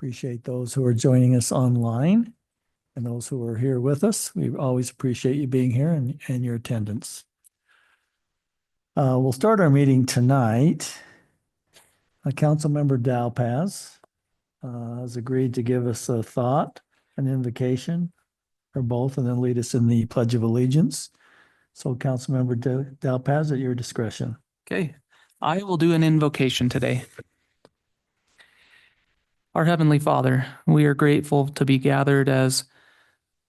Appreciate those who are joining us online and those who are here with us. We always appreciate you being here and your attendance. We'll start our meeting tonight. Councilmember Dalpaz has agreed to give us a thought, an invocation, or both, and then lead us in the Pledge of Allegiance. So Councilmember Dalpaz, at your discretion. Okay, I will do an invocation today. Our Heavenly Father, we are grateful to be gathered as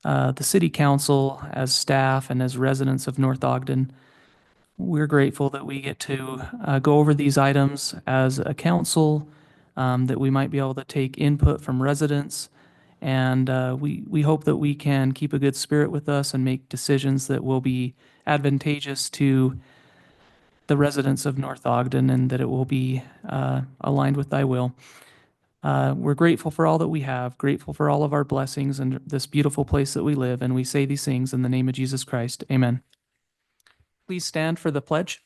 the City Council, as staff, and as residents of North Ogden. We're grateful that we get to go over these items as a council, that we might be able to take input from residents, and we hope that we can keep a good spirit with us and make decisions that will be advantageous to the residents of North Ogden, and that it will be aligned with thy will. We're grateful for all that we have, grateful for all of our blessings and this beautiful place that we live, and we say these things in the name of Jesus Christ. Amen. Please stand for the pledge.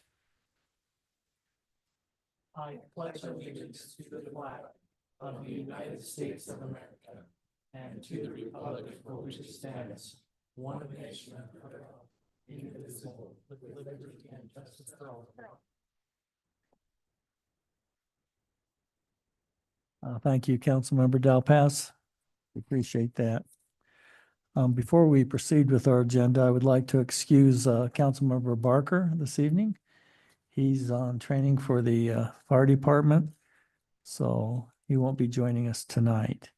I pledge allegiance to the flag of the United States of America and to the republic for which it stands, one nation under God, indivisible, with liberty and justice for all. Thank you, Councilmember Dalpaz. Appreciate that. Before we proceed with our agenda, I would like to excuse Councilmember Barker this evening. He's on training for the fire department, so he won't be joining us tonight.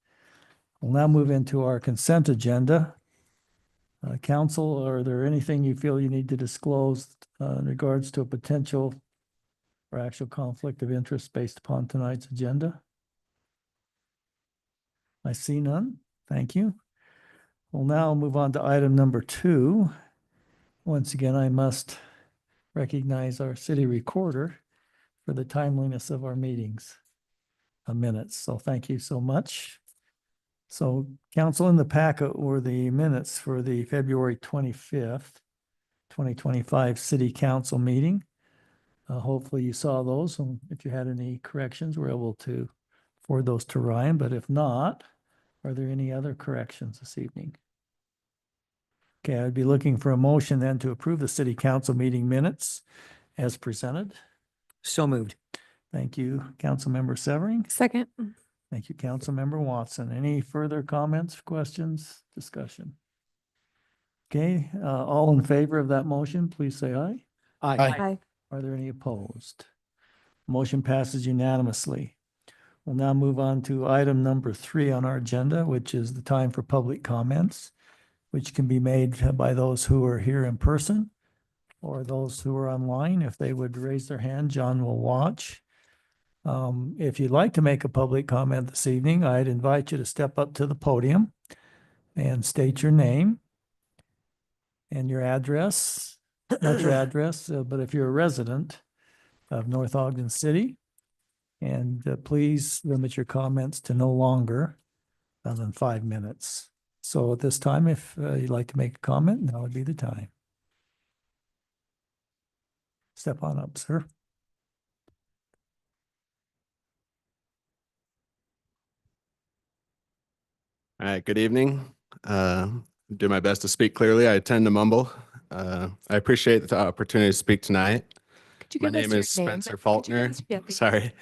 We'll now move into our consent agenda. Council, are there anything you feel you need to disclose in regards to a potential or actual conflict of interest based upon tonight's agenda? I see none. Thank you. We'll now move on to item number 2. Once again, I must recognize our city recorder for the timeliness of our meetings minutes. So thank you so much. So council, in the packet were the minutes for the February 25th, 2025 City Council meeting. Hopefully you saw those. And if you had any corrections, we're able to forward those to Ryan. But if not, are there any other corrections this evening? Okay, I'd be looking for a motion then to approve the City Council meeting minutes as presented. So moved. Thank you, Councilmember Severing. Second. Thank you, Councilmember Watson. Any further comments, questions, discussion? Okay, all in favor of that motion, please say aye. Aye. Are there any opposed? Motion passes unanimously. We'll now move on to item number 3 on our agenda, which is the time for public comments, which can be made by those who are here in person or those who are online. If they would raise their hand, John will watch. If you'd like to make a public comment this evening, I'd invite you to step up to the podium and state your name and your address, not your address, but if you're a resident of North Ogden City. And please limit your comments to no longer than 5 minutes. So at this time, if you'd like to make a comment, now would be the time. Step on up, sir. All right, good evening. Do my best to speak clearly. I tend to mumble. I appreciate the opportunity to speak tonight. My name is Spencer Faulkner. Sorry.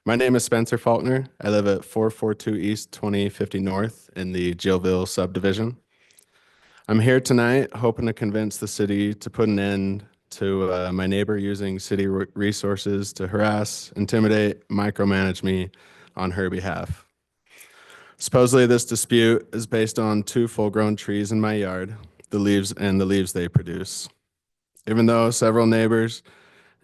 My name is Spencer Faulkner. I live at 442 East 2050 North in the Gillville subdivision. I'm here tonight hoping to convince the city to put an end to my neighbor using city resources to harass, intimidate, micromanage me on her behalf. Supposedly this dispute is based on 2 full-grown trees in my yard, the leaves they produce. Even though several neighbors,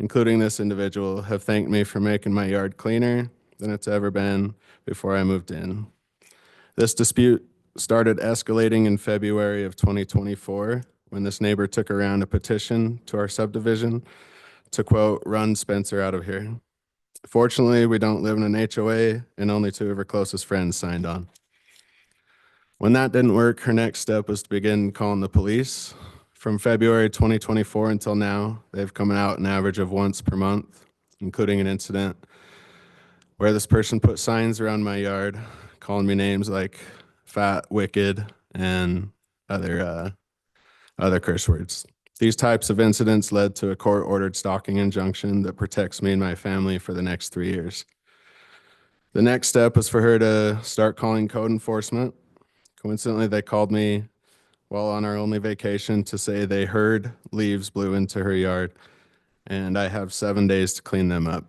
including this individual, have thanked me for making my yard cleaner than it's ever been before I moved in. This dispute started escalating in February of 2024 when this neighbor took around a petition to our subdivision to, quote, run Spencer out of here. Fortunately, we don't live in an HOA and only 2 of her closest friends signed on. When that didn't work, her next step was to begin calling the police. From February 2024 until now, they've come out an average of once per month, including an incident where this person put signs around my yard calling me names like fat, wicked, and other curse words. These types of incidents led to a court-ordered stalking injunction that protects me and my family for the next 3 years. The next step was for her to start calling code enforcement. Coincidentally, they called me while on our only vacation to say they heard leaves blew into her yard, and I have 7 days to clean them up.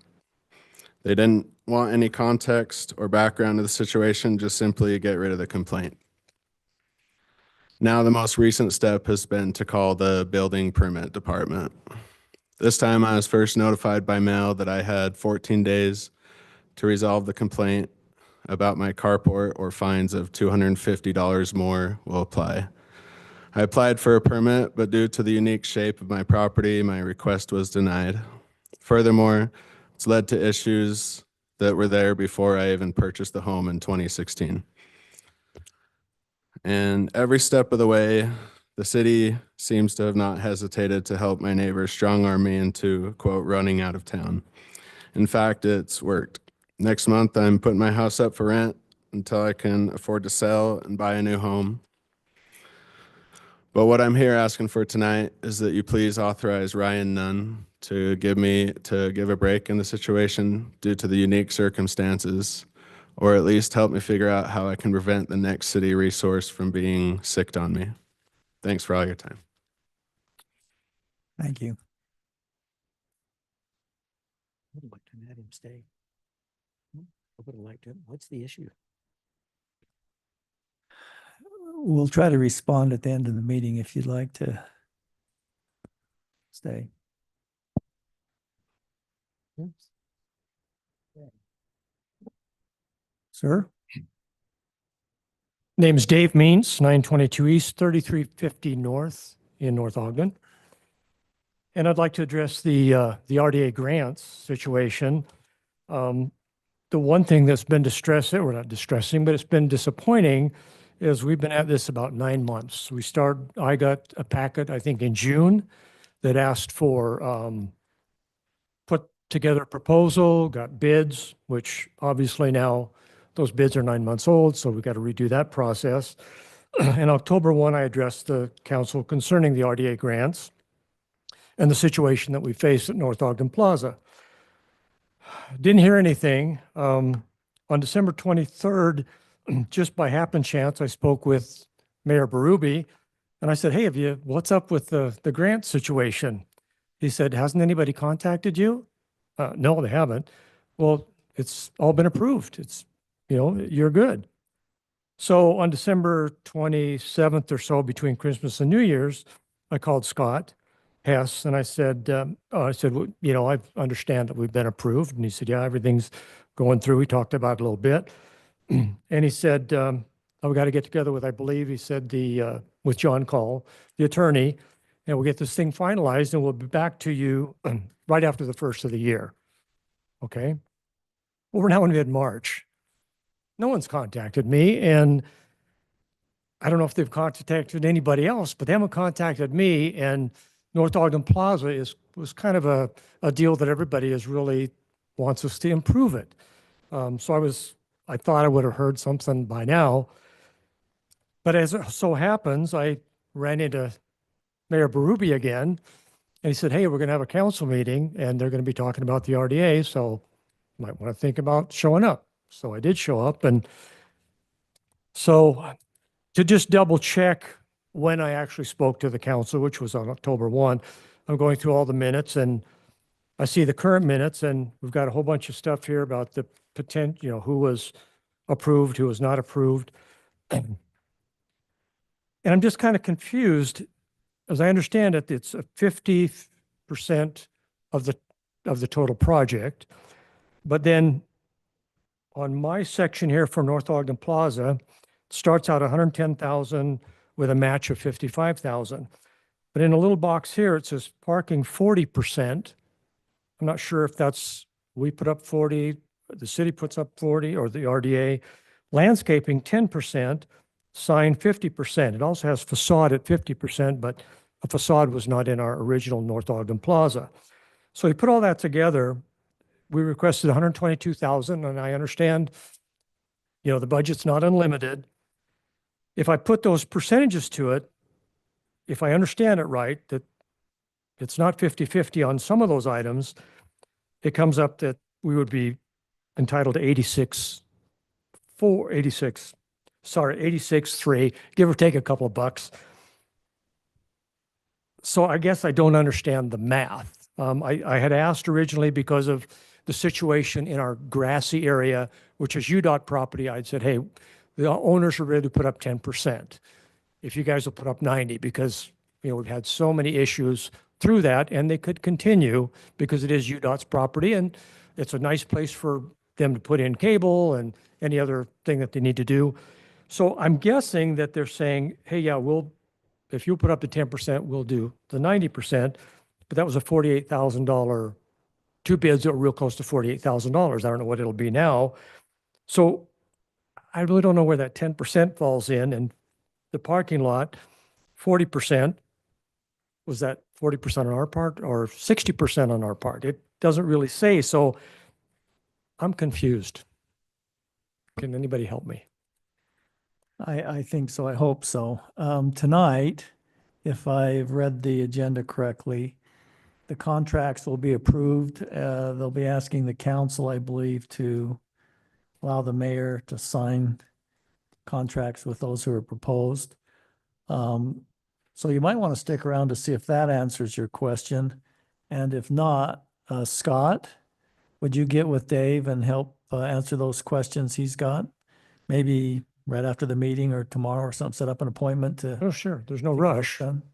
They didn't want any context or background to the situation, just simply get rid of the complaint. Now, the most recent step has been to call the building permit department. This time I was first notified by mail that I had 14 days to resolve the complaint about my carport, or fines of $250 more will apply. I applied for a permit, but due to the unique shape of my property, my request was denied. Furthermore, it's led to issues that were there before I even purchased the home in 2016. And every step of the way, the city seems to have not hesitated to help my neighbors strong-arm me into, quote, running out of town. In fact, it's worked. Next month, I'm putting my house up for rent until I can afford to sell and buy a new home. But what I'm here asking for tonight is that you please authorize Ryan Nunn to give a break in the situation due to the unique circumstances, or at least help me figure out how I can prevent the next city resource from being sicked on me. Thanks for all your time. Thank you. I would like to let him stay. I would have liked him. What's the issue? We'll try to respond at the end of the meeting if you'd like to stay. Oops. Sir? Name is Dave Means, 922 East, 3350 North in North Ogden. And I'd like to address the RDA grants situation. The one thing that's been distressing, or not distressing, but it's been disappointing, is we've been at this about 9 months. I got a packet, I think in June, that asked for, put together a proposal, got bids, which obviously now those bids are 9 months old, so we've got to redo that process. In October 1, I addressed the council concerning the RDA grants and the situation that we face at North Ogden Plaza. Didn't hear anything. On December 23rd, just by happen chance, I spoke with Mayor Berube, and I said, hey, what's up with the grant situation? He said, hasn't anybody contacted you? No, they haven't. Well, it's all been approved. You're good. So on December 27th or so, between Christmas and New Year's, I called Scott Hess and I said, well, I understand that we've been approved. And he said, yeah, everything's going through. We talked about it a little bit. And he said, we got to get together with, I believe he said with John Call, the attorney, and we'll get this thing finalized and we'll be back to you right after the first of the year. Okay. Well, we're now in mid-March. No one's contacted me, and I don't know if they've contacted anybody else, but they haven't contacted me. And North Ogden Plaza was kind of a deal that everybody really wants us to improve it. So I thought I would have heard something by now. But as it so happens, I ran into Mayor Berube again, and he said, hey, we're going to have a council meeting, and they're going to be talking about the RDA, so you might want to think about showing up. So I did show up. And so to just double check when I actually spoke to the council, which was on October 1, I'm going through all the minutes and I see the current minutes, and we've got a whole bunch of stuff here about the potential, who was approved, who was not approved. And I'm just kind of confused. As I understand it, it's a 50% of the total project. But then on my section here for North Ogden Plaza, it starts out 110,000 with a match of 55,000. But in a little box here, it says parking 40%. I'm not sure if we put up 40, the city puts up 40, or the RDA. Landscaping 10%, sign 50%. It also has facade at 50%, but a facade was not in our original North Ogden Plaza. So you put all that together. We requested 122,000, and I understand You know, the budget's not unlimited. If I put those percentages to it, if I understand it right, that it's not 50-50 on some of those items, it comes up that we would be entitled to 86.3, give or take a couple of bucks. So I guess I don't understand the math. I had asked originally because of the situation in our grassy area, which is UDOT property. I'd said, hey, the owners are ready to put up 10%. If you guys will put up 90, because, you know, we've had so many issues through that, and they could continue because it is UDOT's property, and it's a nice place for them to put in cable and any other thing that they need to do. So I'm guessing that they're saying, hey, yeah, if you put up the 10%, we'll do the 90%. But that was a $48,000, two bids that were real close to $48,000. I don't know what it'll be now. So I really don't know where that 10% falls in. And the parking lot, 40%, was that 40% on our part or 60% on our part? It doesn't really say. So I'm confused. Can anybody help me? I think so. I hope so. Tonight, if I've read the agenda correctly, the contracts will be approved. They'll be asking the council, I believe, to allow the mayor to sign contracts with those who are proposed. So you might want to stick around to see if that answers your question. And if not, Scott, would you get with Dave and help answer those questions he's got? Maybe right after the meeting or tomorrow or something, set up an appointment to. Oh, sure. There's no rush. Done.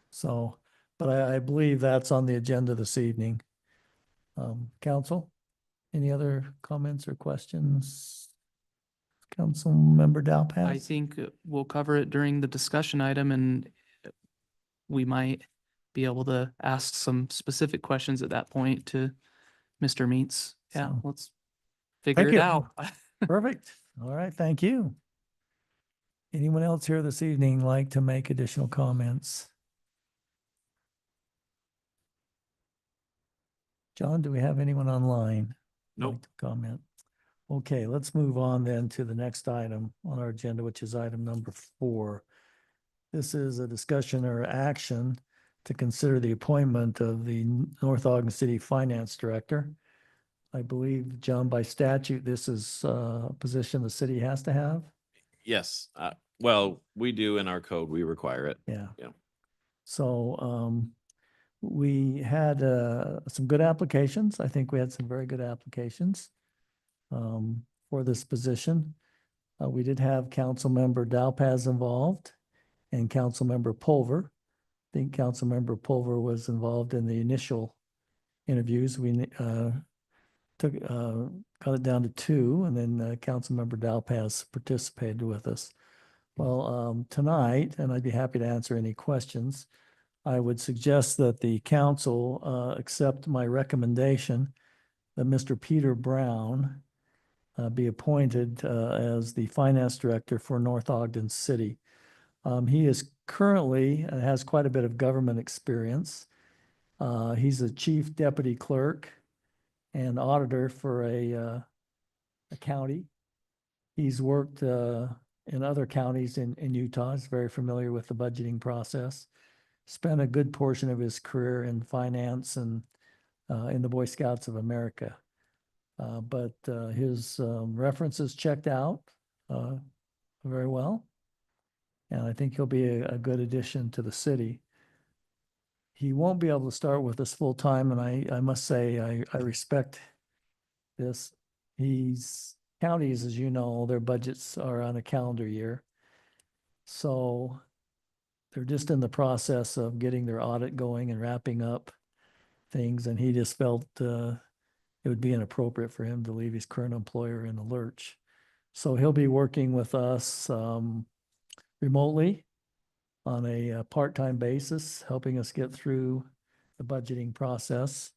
So, but I believe that's on the agenda this evening. Council, any other comments or questions? Councilmember Dalpas? I think we'll cover it during the discussion item, and we might be able to ask some specific questions at that point to Mr. Meets. Yeah, So- let's figure Thank it you. out. Perfect. All right, thank you. Anyone else here this evening like to make additional comments? John, do we have anyone online? Nope. like to comment? Okay, let's move on then to the next item on our agenda, which is item number 4. This is a discussion or action to consider the appointment of the North Ogden City Finance Director. I believe, John, by statute, this is a position the city has to have. Yes, well, we do in our code, we require it. Yeah. Yeah. So, we had, some good applications. I think we had some very good applications, for this position. We did have Councilmember Dalpas involved and Councilmember Pulver. I think Councilmember Pulver was involved in the initial interviews. We, got it down to 2, and then Councilmember Dalpas participated with us. Well, tonight, and I'd be happy to answer any questions, I would suggest that the council accept my recommendation that Mr. Peter Brown be appointed as the finance director for North Ogden City. He is currently has quite a bit of government experience. He's a chief deputy clerk and auditor for a county. He's worked in other counties in Utah. He's very familiar with the budgeting process. Spent a good portion of his career in finance and in the Boy Scouts of America. But his references checked out very well. And I think he'll be a good addition to the city. He won't be able to start with us full time, and I must say I respect this. Counties, as you know, their budgets are on a calendar year. So they're just in the process of getting their audit going and wrapping up things, and he just felt it would be inappropriate for him to leave his current employer in the lurch. So he'll be working with us remotely on a part-time basis, helping us get through the budgeting process.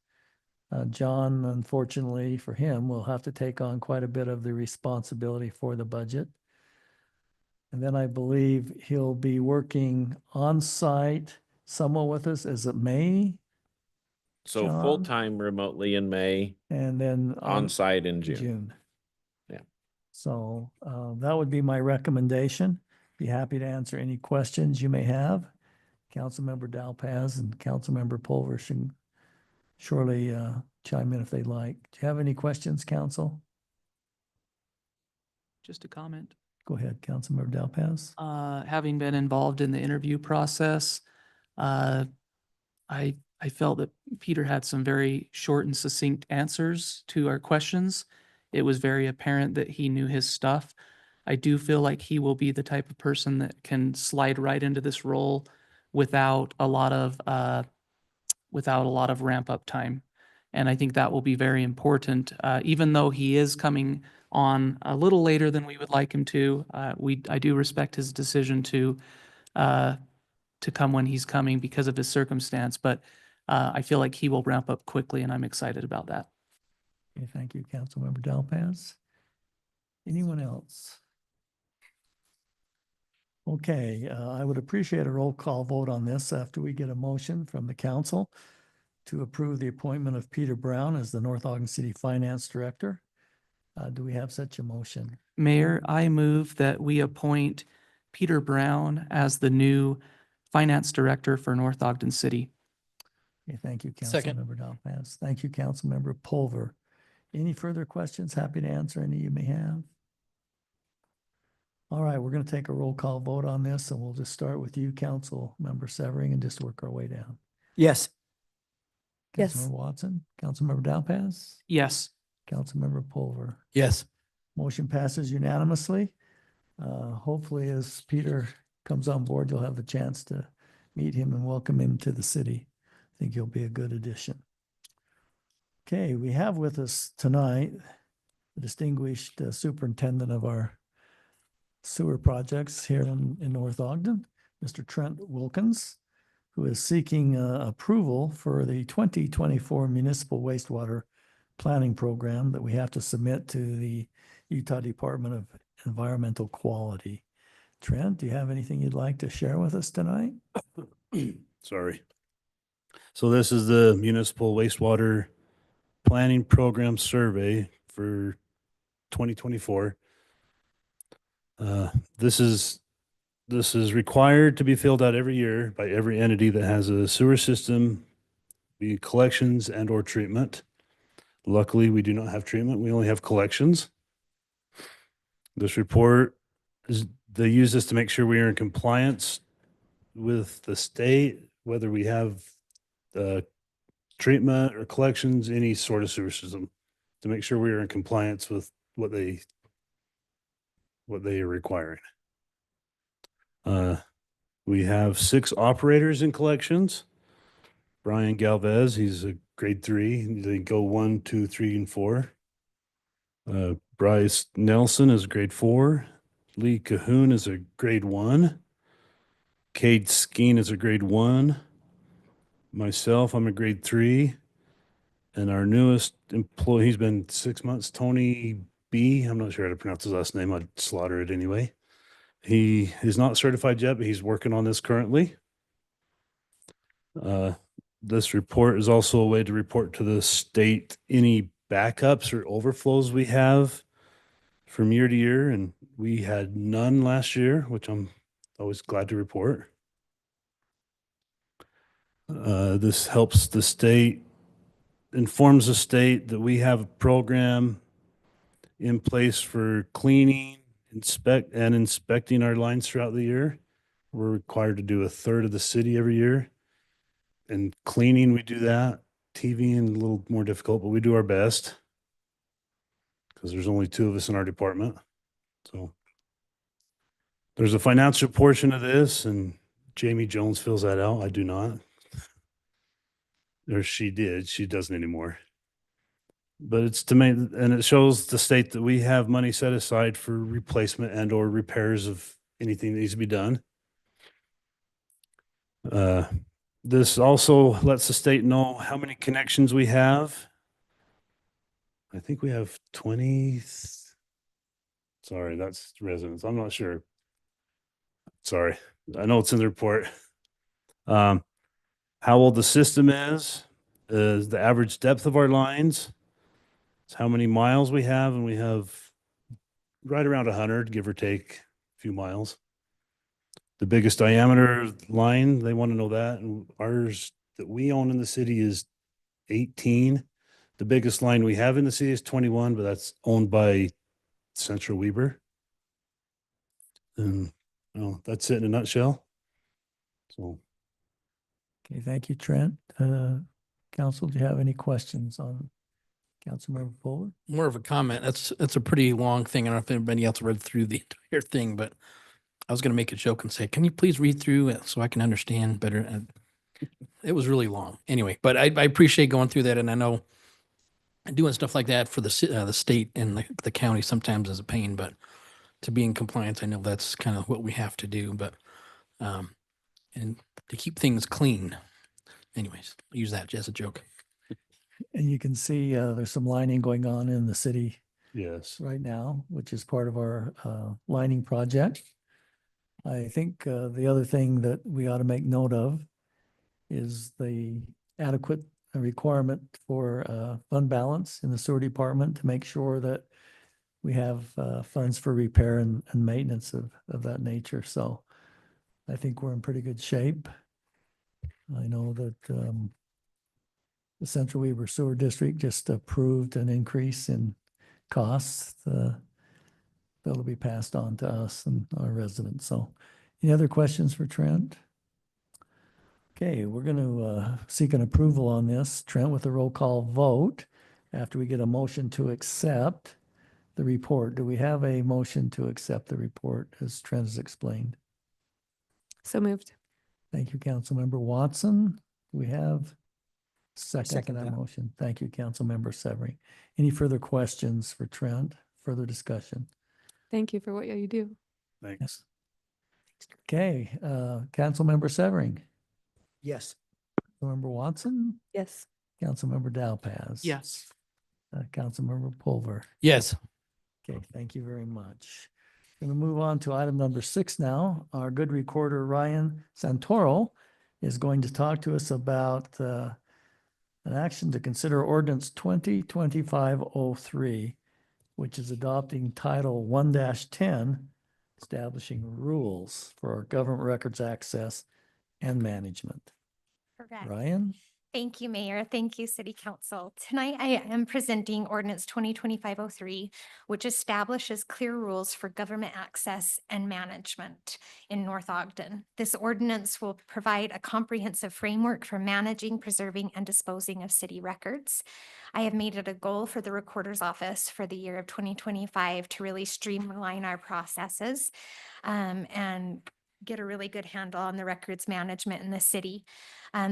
John, unfortunately for him, will have to take on quite a bit of the responsibility for the budget. And then I believe he'll be working on site somewhat with us. Is it May? So John? full-time remotely in May, And then on-site in June. June. Yeah. So that would be my recommendation. Be happy to answer any questions you may have. Councilmember Dalpaz and Councilmember Pulver should surely chime in if they'd like. Do you have any questions, council? Just a comment. Go ahead, Councilmember Dalpaz. Having been involved in the interview process, I felt that Peter had some very short and succinct answers to our questions. It was very apparent that he knew his stuff. I do feel like he will be the type of person that can slide right into this role without a lot of ramp up time. And I think that will be very important, even though he is coming on a little later than we would like him to. I do respect his decision to come when he's coming because of his circumstance, but I feel like he will ramp up quickly, and I'm excited about that. Okay, thank you, Councilmember Dalpaz. Anyone else? Okay, I would appreciate a roll call vote on this after we get a motion from the council to approve the appointment of Peter Brown as the North Ogden City Finance Director. Do we have such a motion? Mayor, I move that we appoint Peter Brown as the new Finance Director for North Ogden City. Okay, thank you, Second. Councilmember Dalpaz. Thank you, Councilmember Pulver. Any further questions? Happy to answer any you may have. All right, we're going to take a roll call vote on this, and we'll just start with you, Councilmember Severing, and just work our way down. Yes. Yes. Councilmember Watson, Councilmember Dalpaz, Yes. Councilmember Pulver. Yes. Motion passes unanimously. Hopefully, as Peter comes on board, you'll have a chance to meet him and welcome him to the city. I think he'll be a good addition. Okay, we have with us tonight the distinguished superintendent of our sewer projects here in North Ogden, Mr. Trent Wilkins, who is seeking approval for the 2024 municipal wastewater planning program that we have to submit to the Utah Department of Environmental Quality. Trent, do you have anything you'd like to share with us tonight? Sorry. So this is the municipal wastewater planning program survey for 2024. This is required to be filled out every year by every entity that has a sewer system, be it collections and or treatment. Luckily, we do not have treatment. We only have collections. This report they use this to make sure we are in compliance with the state, whether we have treatment or collections, any sort of sewer system, to make sure we are in compliance with what they are requiring. We have 6 operators in collections. Brian Galvez, he's a grade 3. They go 1, 2, 3, and 4. Bryce Nelson is grade 4. Lee Cahoon is a grade 1. Cade Skeen is a grade 1. Myself, I'm a grade 3. And our newest employee, he's been 6 months, Tony B. I'm not sure how to pronounce his last name. I'd slaughter it anyway. He is not certified yet, but he's working on this currently. This report is also a way to report to the state any backups or overflows we have from year to year. And we had none last year, which I'm always glad to report. This helps the state, informs the state that we have a program in place for cleaning, inspecting our lines throughout the year. We're required to do a third of the city every year. And cleaning, we do that. TVing, a little more difficult, but we do our best because there's only 2 of us in our department. So there's a financial portion of this, and Jamie Jones fills that out. I do not. Or she did. She doesn't anymore. But it's to make, and it shows the state that we have money set aside for replacement and or repairs of anything that needs to be done. This also lets the state know how many connections we have. I think we have 20. Sorry, that's residents. I'm not sure. Sorry. I know it's in the report. How old the system is the average depth of our lines. It's how many miles we have, and we have right around 100, give or take a few miles. The biggest diameter line, they want to know that. And ours that we own in the city is 18. The biggest line we have in the city is 21, but that's owned by Central Weber. And that's it in a nutshell. So Okay, thank you, Trent. Council, do you have any questions on Councilmember Fuller? More of a comment. That's a pretty long thing. I don't know if anybody else read through the entire thing, but I was going to make a joke and say, can you please read through it so I can understand better? And it was really long anyway, but I appreciate going through that. And I know doing stuff like that for the state and the county sometimes is a pain, but to be in compliance, I know that's kind of what we have to do, but, and to keep things clean. Anyways, use that as a joke. And you can see there's some lining going on in the city yes, right now, which is part of our lining project. I think the other thing that we ought to make note of is the adequate requirement for fund balance in the sewer department to make sure that we have funds for repair and maintenance of that nature. So I think we're in pretty good shape. I know that the Central Weber Sewer District just approved an increase in costs that'll be passed on to us and our residents. So any other questions for Trent? Okay, we're going to seek an approval on this, Trent, with a roll call vote after we get a motion to accept the report. Do we have a motion to accept the report as Trent has explained? So moved. Thank you, Councilmember Watson. Do we have second to Second that that. motion? Thank you, Councilmember Severing. Any further questions for Trent? Further discussion? Thank you for what you do. thanks. Okay, Councilmember Severing, Yes. Councilmember Watson, Yes. Councilmember Dowpaz. Yes. Councilmember Pulver. Yes. Okay, thank you very much. Going to move on to item number 6 now. Our good recorder, Ryan Santoro, is going to talk to us about an action to consider ordinance 2025-03, which is adopting Title 1-10, establishing rules for government records access and management. Correct. Ryan? Thank you, Mayor. Thank you, City Council. Tonight, I am presenting ordinance 2025-03, which establishes clear rules for government access and management in North Ogden. This ordinance will provide a comprehensive framework for managing, preserving, and disposing of city records. I have made it a goal for the Recorder's Office for the year of 2025 to really streamline our processes and get a really good handle on the records management in the city.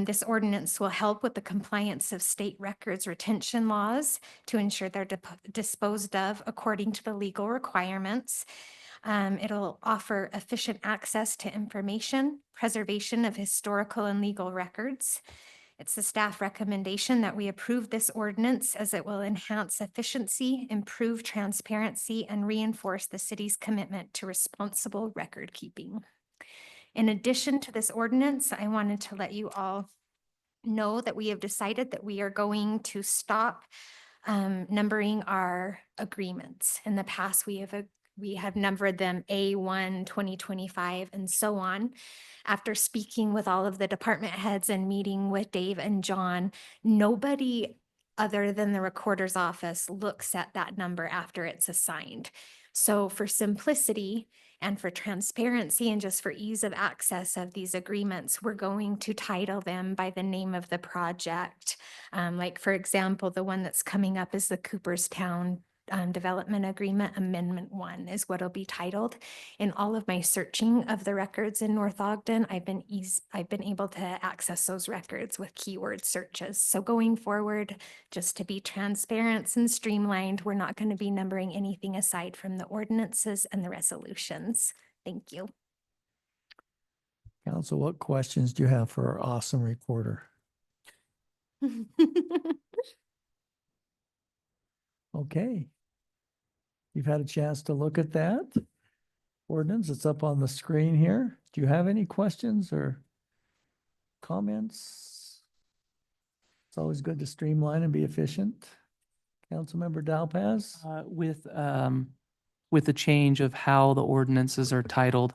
This ordinance will help with the compliance of state records retention laws to ensure they're disposed of according to the legal requirements. It'll offer efficient access to information, preservation of historical and legal records. It's the staff recommendation that we approve this ordinance as it will enhance efficiency, improve transparency, and reinforce the city's commitment to responsible record keeping. In addition to this ordinance, I wanted to let you all know that we have decided that we are going to stop numbering our agreements. In the past, we have numbered them A1, 2025, and so on. After speaking with all of the department heads and meeting with Dave and John, nobody other than the Recorder's Office looks at that number after it's assigned. So for simplicity and for transparency and just for ease of access of these agreements, we're going to title them by the name of the project. Like, for example, the one that's coming up is the Cooperstown Development Agreement Amendment 1 is what it'll be titled. In all of my searching of the records in North Ogden, I've been able to access those records with keyword searches. So going forward, just to be transparent and streamlined, we're not going to be numbering anything aside from the ordinances and the resolutions. Thank you. Council, what questions do you have for our awesome recorder? Okay. You've had a chance to look at that ordinance. It's up on the screen here. Do you have any questions or comments? It's always good to streamline and be efficient. Councilmember Dowpaz? With with the change of how the ordinances are titled.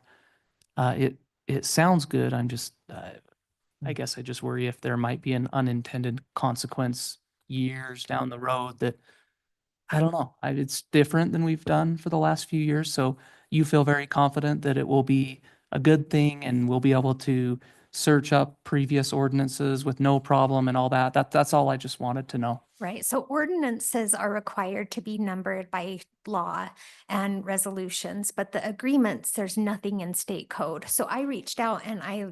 It sounds good. I'm just, I guess I just worry if there might be an unintended consequence years down the road that, I don't know. It's different than we've done for the last few years. So you feel very confident that it will be a good thing and we'll be able to search up previous ordinances with no problem and all that. That's all I just wanted to know. Right, so ordinances are required to be numbered by law and resolutions, but the agreements, there's nothing in state code. So I reached out and I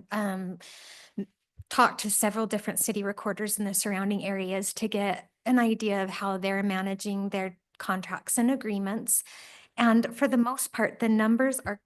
talked to several different city recorders in the surrounding areas to get an idea of how they're managing their contracts and agreements. And for the most part, the numbers are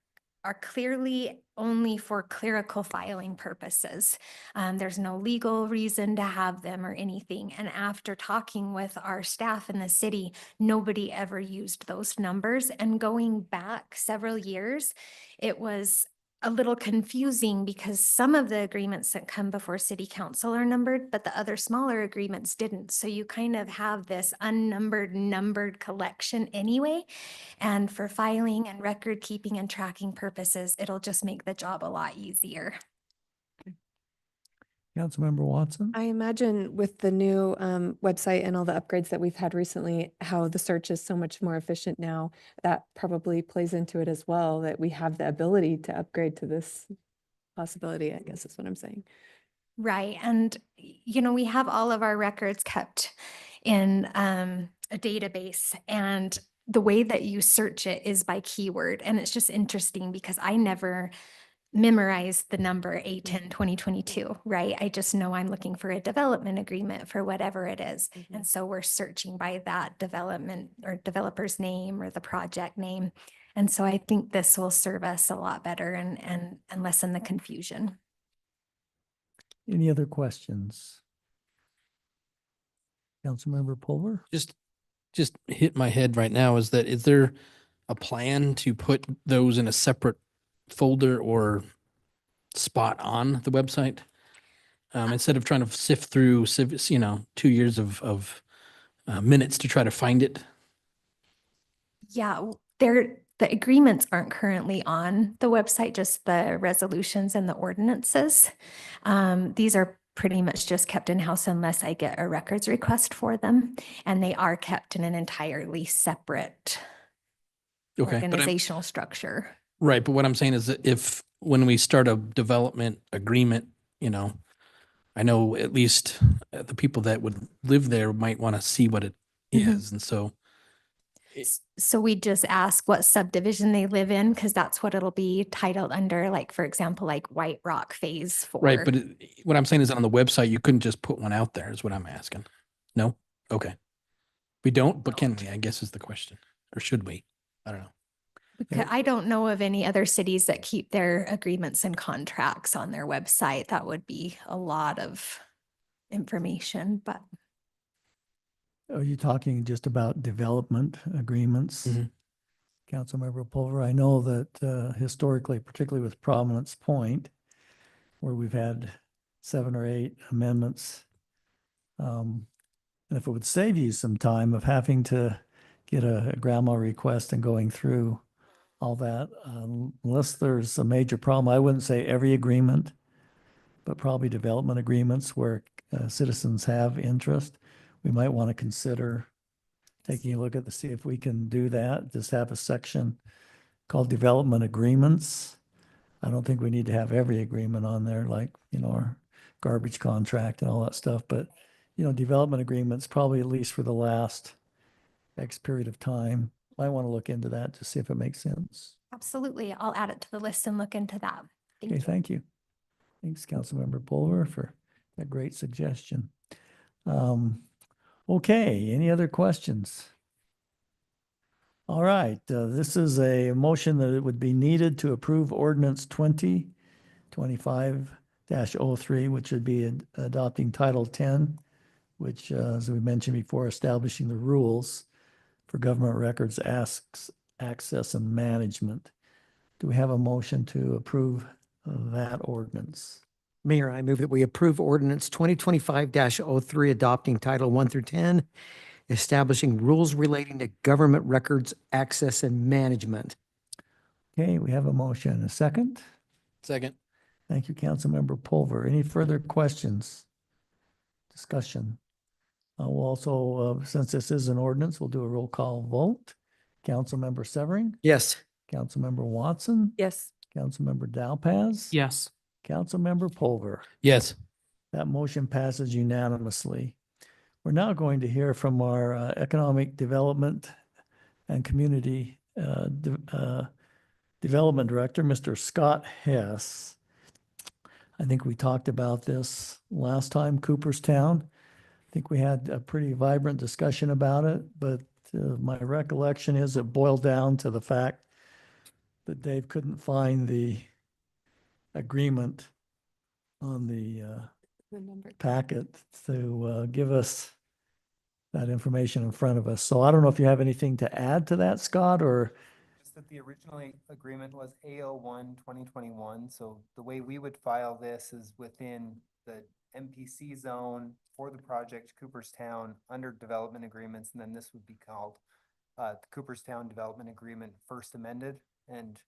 clearly only for clerical filing purposes. There's no legal reason to have them or anything. And after talking with our staff in the city, nobody ever used those numbers. And going back several years, it was a little confusing because some of the agreements that come before city council are numbered, but the other smaller agreements didn't. So you kind of have this unnumbered, numbered collection anyway. And for filing and record keeping and tracking purposes, it'll just make the job a lot easier. Councilmember Watson? I imagine with the new website and all the upgrades that we've had recently, how the search is so much more efficient now. That probably plays into it as well, that we have the ability to upgrade to this possibility, I guess is what I'm saying. Right. And, we have all of our records kept in a database, and the way that you search it is by keyword. And it's just interesting because I never memorized the number A10 2022, right? I just know I'm looking for a development agreement for whatever it is. And so we're searching by that development or developer's name or the project name. And so I think this will serve us a lot better and lessen the confusion. Any other questions? Councilmember Pulver? Just hit my head right now is there a plan to put those in a separate folder or spot on the website? Instead of trying to sift through, 2 years of minutes to try to find it. Yeah, the agreements aren't currently on the website, just the resolutions and the ordinances. These are pretty much just kept in-house unless I get a records request for them. And they are kept in an entirely separate Okay. organizational structure. Right, but what I'm saying is that when we start a development agreement, I know at least the people that would live there might want to see what it is. And so, So we just ask what subdivision they live in, because that's what it'll be titled under, like, for example, like White Rock Phase 4. right, but what I'm saying is that on the website, you couldn't just put one out there is what I'm asking. No? Okay. We don't, but can we, I guess is the question. Or should we? I don't know. I don't know of any other cities that keep their agreements and contracts on their website. That would be a lot of information, but. Are you talking just about development agreements? Mhm. Councilmember Pulver, I know that historically, particularly with Providence Point, where we've had 7 or 8 amendments, and if it would save you some time of having to get a grandma request and going through all that, unless there's a major problem, I wouldn't say every agreement, but probably development agreements where citizens have interest, we might want to consider taking a look at to see if we can do that. Just have a section called development agreements. I don't think we need to have every agreement on there, like, our garbage contract and all that stuff, but, development agreements, probably at least for the last X period of time. I want to look into that to see if it makes sense. Absolutely. I'll add it to the list and look into that. Thank Okay, you. thank you. Thanks, Councilmember Pulver, for that great suggestion. Okay, any other questions? All right, this is a motion that it would be needed to approve ordinance 2025-03, which would be adopting Title 10, which, as we mentioned before, establishing the rules for government records access and management. Do we have a motion to approve that ordinance? Mayor, I move that we approve ordinance 2025-03, adopting Title 1 through 10 establishing rules relating to government records access and management. Okay, we have a motion. A second? Second. Thank you, Councilmember Pulver. Any further questions? Discussion? We'll also, since this is an ordinance, we'll do a roll call vote. Councilmember Severing, Yes. Councilmember Watson, Yes. Councilmember Dowpaz. Yes. Councilmember Pulver. Yes. That motion passes unanimously. We're now going to hear from our Economic Development and Community Development Director, Mr. Scott Hess. I think we talked about this last time, Cooperstown. I think we had a pretty vibrant discussion about it, but my recollection is it boiled down to the fact that Dave couldn't find the agreement on the packet to give us that information in front of us. So I don't know if you have anything to add to that, Scott, or Just that the original agreement was AO1 2021. So the way we would file this is within the MPC zone for the project Cooperstown under development agreements, and then this would be called the Cooperstown Development Agreement First Amended. And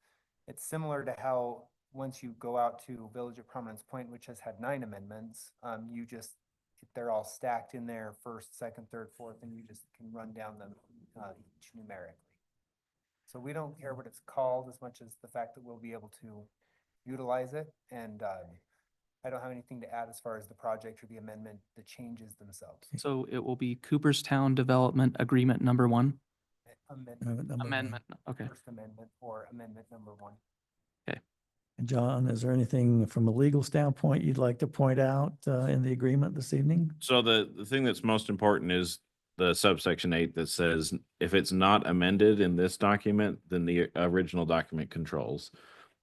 it's similar to how once you go out to Village of Prominence Point, which has had 9 amendments, they're all stacked in there, first, second, third, fourth, and you just can run down them each numerically. So we don't care what it's called as much as the fact that we'll be able to utilize it. And I don't have anything to add as far as the project or the amendment, the changes themselves. So it will be Cooperstown Development Agreement number 1. Amendment, Okay. First Amendment or amendment number 1. And John, is there anything from a legal standpoint you'd like to point out in the agreement this evening? So the thing that's most important is the subsection 8 that says if it's not amended in this document, then the original document controls,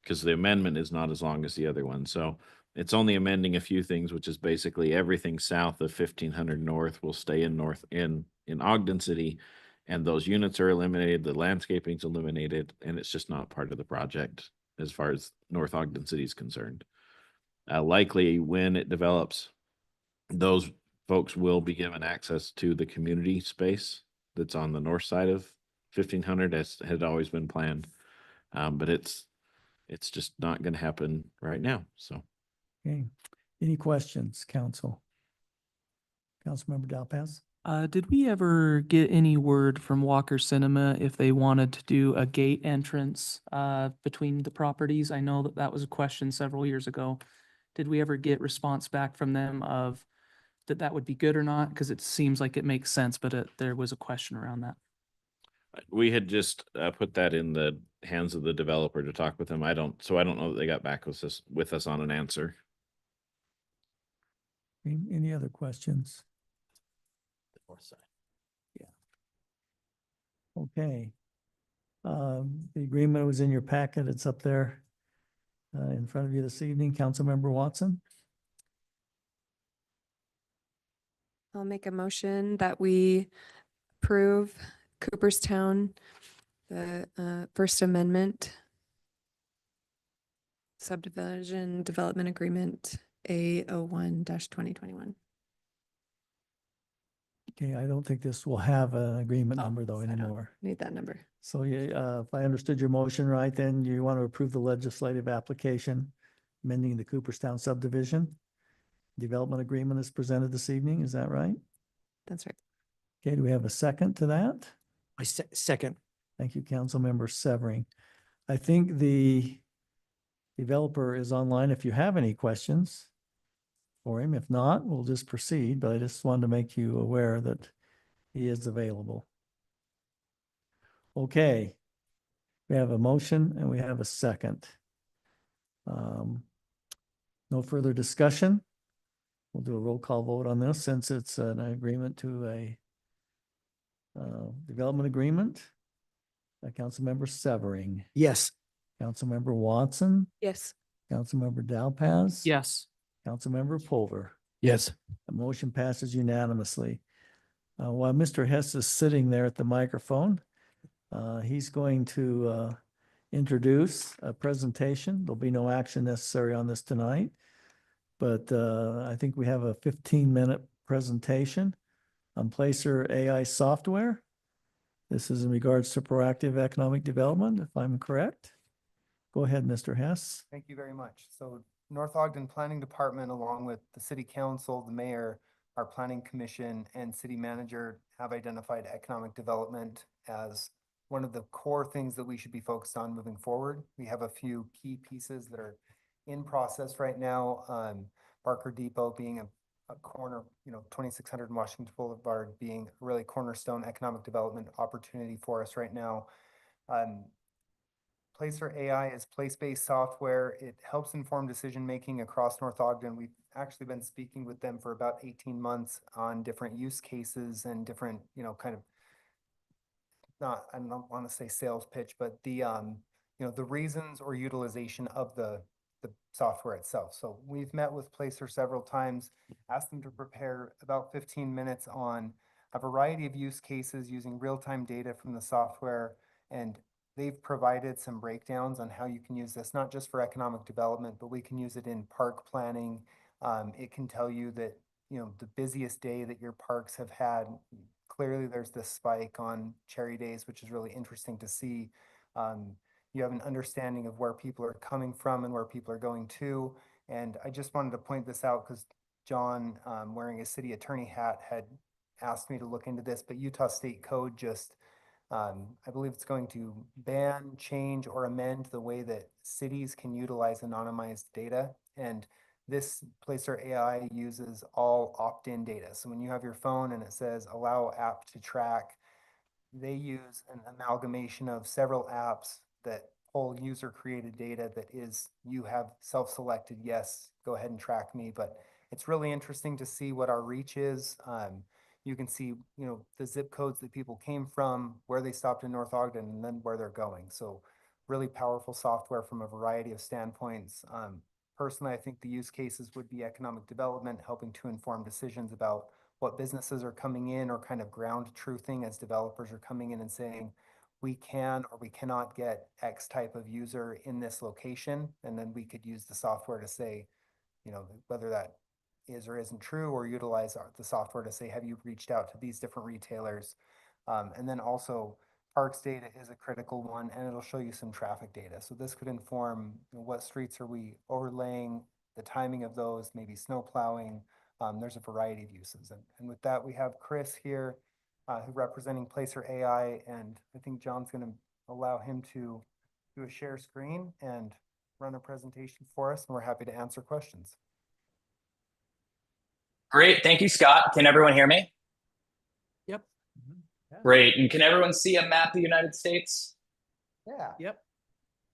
because the amendment is not as long as the other one. So it's only amending a few things, which is basically everything south of 1500 North will stay in Ogden City, and those units are eliminated, the landscaping's eliminated, and it's just not part of the project as far as North Ogden City is concerned. Likely when it develops, those folks will be given access to the community space that's on the north side of 1500 as had always been planned. But it's just not going to happen right now. So. Okay. Any questions, council? Councilmember Dowpaz? Did we ever get any word from Walker Cinema if they wanted to do a gate entrance between the properties? I know that was a question several years ago. Did we ever get response back from them of that would be good or not? Because it seems like it makes sense, but there was a question around that. We had just put that in the hands of the developer to talk with them. I don't know that they got back with us on an answer. Any other questions? North side. Okay. The agreement was in your packet. It's up there in front of you this evening. Councilmember Watson? I'll make a motion that we approve Cooperstown, the First Amendment Subdivision Development Agreement A01-2021. Okay, I don't think this will have an agreement Oh, number though I don't anymore. Need that number. So yeah, if I understood your motion right, then you want to approve the legislative application amending the Cooperstown subdivision. Development agreement is presented this evening, is that right? That's right. Okay, do we have a second to that? I second. Thank you, Councilmember Severing. I think the developer is online if you have any questions for him. If not, we'll just proceed, but I just wanted to make you aware that he is available. Okay. We have a motion and we have a second. No further discussion. We'll do a roll call vote on this since it's an agreement to a development agreement. Councilmember Severing, Yes. Councilmember Watson, Yes. Councilmember Dowpaz. Yes. Councilmember Pulver. Yes. The motion passes unanimously. While Mr. Hess is sitting there at the microphone, he's going to introduce a presentation. There'll be no action necessary on this tonight, but I think we have a 15-minute presentation on Placer AI software. This is in regards to proactive economic development, if I'm correct. Go ahead, Mr. Hess. Thank you very much. So North Ogden Planning Department, along with the city council, the mayor, our planning commission, and city manager have identified economic development as one of the core things that we should be focused on moving forward. We have a few key pieces that are in process right now. Barker Depot being a corner, 2600 Washington Boulevard being a really cornerstone economic development opportunity for us right now. Placer AI is place-based software. It helps inform decision-making across North Ogden. We've actually been speaking with them for about 18 months on different use cases and different, kind of, I don't want to say sales pitch, but the, the reasons or utilization of the software itself. So we've met with Placer several times, asked them to prepare about 15 minutes on a variety of use cases using real-time data from the software, and they've provided some breakdowns on how you can use this, not just for economic development, but we can use it in park planning. It can tell you that, the busiest day that your parks have had, clearly there's this spike on cherry days, which is really interesting to see. You have an understanding of where people are coming from and where people are going to. And I just wanted to point this out because John, wearing a city attorney hat, had asked me to look into this, but Utah State Code just, I believe it's going to ban, change, or amend the way that cities can utilize anonymized data. And this Placer AI uses all opt-in data. So when you have your phone and it says allow app to track, they use an amalgamation of several apps that pull user created data that is, you have self-selected, yes, go ahead and track me. But it's really interesting to see what our reach is. You can see, the zip codes that people came from, where they stopped in North Ogden, and then where they're going. So really powerful software from a variety of standpoints. Personally, I think the use cases would be economic development, helping to inform decisions about what businesses are coming in, or kind of ground truthing as developers are coming in and saying, we can or we cannot get X type of user in this location. And then we could use the software to say, whether that is or isn't true, or utilize the software to say, have you reached out to these different retailers? And then also parks data is a critical one, and it'll show you some traffic data. So this could inform what streets are we overlaying, the timing of those, maybe snow plowing. There's a variety of uses. And with that, we have Chris here, who representing Placer AI, and I think John's going to allow him to do a share screen and run a presentation for us, and we're happy to answer questions. Great. Thank you, Scott. Can everyone hear me? Yep. Great. And can everyone see a map of the United States? Yeah. Yep.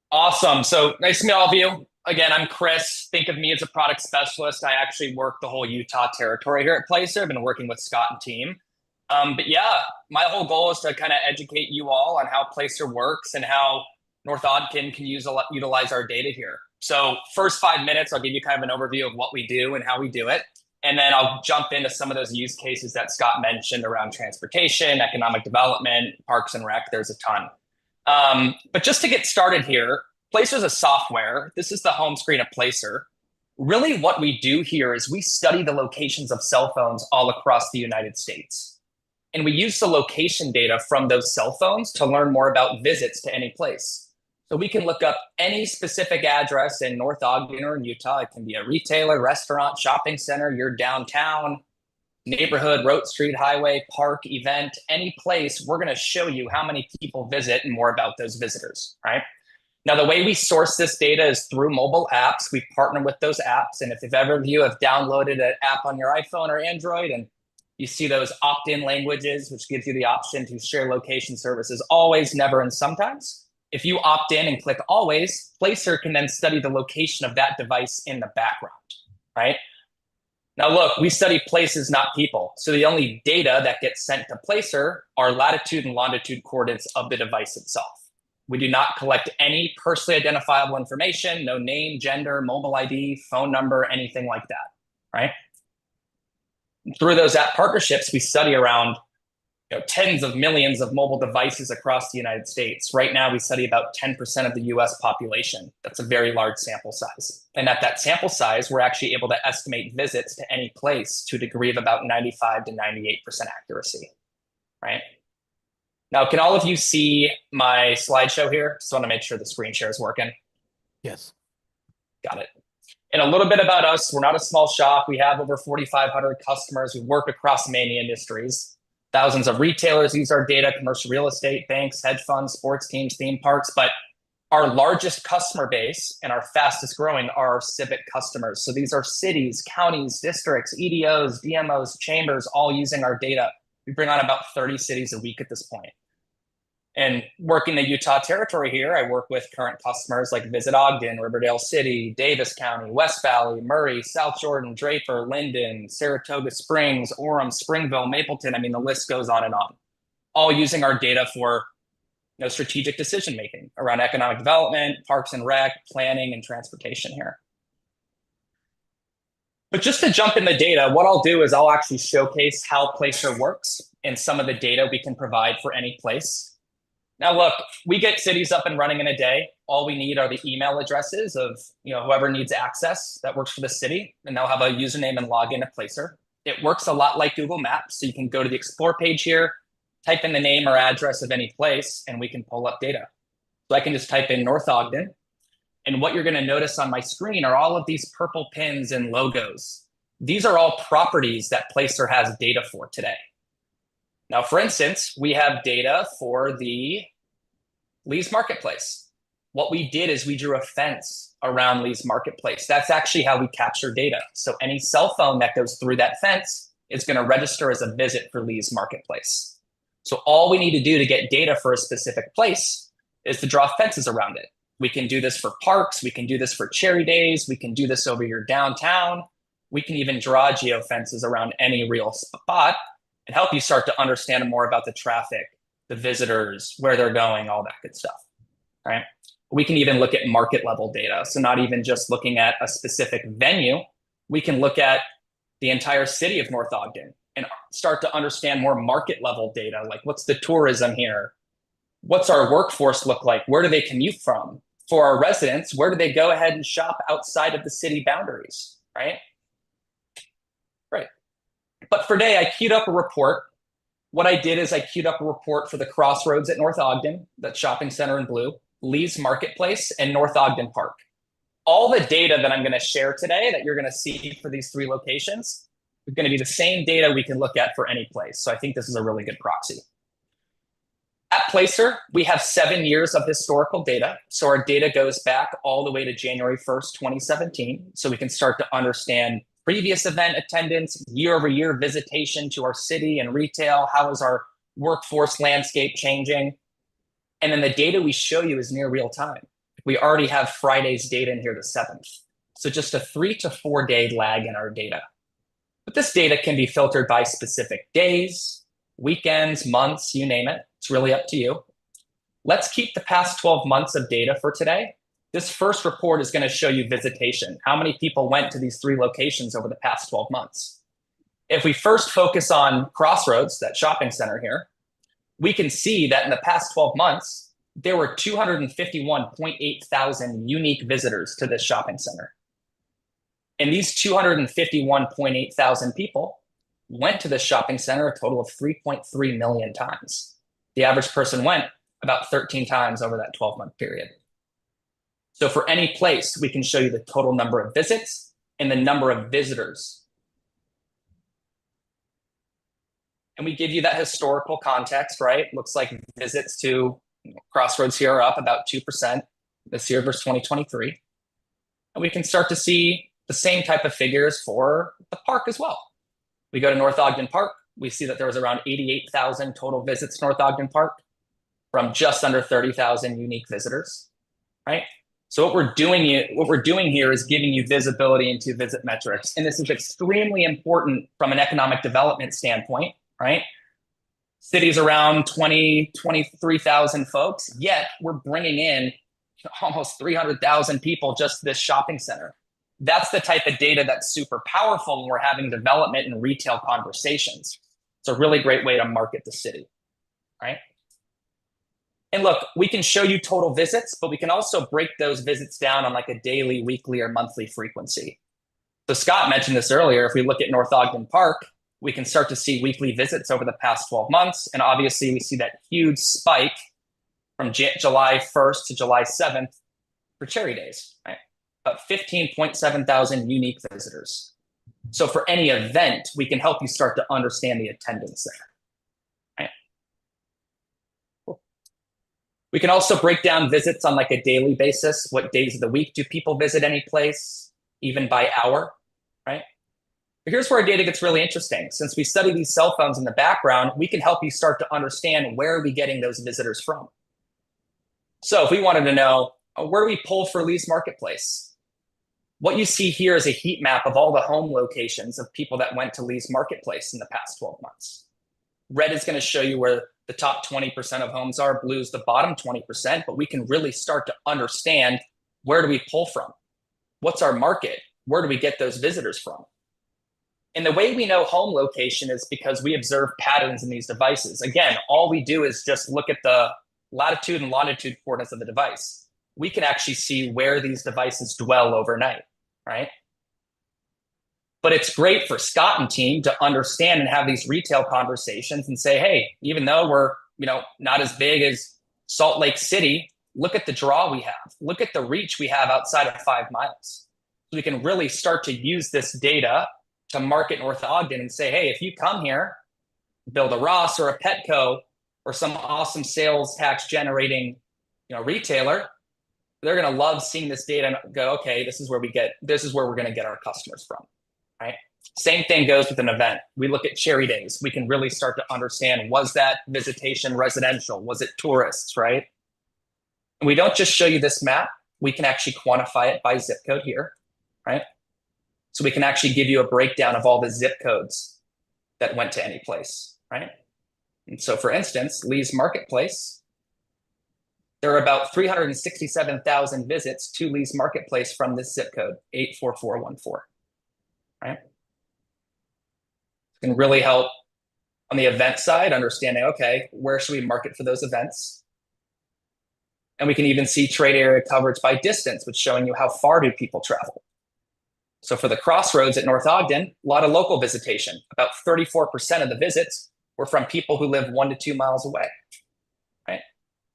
Awesome. So nice to meet all of you. Again, I'm Chris. Think of me as a product specialist. I actually work the whole Utah territory here at Placer. I've been working with Scott and team. But yeah, my whole goal is to kind of educate you all on how Placer works and how North Ogden can utilize our data here. So first 5 minutes, I'll give you kind of an overview of what we do and how we do it. And then I'll jump into some of those use cases that Scott mentioned around transportation, economic development, parks and rec. There's a ton. But just to get started here, Placer is a software. This is the home screen of Placer. Really what we do here is we study the locations of cell phones all across the United States. And we use the location data from those cell phones to learn more about visits to any place. So we can look up any specific address in North Ogden or in Utah. It can be a retailer, restaurant, shopping center, your downtown, neighborhood, road, street, highway, park, event, any place. We're going to show you how many people visit and more about those visitors, right? Now, the way we source this data is through mobile apps. We partner with those apps. And if ever of you have downloaded an app on your iPhone or Android and you see those opt-in languages, which gives you the option to share location services always, never, and sometimes. If you opt in and click always, Placer can then study the location of that device in the background, right? Now look, we study places, not people. So the only data that gets sent to Placer are latitude and longitude coordinates of the device itself. We do not collect any personally identifiable information, no name, gender, mobile ID, phone number, anything like that, right? Through those app partnerships, we study around tens of millions of mobile devices across the United States. Right now, we study about 10% of the US population. That's a very large sample size. And at that sample size, we're actually able to estimate visits to any place to a degree of about 95 to 98% accuracy, right? Now, can all of you see my slideshow here? Just want to make sure the screen share is working. Yes. Got it. And a little bit about us. We're not a small shop. We have over 4,500 customers. We work across many industries. Thousands of retailers use our data, commercial real estate, banks, hedge funds, sports teams, theme parks. But our largest customer base and our fastest growing are our civic customers. So these are cities, counties, districts, EDOs, DMOs, chambers, all using our data. We bring on about 30 cities a week at this point. And working the Utah territory here, I work with current customers like Visit Ogden, Riverdale City, Davis County, West Valley, Murray, South Jordan, Draper, Linden, Saratoga Springs, Orem, Springville, Mapleton. I mean, the list goes on, all using our data for strategic decision making around economic development, parks and rec, planning, and transportation here. But just to jump in the data, what I'll do is I'll actually showcase how Placer works and some of the data we can provide for any place. Now, look, we get cities up and running in a day. All we need are the email addresses of whoever needs access that works for the city, and they'll have a username and login at Placer. It works a lot like Google Maps, so you can go to the Explore page here, type in the name or address of any place, and we can pull up data. So I can just type in North Ogden, and what you're going to notice on my screen are all of these purple pins and logos. These are all properties that Placer has data for today. Now, for instance, we have data for the Lee's Marketplace. What we did is we drew a fence around Lee's Marketplace. That's actually how we capture data. So any cell phone that goes through that fence is going to register as a visit for Lee's Marketplace. So all we need to do to get data for a specific place is to draw fences around it. We can do this for parks. We can do this for cherry days. We can do this over your downtown. We can even draw geofences around any real spot and help you start to understand more about the traffic, the visitors, where they're going, all that good stuff, right? We can even look at market level data. So not even just looking at a specific venue, we can look at the entire city of North Ogden and start to understand more market level data, like what's the tourism here? What's our workforce look like? Where do they commute from? For our residents, where do they go ahead and shop outside of the city boundaries, right? Right. But for today, I queued up a report. What I did is I queued up a report for the Crossroads at North Ogden, that shopping center in blue, Lee's Marketplace, and North Ogden Park. All the data that I'm going to share today that you're going to see for these three locations is going to be the same data we can look at for any place. So I think this is a really good proxy. At Placer, we have 7 years of historical data. So our data goes back all the way to January 1st, 2017. So we can start to understand previous event attendance, year-over-year visitation to our city and retail. How is our workforce landscape changing? And then the data we show you is near real time. We already have Friday's data in here, the 7th. So just a 3 to 4 day lag in our data. But this data can be filtered by specific days, weekends, months, you name it. It's really up to you. Let's keep the past 12 months of data for today. This first report is going to show you visitation. How many people went to these three locations over the past 12 months? If we first focus on Crossroads, that shopping center here, we can see that in the past 12 months, there were 251.8 thousand unique visitors to this shopping center. And these 251.8 thousand people went to this shopping center a total of 3.3 million times. The average person went about 13 times over that 12-month period. So for any place, we can show you the total number of visits and the number of visitors. And we give you that historical context, right? Looks like visits to Crossroads here are up about 2% this year versus 2023. And we can start to see the same type of figures for the park as well. We go to North Ogden Park. We see that there was around 88,000 total visits to North Ogden Park from just under 30,000 unique visitors, right? So what we're doing here is giving you visibility into visit metrics. And this is extremely important from an economic development standpoint, right? Cities around 23,000 folks, yet we're bringing in almost 300,000 people just to this shopping center. That's the type of data that's super powerful when we're having development and retail conversations. It's a really great way to market the city, right? And look, we can show you total visits, but we can also break those visits down on like a daily, weekly, or monthly frequency. So Scott mentioned this earlier. If we look at North Ogden Park, we can start to see weekly visits over the past 12 months. And obviously we see that huge spike from July 1st to July 7th for Cherry Days, right? About 15.7 thousand unique visitors. So for any event, we can help you start to understand the attendance there, right? Cool. We can also break down visits on like a daily basis. What days of the week do people visit any place, even by hour, right? But here's where our data gets really interesting. Since we study these cell phones in the background, we can help you start to understand where are we getting those visitors from. So if we wanted to know, where do we pull for Lee's Marketplace? What you see here is a heat map of all the home locations of people that went to Lee's Marketplace in the past 12 months. Red is going to show you where the top 20% of homes are. Blue is the bottom 20%, but we can really start to understand, where do we pull from? What's our market? Where do we get those visitors from? And the way we know home location is because we observe patterns in these devices. Again, all we do is just look at the latitude and longitude coordinates of the device. We can actually see where these devices dwell overnight, right? But it's great for Scott and team to understand and have these retail conversations and say, hey, even though we're, not as big as Salt Lake City, look at the draw we have. Look at the reach we have outside of 5 miles. So we can really start to use this data to market North Ogden and say, hey, if you come here, build a Ross or a Petco or some awesome sales tax generating, retailer, they're going to love seeing this data and go, okay, this is where we're going to get our customers from, right? Same thing goes with an event. We look at Cherry Days. We can really start to understand, was that visitation residential? Was it tourists, right? And we don't just show you this map. We can actually quantify it by zip code here, right? So we can actually give you a breakdown of all the zip codes that went to any place, right? And so for instance, Lee's Marketplace, there are about 367,000 visits to Lee's Marketplace from this zip code, 84414, right? It can really help on the event side, understanding, okay, where should we market for those events? And we can even see trade area coverage by distance, which is showing you how far do people travel. So for the Crossroads at North Ogden, a lot of local visitation. About 34% of the visits were from people who live 1 to 2 miles away, right?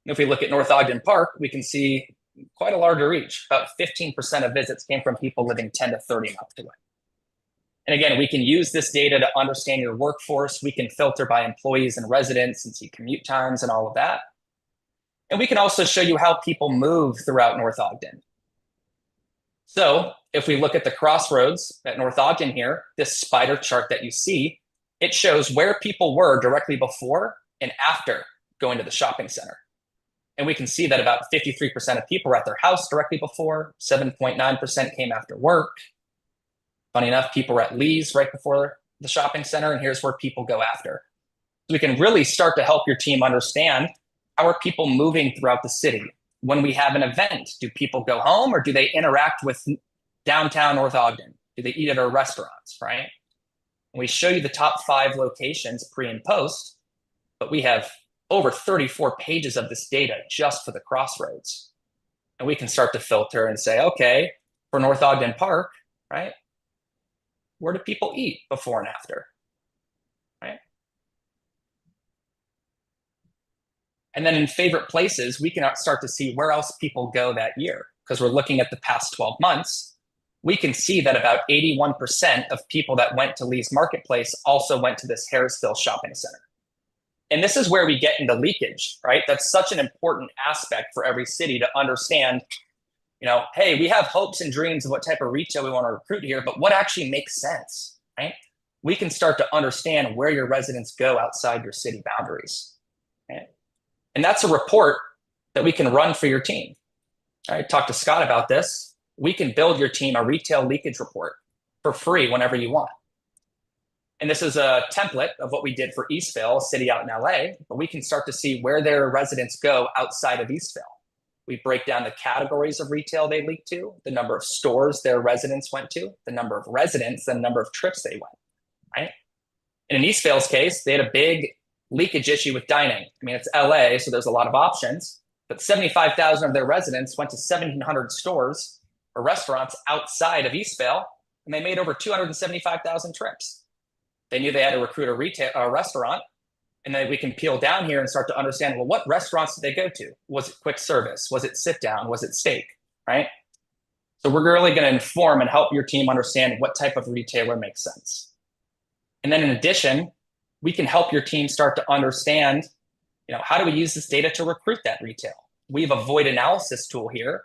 And if we look at North Ogden Park, we can see quite a larger reach. About 15% of visits came from people living 10 to 30 miles away. And again, we can use this data to understand your workforce. We can filter by employees and residents and see commute times and all of that. And we can also show you how people move throughout North Ogden. So if we look at the Crossroads at North Ogden here, this spider chart that you see, it shows where people were directly before and after going to the shopping center. And we can see that about 53% of people were at their house directly before, 7.9% came after work. Funny enough, people were at Lee's right before the shopping center, and here's where people go after. So we can really start to help your team understand, how are people moving throughout the city? When we have an event, do people go home or do they interact with downtown North Ogden? Do they eat at our restaurants, right? And we show you the top 5 locations pre and post, but we have over 34 pages of this data just for the Crossroads. And we can start to filter and say, okay, for North Ogden Park, right? Where do people eat before and after, right? And then in favorite places, we can start to see where else people go that year. Because we're looking at the past 12 months, we can see that about 81% of people that went to Lee's Marketplace also went to this Harrisville shopping center. And this is where we get into leakage, right? That's such an important aspect for every city to understand, hey, we have hopes and dreams of what type of retail we want to recruit here, but what actually makes sense, right? We can start to understand where your residents go outside your city boundaries, right? And that's a report that we can run for your team. I talked to Scott about this. We can build your team a retail leakage report for free whenever you want. And this is a template of what we did for Eastvale, a city out in LA, but we can start to see where their residents go outside of Eastvale. We break down the categories of retail they leak to, the number of stores their residents went to, the number of residents, the number of trips they went, right? In Eastvale's case, they had a big leakage issue with dining. I mean, it's LA, so there's a lot of options, but 75,000 of their residents went to 1,700 stores or restaurants outside of Eastvale, and they made over 275,000 trips. They knew they had to recruit a restaurant, and then we can peel down here and start to understand, well, what restaurants did they go to? Was it quick service? Was it sit down? Was it steak, right? So we're really going to inform and help your team understand what type of retailer makes sense. And then in addition, we can help your team start to understand, how do we use this data to recruit that retail? We have a void analysis tool here.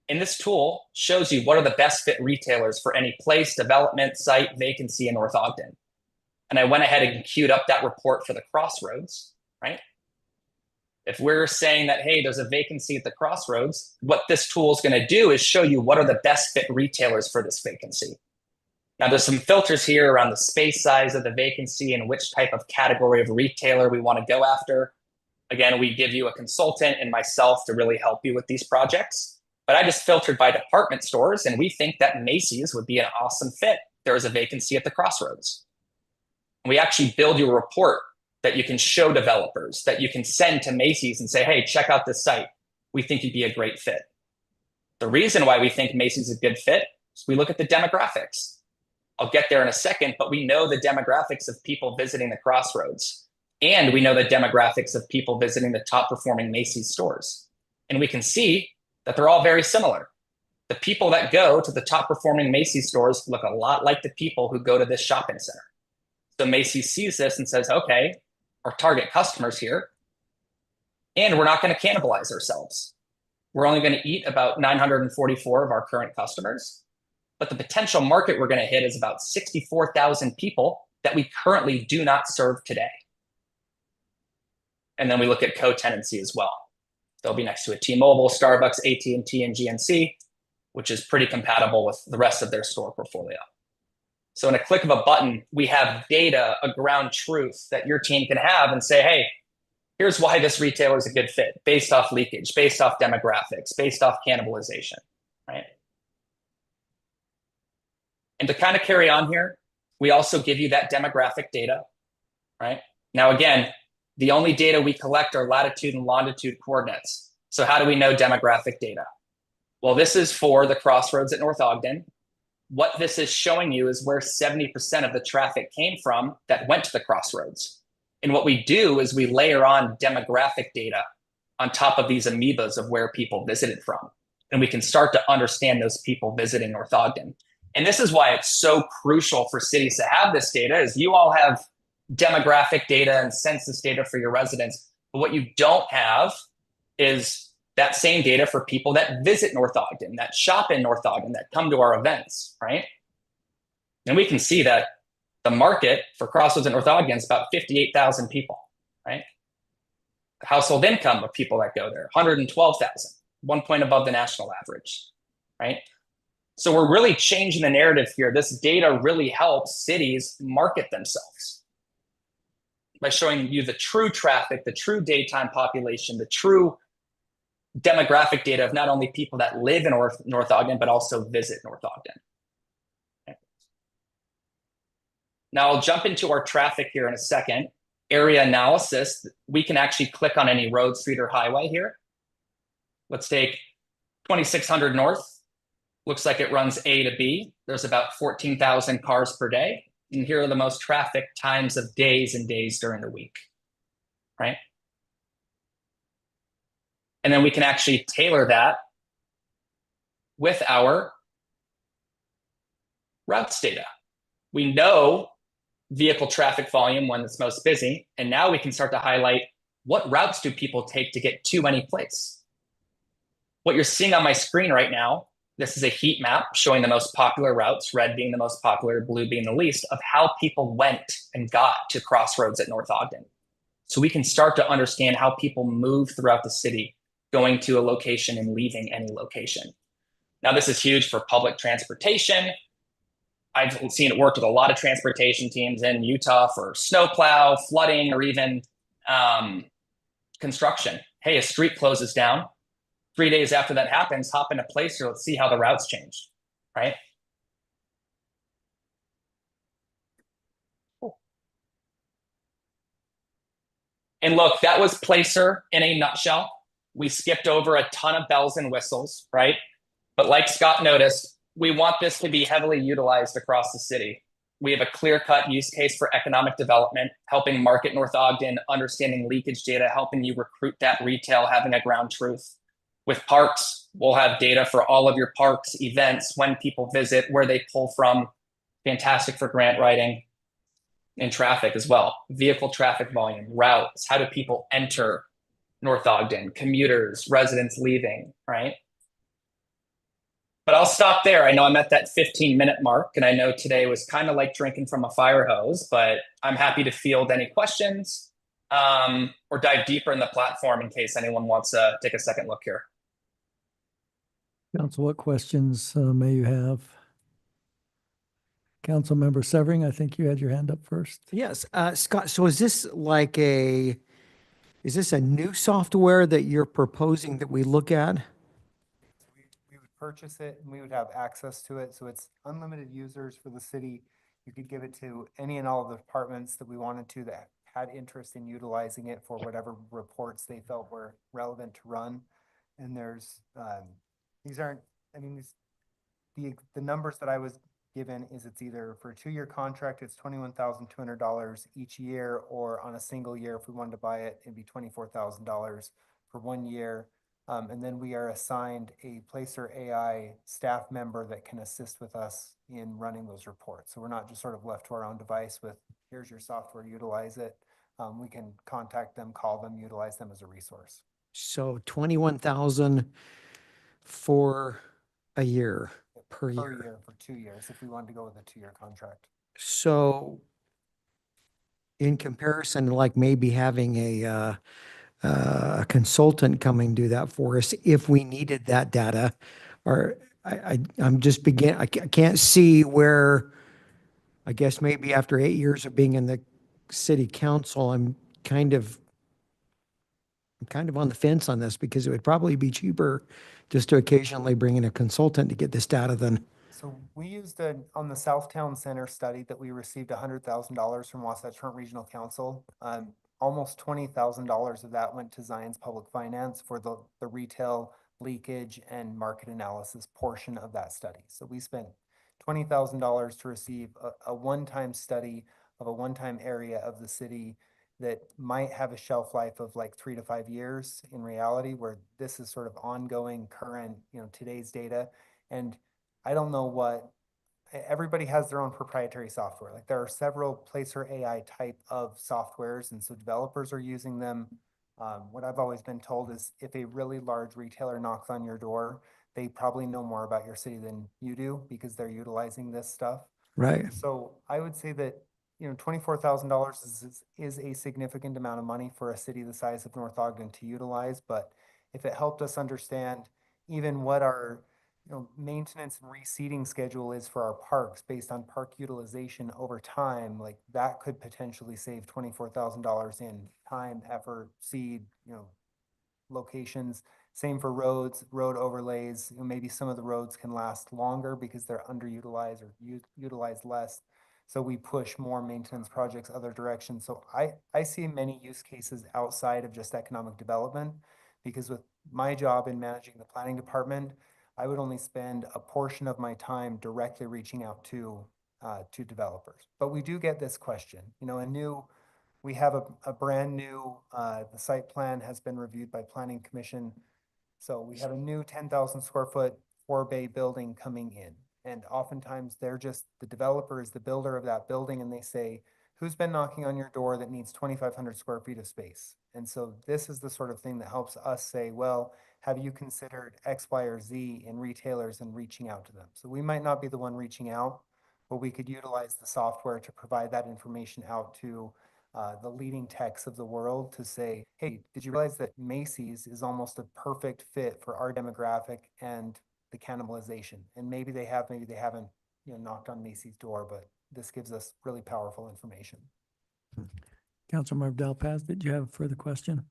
And this tool shows you what are the best fit retailers for any place, development, site, vacancy in North Ogden. And I went ahead and queued up that report for the Crossroads, right? If we're saying that, hey, there's a vacancy at the Crossroads, what this tool is going to do is show you what are the best fit retailers for this vacancy. Now, there's some filters here around the space size of the vacancy and which type of category of retailer we want to go after. Again, we give you a consultant and myself to really help you with these projects. But I just filtered by department stores, and we think that Macy's would be an awesome fit. There is a vacancy at the Crossroads. We actually build you a report that you can show developers, that you can send to Macy's and say, hey, check out this site. We think you'd be a great fit. The reason why we think Macy's is a good fit is we look at the demographics. I'll get there in a second, but we know the demographics of people visiting the Crossroads. And we know the demographics of people visiting the top performing Macy's stores. And we can see that they're all very similar. The people that go to the top performing Macy's stores look a lot like the people who go to this shopping center. So Macy's sees this and says, okay, our target customers here, and we're not going to cannibalize ourselves. We're only going to eat about 944 of our current customers, but the potential market we're going to hit is about 64,000 people that we currently do not serve today. And then we look at co-tenancy as well. They'll be next to a T-Mobile, Starbucks, AT&T, and GNC, which is pretty compatible with the rest of their store portfolio. So in a click of a button, we have data, a ground truth that your team can have and say, hey, here's why this retailer is a good fit based off leakage, based off demographics, based off cannibalization, right? And to kind of carry on here, we also give you that demographic data, right? Now, again, the only data we collect are latitude and longitude coordinates. So how do we know demographic data? Well, this is for the Crossroads at North Ogden. What this is showing you is where 70% of the traffic came from that went to the Crossroads. And what we do is we layer on demographic data on top of these amoebas of where people visited from. And we can start to understand those people visiting North Ogden. And this is why it's so crucial for cities to have this data, is you all have demographic data and census data for your residents. But what you don't have is that same data for people that visit North Ogden, that shop in North Ogden, that come to our events, right? And we can see that the market for Crossroads at North Ogden is about 58,000 people, right? The household income of people that go there, 112,000, 1 point above the national average, right? So we're really changing the narrative here. This data really helps cities market themselves by showing you the true traffic, the true daytime population, the true demographic data of not only people that live in North Ogden, but also visit North Ogden. Okay. Now I'll jump into our traffic here in a second. Area analysis, we can actually click on any road, street, or highway here. Let's take 2600 North. Looks like it runs A to B. There's about 14,000 cars per day. And here are the most trafficked times of days and days during the week, right? And then we can actually tailor that with our routes data. We know vehicle traffic volume when it's most busy. And now we can start to highlight what routes do people take to get to any place. What you're seeing on my screen right now, this is a heat map showing the most popular routes, red being the most popular, blue being the least, of how people went and got to Crossroads at North Ogden. So we can start to understand how people move throughout the city, going to a location and leaving any location. Now, this is huge for public transportation. I've seen it work with a lot of transportation teams in Utah for snowplow, flooding, or even construction. Hey, a street closes down. 3 days after that happens, hop into Placer. Let's see how the routes changed, right? Cool. And look, that was Placer in a nutshell. We skipped over a ton of bells and whistles, right? But like Scott noticed, we want this to be heavily utilized across the city. We have a clear-cut use case for economic development, helping market North Ogden, understanding leakage data, helping you recruit that retail, having a ground truth. With parks, we'll have data for all of your parks, events, when people visit, where they pull from. Fantastic for grant writing and traffic as well. Vehicle traffic volume, routes, how do people enter North Ogden, commuters, residents leaving, right? But I'll stop there. I know I'm at that 15-minute mark, and I know today was kind of like drinking from a fire hose, but I'm happy to field any questions or dive deeper in the platform in case anyone wants to take a second look here. Council, what questions may you have? Councilmember Severing, I think you had your hand up first. Yes, Scott, so is this a new software that you're proposing that we look at? We would purchase it and we would have access to it. So it's unlimited users for the city. You could give it to any and all of the departments that we wanted to that had interest in utilizing it for whatever reports they felt were relevant to run. And there's, these aren't, I mean, the numbers that I was given is it's either for a 2-year contract, it's $21,200 each year, or on a single year, if we wanted to buy it, it'd be $24,000 for 1 year. And then we are assigned a Placer AI staff member that can assist with us in running those reports. So we're not just sort of left to our own device with, here's your software, utilize it. We can contact them, call them, utilize them as a resource. So 21,000 for a year, per year. year for 2 years, if we wanted to go with a 2-year contract. So in comparison, like maybe having a consultant coming do that for us if we needed that data, or I'm just I can't see where, I guess maybe after 8 years of being in the city council, I'm kind of on the fence on this, because it would probably be cheaper just to occasionally bring in a consultant to get this data than. So we used on the Southtown Center study that we received $100,000 from Wasatch Front Regional Council. Almost $20,000 of that went to Zion's Public Finance for the retail leakage and market analysis portion of that study. So we spent $20,000 to receive a one-time study of a one-time area of the city that might have a shelf life of like 3 to 5 years in reality, where this is sort of ongoing, current, today's data. And I don't know what, everybody has their own proprietary software. Like there are several Placer AI type of softwares, and so developers are using them. What I've always been told is if a really large retailer knocks on your door, they probably know more about your city than you do because they're utilizing this stuff. Right. So I would say that $24,000 is a significant amount of money for a city the size of North Ogden to utilize. But if it helped us understand even what our maintenance and reseeding schedule is for our parks based on park utilization over time, like that could potentially save $24,000 in time, effort, seed, locations. Same for roads, road overlays. Maybe some of the roads can last longer because they're underutilized or utilized less. So we push more maintenance projects other directions. So I see many use cases outside of just economic development, because with my job in managing the planning department, I would only spend a portion of my time directly reaching out to developers. But we do get this question, we have a brand new, the site plan has been reviewed by Planning Commission. So we have a new 10,000 square foot 4-bay building coming in. And oftentimes the developer is the builder of that building, and they say, who's been knocking on your door that needs 2,500 square feet of space? And so this is the sort of thing that helps us say, well, have you considered X, Y, or Z in retailers and reaching out to them? So we might not be the one reaching out, but we could utilize the software to provide that information out to the leading techs of the world to say, hey, did you realize that Macy's is almost a perfect fit for our demographic and the cannibalization? And maybe they have, maybe they haven't, knocked on Macy's door, but this gives us really powerful information. Councilmember Delpaz, did you have a further question?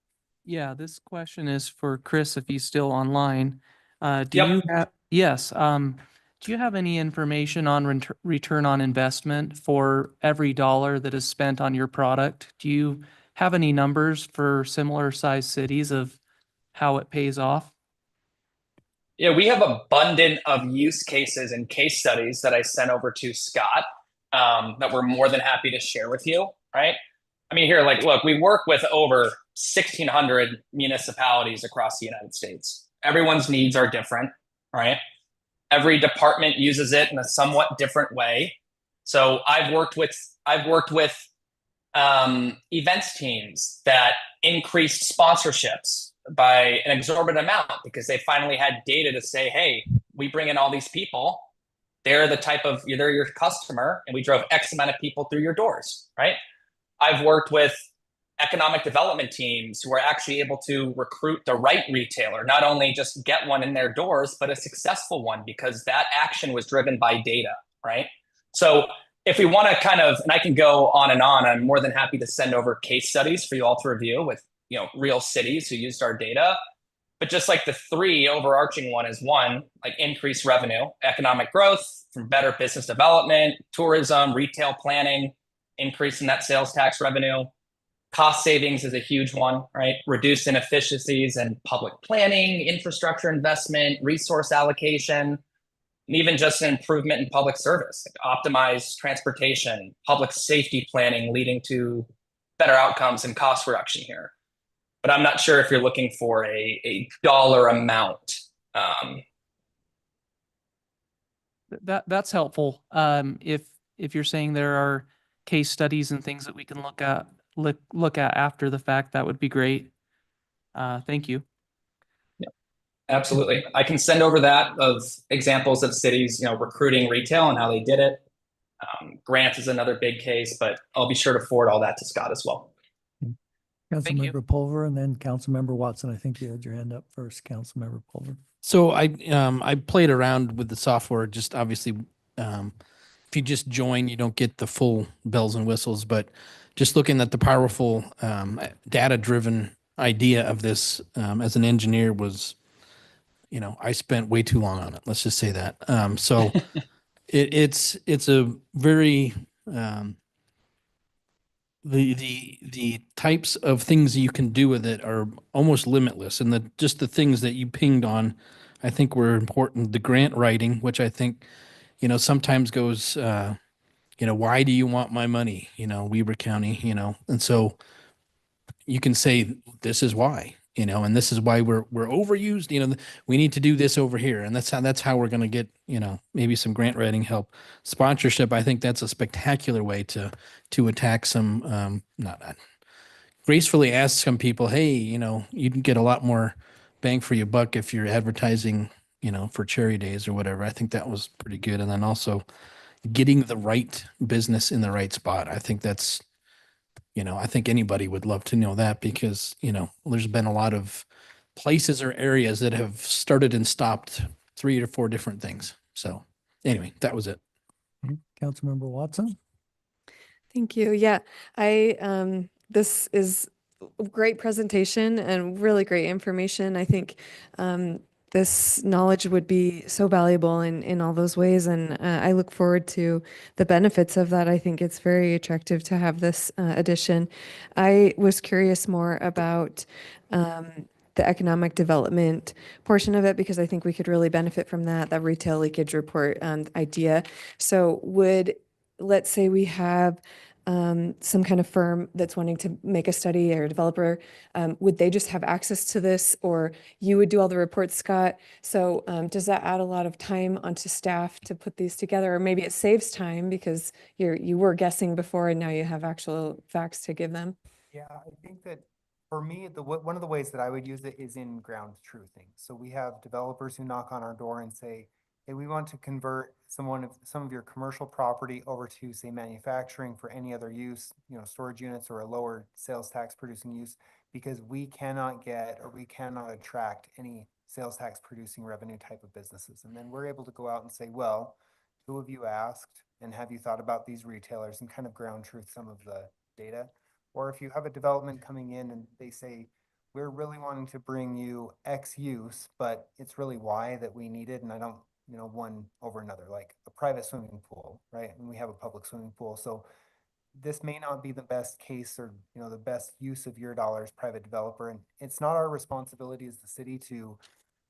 Yeah, this question is for Chris, if he's still online. Do Yep. you have, yes, do you have any information on return on investment for every dollar that is spent on your product? Do you have any numbers for similar sized cities of how it pays off? Yeah, we have abundant of use cases and case studies that I sent over to Scott that we're more than happy to share with you, right? I mean, here, like, look, we work with over 1,600 municipalities across the United States. Everyone's needs are different, right? Every department uses it in a somewhat different way. So I've worked with events teams that increased sponsorships by an exorbitant amount because they finally had data to say, hey, we bring in all these people. They're your customer, and we drove X amount of people through your doors, right? I've worked with economic development teams who are actually able to recruit the right retailer, not only just get one in their doors, but a successful one because that action was driven by data, right? So if we want to kind of, and I can go on and on, I'm more than happy to send over case studies for you all to review with, real cities who used our data. But just like the three overarching one is one, like increased revenue, economic growth from better business development, tourism, retail planning, increase in net sales tax revenue. Cost savings is a huge one, right? Reduced inefficiencies in public planning, infrastructure investment, resource allocation, and even just an improvement in public service, like optimized transportation, public safety planning, leading to better outcomes and cost reduction here. But I'm not sure if you're looking for a dollar amount. That's helpful. If you're saying there are case studies and things that we can look at after the fact, that would be great. Thank you. Yeah, absolutely. I can send over that of examples of cities, recruiting retail and how they did it. Grant is another big case, but I'll be sure to forward all that to Scott as well. Thank you. Councilmember Pulver and then Councilmember Watson. I think you had your hand up first, Councilmember Pulver. So I played around with the software. Just obviously, if you just join, you don't get the full bells and whistles. But just looking at the powerful data-driven idea of this as an engineer was, I spent way too long on it. Let's just say that. So it's a very the types of things you can do with it are almost limitless, and the things that you pinged on, I think were important. The grant writing, which I think, sometimes goes, why do you want my money? Weber County, and so you can say this is why, and this is why we're overused. We need to do this over here, and that's how we're going to get, maybe some grant writing help. Sponsorship, I think that's a spectacular way to attack some, not gracefully ask some people, hey, you can get a lot more bang for your buck if you're advertising, for Cherry Days or whatever. I think that was pretty good. And then also getting the right business in the right spot. I think that's, I think anybody would love to know that because, there's been a lot of places or areas that have started and stopped 3 or 4 different things. So anyway, that was it. Councilmember Watson. Thank you. Yeah, this is a great presentation and really great information. I think this knowledge would be so valuable in all those ways. And I look forward to the benefits of that. I think it's very attractive to have this addition. I was curious more about the economic development portion of it, because I think we could really benefit from that retail leakage report idea. So let's say we have some kind of firm that's wanting to make a study, or a developer, would they just have access to this, or you would do all the reports, Scott? So does that add a lot of time onto staff to put these together? Or maybe it saves time because you were guessing before and now you have actual facts to give them? Yeah, I think that for me, one of the ways that I would use it is in ground truthing. So we have developers who knock on our door and say, hey, we want to convert some of your commercial property over to, say, manufacturing for any other use, storage units or a lower sales tax producing use, because we cannot attract any sales tax producing revenue type of businesses. And then we're able to go out and say, well, who have you asked? And have you thought about these retailers, and kind of ground truth some of the data? Or if you have a development coming in and they say, we're really wanting to bring you X use, but it's really Y that we needed, and I don't, one over another, like a private swimming pool, right? And we have a public swimming pool. So this may not be the best case or, you know, the best use of your dollars, private developer. And it's not our responsibility as the city to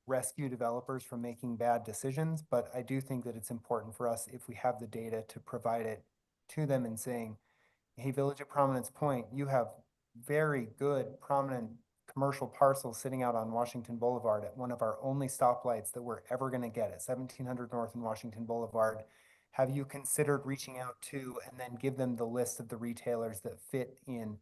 rescue developers from making bad decisions, but I do think that it's important for us, if we have the data, to provide it to them and saying, hey, Village of Prominence Point, you have very good, prominent commercial parcels sitting out on Washington Boulevard at one of our only stoplights that we're ever going to get at 1700 North and Washington Boulevard. Have you considered reaching out to, and then give them the list of the retailers that fit in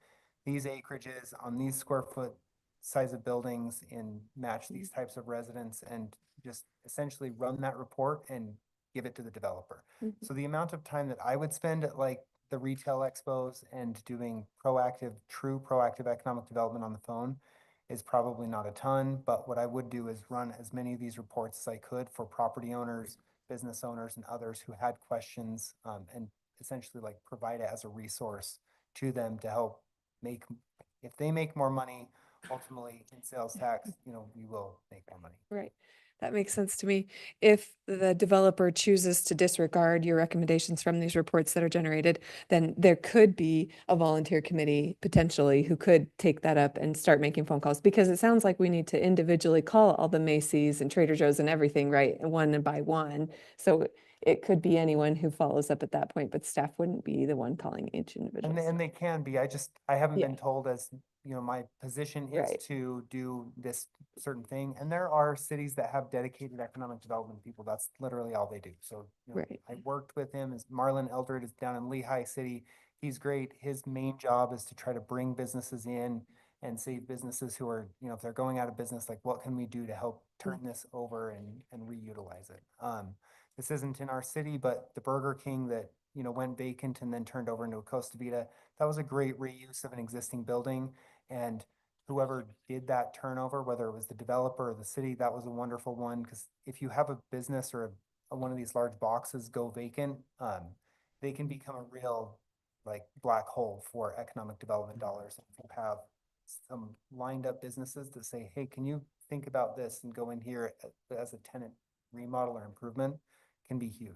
these acreages on these square foot size of buildings and match these types of residents, and just essentially run that report and give it to the developer. So the amount of time that I would spend at like the retail expos and doing true proactive economic development on the phone is probably not a ton, but what I would do is run as many of these reports as I could for property owners, business owners, and others who had questions, and essentially like provide it as a resource to them to help make, if they make more money, ultimately in sales tax, you know, we will make more money. Right. That makes sense to me. If the developer chooses to disregard your recommendations from these reports that are generated, then there could be a volunteer committee potentially who could take that up and start making phone calls, because it sounds like we need to individually call all the Macy's and Trader Joe's and everything, right? One by one. So it could be anyone who follows up at that point, but staff wouldn't be the one calling each individual. And they can be, I haven't Yeah. been told, as, you know, my position is Right. to do this certain thing. And there are cities that have dedicated economic development people. That's literally all they do. So, you know, Right. I worked with him, as Marlon Eldred is down in Lehigh City. He's great. His main job is to try to bring businesses in and save businesses who are, you know, if they're going out of business, like what can we do to help turn this over and reutilize it? This isn't in our city, but the Burger King that, you know, went vacant and then turned over into a Costa Vida, that was a great reuse of an existing building. And whoever did that turnover, whether it was the developer or the city, that was a wonderful one. Because if you have a business or one of these large boxes go vacant, they can become a real like black hole for economic development dollars. If you have some lined up businesses that say, hey, can you think about this and go in here as a tenant remodel or improvement, can be huge.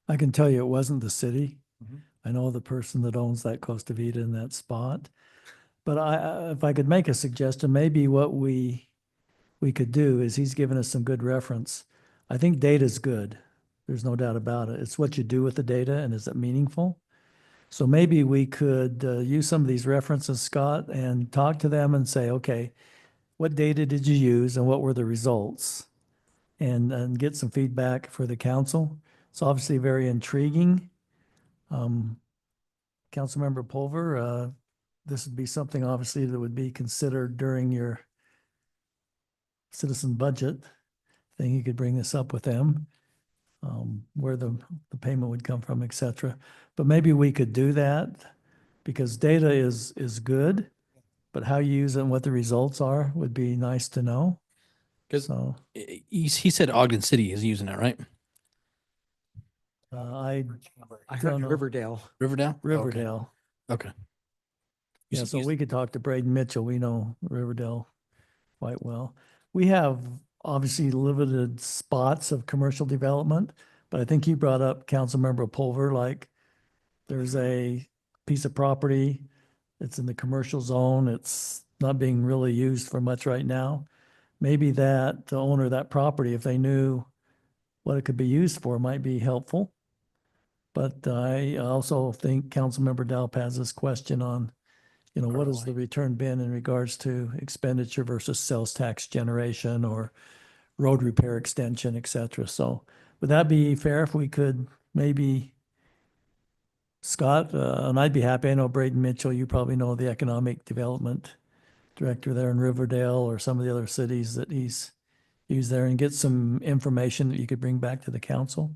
I can tell you it wasn't the city. Mhm. I know the person that owns that Costa Vida in that spot. But if I could make a suggestion, maybe what we could do is, he's given us some good reference. I think data's good. There's no doubt about it. It's what you do with the data, and is it meaningful? So maybe we could use some of these references, Scott, and talk to them and say, okay, what data did you use and what were the results? And get some feedback for the council. It's obviously very intriguing. Councilmember Pulver, this would be something obviously that would be considered during your citizen budget thing. You could bring this up with them, where the payment would come from, et cetera. But maybe we could do that, because data is good, but how you use it and what the results are would be nice to know. 'Cause So he said Ogden City is using it, right? I I don't heard know. Riverdale. Riverdale? Okay. Riverdale. Okay. Yeah, so we could talk to Braden Mitchell. We know Riverdale quite well. We have obviously limited spots of commercial development, but I think you brought up, Councilmember Pulver, like there's a piece of property that's in the commercial zone. It's not being really used for much right now. Maybe that the owner of that property, if they knew what it could be used for, might be helpful. But I also think Councilmember Delp has this question on, you know, what has the return been in regards to expenditure versus sales tax generation or road repair extension, et cetera. So would that be fair if we could maybe, Scott, and I'd be happy, I know Braden Mitchell, you probably know the economic development director there in Riverdale or some of the other cities that he's used there, and get some information that you could bring back to the council?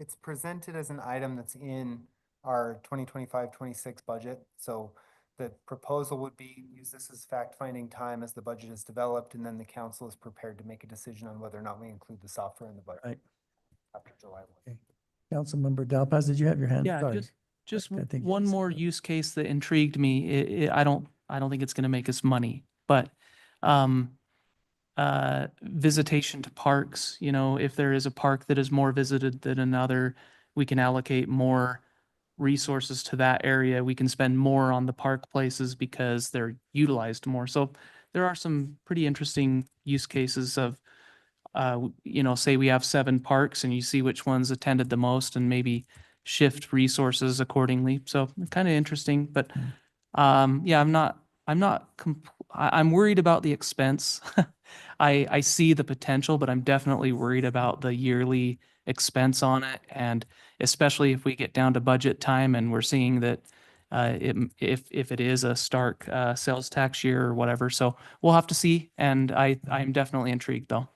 It's presented as an item that's in our 2025-26 budget. So the proposal would be, use this as fact-finding time as the budget is developed, and then the council is prepared to make a decision on whether or not we include the software in the budget. Right. After July 1. Councilmember Delpaz, did you have your hand? Yeah, Sorry. just I think one it's- more use case that intrigued me. I don't think it's going to make us money, but visitation to parks, you know, if there is a park that is more visited than another, we can allocate more resources to that area, we can spend more on the park places because they're utilized more. So there are some pretty interesting use cases of, say we have 7 parks and you see which ones attended the most and maybe shift resources accordingly. So kind of interesting, but yeah, I'm worried about the expense. I see the potential, but I'm definitely worried about the yearly expense on it. And especially if we get down to budget time and we're seeing that if it is a stark sales tax year or whatever. So we'll have to see. And I'm definitely intrigued though.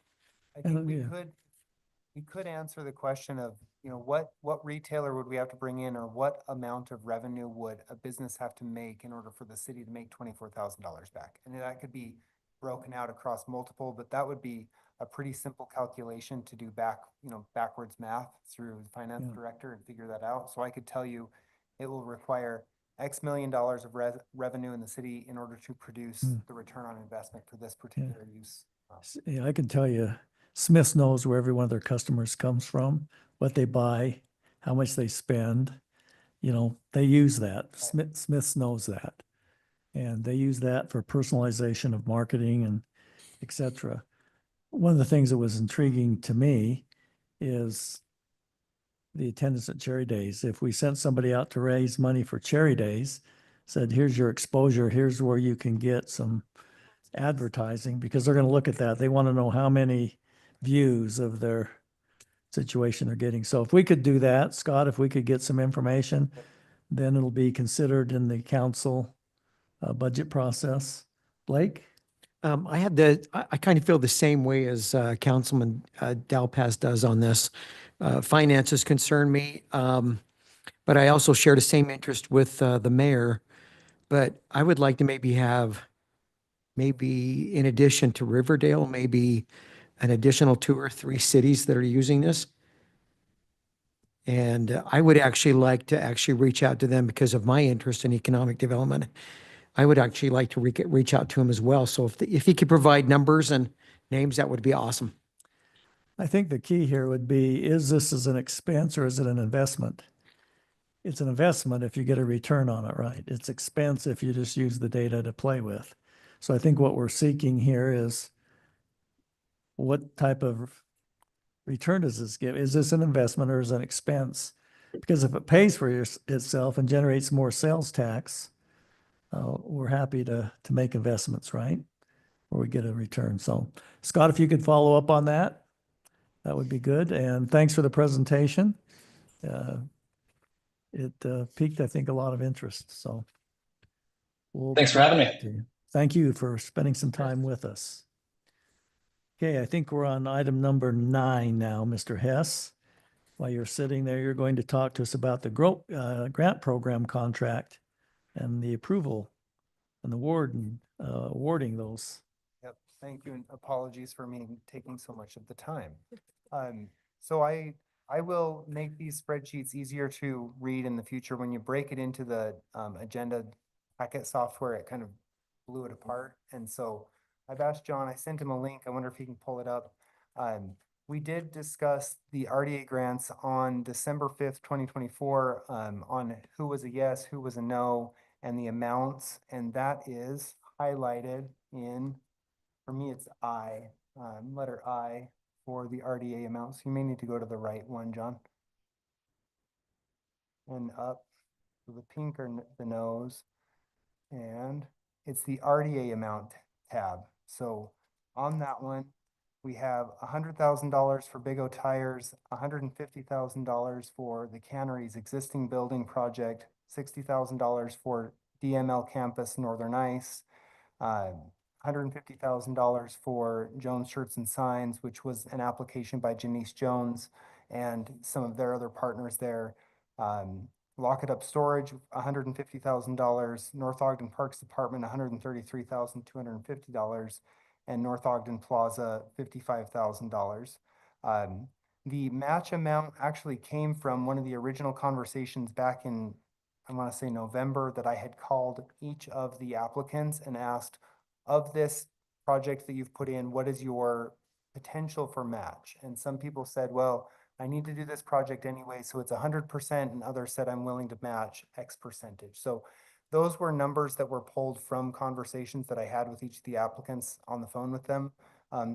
I think yeah. we could answer the question of, what retailer would we have to bring in, or what amount of revenue would a business have to make in order for the city to make $24,000 back? And that could be broken out across multiple, but that would be a pretty simple calculation to do backwards math through the finance director and figure that out. So I could tell you it will require X million dollars of revenue in the city in order to produce the return on investment for this particular use. Yeah, I can tell you, Smith's knows where every one of their customers comes from, what they buy, how much they spend. They use that. Smith's knows that. And they use that for personalization of marketing and et cetera. One of the things that was intriguing to me is the attendance at Cherry Days. If we sent somebody out to raise money for Cherry Days, said, here's your exposure, here's where you can get some advertising, because they're going to look at that. They want to know how many views of their situation they're getting. So if we could do that, Scott, if we could get some information, then it'll be considered in the council budget process. Blake? I kind of feel the same way as Councilman Dalpas does on this. Finances concern me, but I also share the same interest with the mayor. But I would like to maybe in addition to Riverdale, maybe an additional 2 or 3 cities that are using this. And I would actually like to reach out to them because of my interest in economic development. I would actually like to reach out to him as well. So if he could provide numbers and names, that would be awesome. I think the key here would be, is this as an expense or is it an investment? It's an investment if you get a return on it, right? It's expense if you just use the data to play with. So I think what we're seeking here is, what type of return does this give? Is this an investment or is it an expense? Because if it pays for itself and generates more sales tax, we're happy to make investments, right? Where we get a return. So Scott, if you could follow up on that, that would be good. And thanks for the presentation. It piqued, I think, a lot of interest. So Thanks for having me. Thank you for spending some time with us. Okay, I think we're on item number 9 now, Mr. Hess. While you're sitting there, you're going to talk to us about the grant program contract and the approval and the awarding those. Yep, thank you, and apologies for me taking so much of the time. So I will make these spreadsheets easier to read in the future. When you break it into the agenda packet software, it kind of blew it apart. And so I've asked John, I sent him a link. I wonder if he can pull it up. We did discuss the RDA grants on December 5th, 2024, on who was a yes, who was a no, and the amounts. And that is highlighted in, for me, it's I, letter I for the RDA amounts. You may need to go to the right one, John. And up. So the pink are the no's. And it's the RDA amount tab. So on that one, we have $100,000 for Big O Tires, $150,000 for the cannery's existing building project, $60,000 for DML Campus Northern Ice, $150,000 for Jones Shirts and Signs, which was an application by Janice Jones and some of their other partners there. Lock It Up Storage, $150,000, North Ogden Parks Department, $133,250, and North Ogden Plaza, $55,000. The match amount actually came from one of the original conversations back in, I want to say November, that I had called each of the applicants and asked, of this project that you've put in, what is your potential for match? And some people said, well, I need to do this project anyway, so it's 100%, and others said I'm willing to match X percentage. So those were numbers that were pulled from conversations that I had with each of the applicants on the phone with them.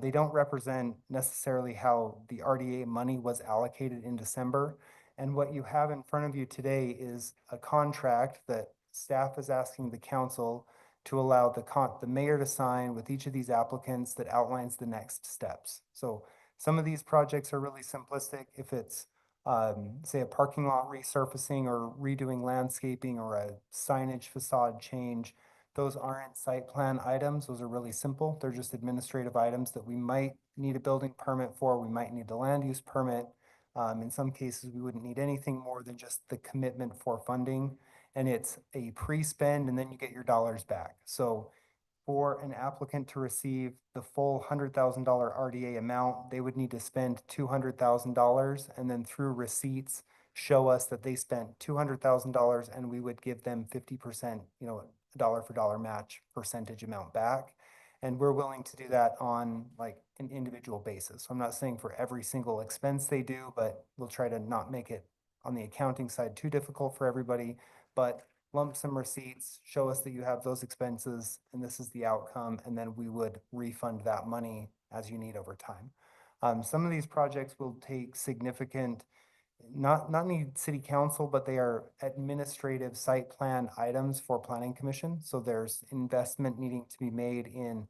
They don't represent necessarily how the RDA money was allocated in December. And what you have in front of you today is a contract that staff is asking the council to allow the mayor to sign with each of these applicants that outlines the next steps. So some of these projects are really simplistic. If it's, say, a parking lot resurfacing or redoing landscaping or a signage facade change, those aren't site plan items. Those are really simple. They're just administrative items that we might need a building permit for. We might need a land use permit. In some cases, we wouldn't need anything more than just the commitment for funding. And it's a pre-spend and then you get your dollars back. So for an applicant to receive the full $100,000 RDA amount, they would need to spend $200,000 and then through receipts, show us that they spent $200,000 and we would give them 50%, a dollar for dollar match percentage amount back. And we're willing to do that on like an individual basis. So I'm not saying for every single expense they do, but we'll try to not make it on the accounting side too difficult for everybody. But lump sum receipts, show us that you have those expenses and this is the outcome, and then we would refund that money as you need over time. Some of these projects will take significant, not need city council, but they are administrative site plan items for planning commission. So there's investment needing to be made in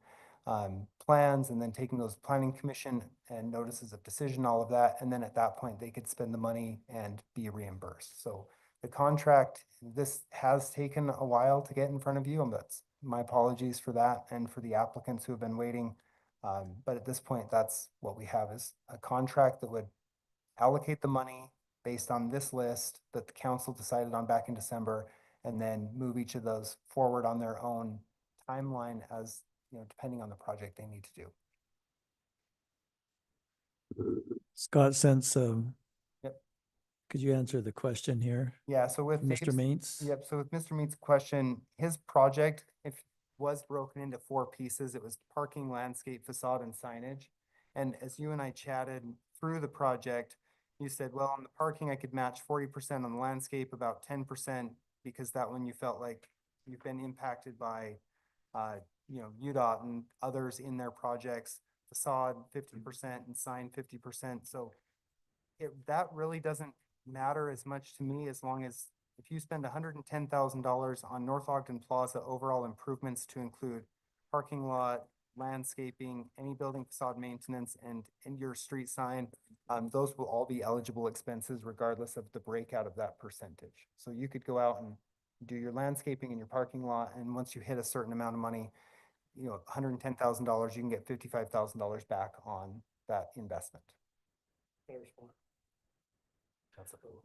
plans and then taking those planning commission and notices of decision, all of that. And then at that point, they could spend the money and be reimbursed. So the contract, this has taken a while to get in front of you, and that's my apologies for that and for the applicants who have been waiting. But at this point, that's what we have is a contract that would allocate the money based on this list that the council decided on back in December, and then move each of those forward on their own timeline as, depending on the project they need to do. Scott, since, Yep. could you answer the question here? Yeah, so with Mr. Dave's- Meents? Yep, so with Mr. Meats' question, his project, was broken into 4 pieces. It was parking, landscape, facade, and signage. And as you and I chatted through the project, you said, well, on the parking, I could match 40%, on the landscape, about 10%, because that one you felt like you've been impacted by, UDOT and others in their projects, facade 50% and sign 50%. So that really doesn't matter as much to me, as long as if you spend $110,000 on North Ogden Plaza overall improvements to include parking lot, landscaping, any building facade maintenance, and your street sign, those will all be eligible expenses regardless of the breakout of that percentage. So you could go out and do your landscaping in your parking lot, and once you hit a certain amount of money, $110,000, you can get $55,000 back on that investment.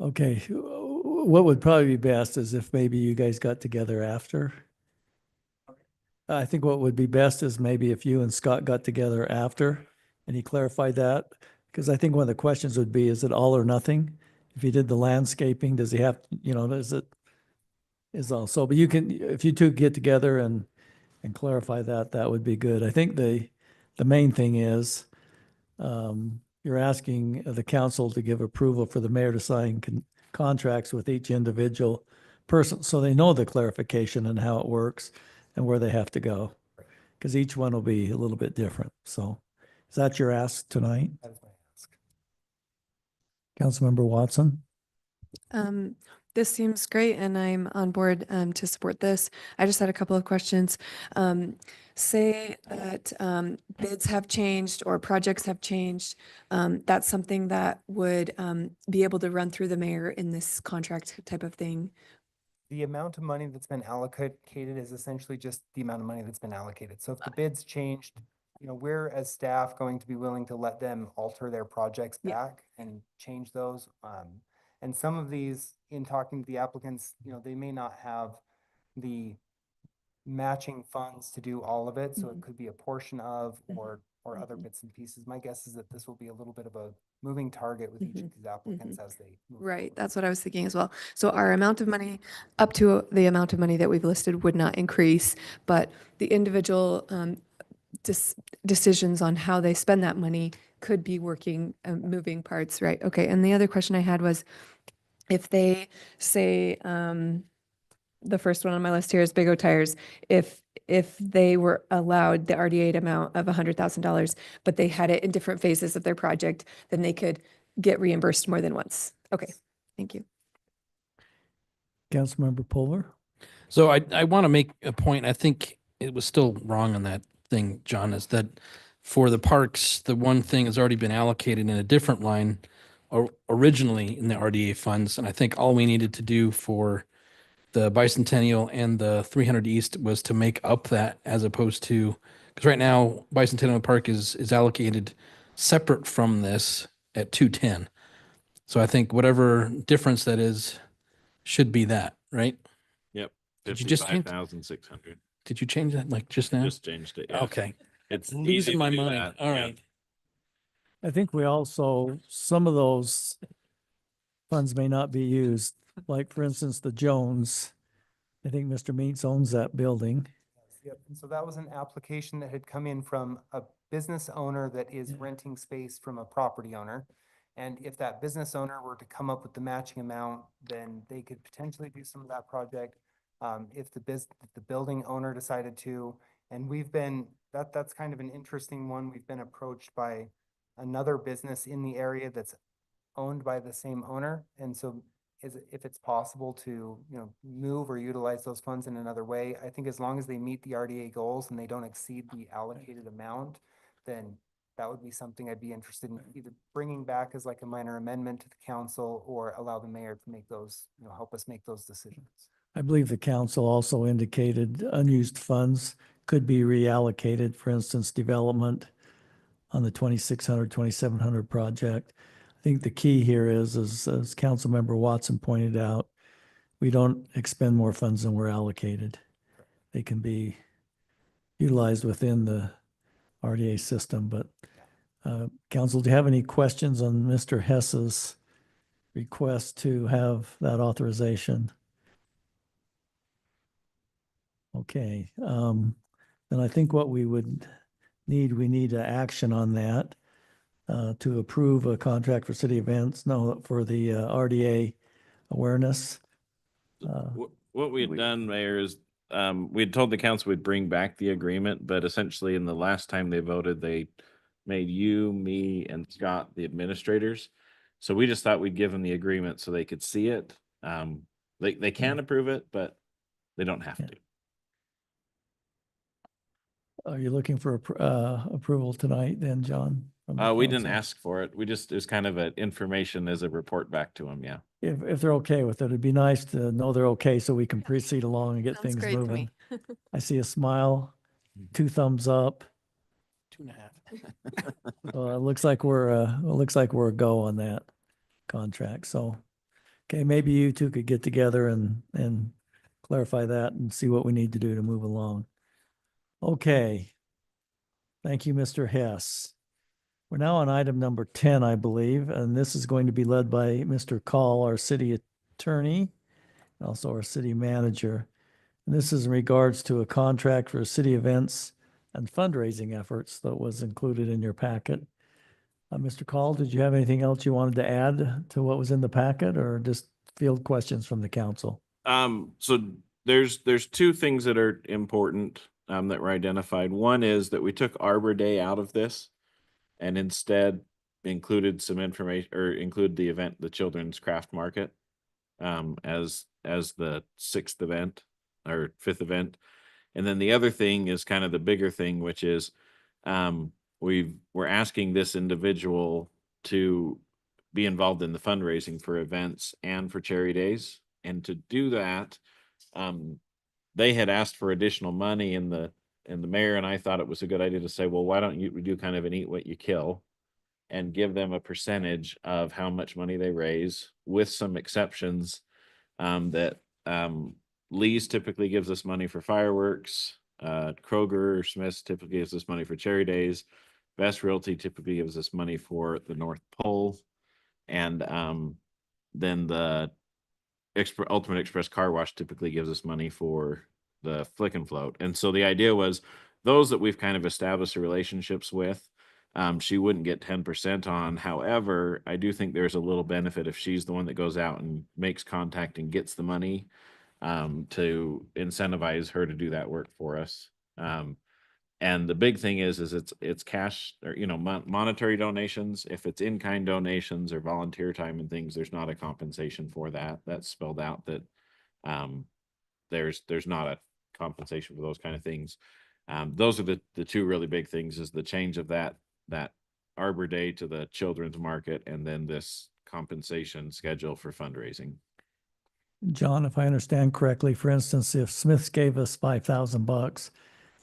Okay, what would probably be best is if maybe you guys got together after. I think what would be best is maybe if you and Scott got together after and he clarified that, because I think one of the questions would be, is it all or nothing? If he did the landscaping, does he have, is all, but you can, if you two get together and clarify that, that would be good. I think the main thing is, you're asking the council to give approval for the mayor to sign contracts with each individual person, so they know the clarification and how it works and where they have to go. Because each one will be a little bit different. So is that your ask tonight? That is my ask. Councilmember Watson? This seems great and I'm on board to support this. I just had a couple of questions. Say that bids have changed or projects have changed. That's something that would be able to run through the mayor in this contract type of thing. The amount of money that's been allocated is essentially just the amount of money that's been allocated. So if the bids changed, we're as staff going to be willing to let them alter their projects back and change those. And some of these, in talking to the applicants, they may not have the matching funds to do all of it. So it could be a portion of or other bits and pieces. My guess is that this will be a little bit of a moving target with each of these applicants as they move Right, forward. that's what I was thinking as well. So our amount of money, up to the amount of money that we've listed, would not increase, but the individual decisions on how they spend that money could be moving parts, right? Okay. And the other question I had was, if they say, the first one on my list here is Big O Tires, if they were allowed the RDA amount of $100,000, but they had it in different phases of their project, then they could get reimbursed more than once. Okay, thank you. Councilmember Pulver? So I want to make a point. I think it was still wrong on that thing, John, is that for the parks, the one thing has already been allocated in a different line originally in the RDA funds. And I think all we needed to do for the Bicentennial and the 300 East was to make up that, as opposed to, because right now Bicentennial Park is allocated separate from this at 210. So I think whatever difference that is should be that, right? Yep. Did you just change- 55,600. Did you change that like just now? Just changed it. Yeah. Okay. It's Losing easy to my do mind. that, All yeah. right. I think we also, some of those funds may not be used, like for instance, the Jones. I think Mr. Meeks owns that building. Yep, and so that was an application that had come in from a business owner that is renting space from a property owner. And if that business owner were to come up with the matching amount, then they could potentially do some of that project. If the building owner decided to, and that's kind of an interesting one. We've been approached by another business in the area that's owned by the same owner. And so if it's possible to, move or utilize those funds in another way, I think as long as they meet the RDA goals and they don't exceed the allocated amount, then that would be something I'd be interested in either bringing back as like a minor amendment to the council, or allow the mayor to make those, help us make those decisions. I believe the council also indicated unused funds could be reallocated, for instance, development on the 2600, 2700 project. I think the key here is, as Councilmember Watson pointed out, we don't expend more funds than we're allocated. They can be utilized within the RDA system, but council, do you have any questions on Mr. Hess's request to have that authorization? Okay, then I think what we need an action on that to approve a contract for city events, for the RDA awareness. What we had done, Mayor, is we had told the council we'd bring back the agreement, but essentially in the last time they voted, they made you, me, and Scott the administrators. So we just thought we'd give them the agreement so they could see it. They can approve it, but they don't have to. Are you looking for approval tonight then, John? from the We didn't council? ask for it. It was kind of an information as a report back to them. Yeah. If they're okay with it, it'd be nice to know they're okay so we can proceed along and get Sounds things great to moving. me. I see a smile, 2 thumbs up. 2.5. It looks like we're a go on that contract. So, okay, maybe you two could get together and clarify that and see what we need to do to move along. Okay. Thank you, Mr. Hess. We're now on item number 10, I believe, and this is going to be led by Mr. Call, our city attorney, and also our city manager. And this is in regards to a contract for city events and fundraising efforts that was included in your packet. Mr. Call, did you have anything else you wanted to add to what was in the packet, or just field questions from the council? So there's 2 things that are important that were identified. One is that we took Arbor Day out of this and instead included some information, or include the event, the Children's Craft Market, as the 6th event or 5th event. And then the other thing is kind of the bigger thing, which is we're asking this individual to be involved in the fundraising for events and for Cherry Days. And to do that, they had asked for additional money, and the mayor and I thought it was a good idea to say, well, why don't you do kind of an eat what you kill and give them a percentage of how much money they raise, with some exceptions that Lee's typically gives us money for fireworks. Kroger or Smith's typically gives us money for Cherry Days. Best Realty typically gives us money for the North Pole. And then the Ultimate Express Car Wash typically gives us money for the Flick and Float. And so the idea was those that we've kind of established relationships with, she wouldn't get 10% on. However, I do think there's a little benefit if she's the one that goes out and makes contact and gets the money, to incentivize her to do that work for us. And the big thing is it's cash or, monetary donations. If it's in-kind donations or volunteer time and things, there's not a compensation for that. That's spelled out that, there's not a compensation for those kind of things. Those are the two really big things, is the change of that Arbor Day to the children's market, and then this compensation schedule for fundraising. John, if I understand correctly, for instance, if Smith's gave us $5,000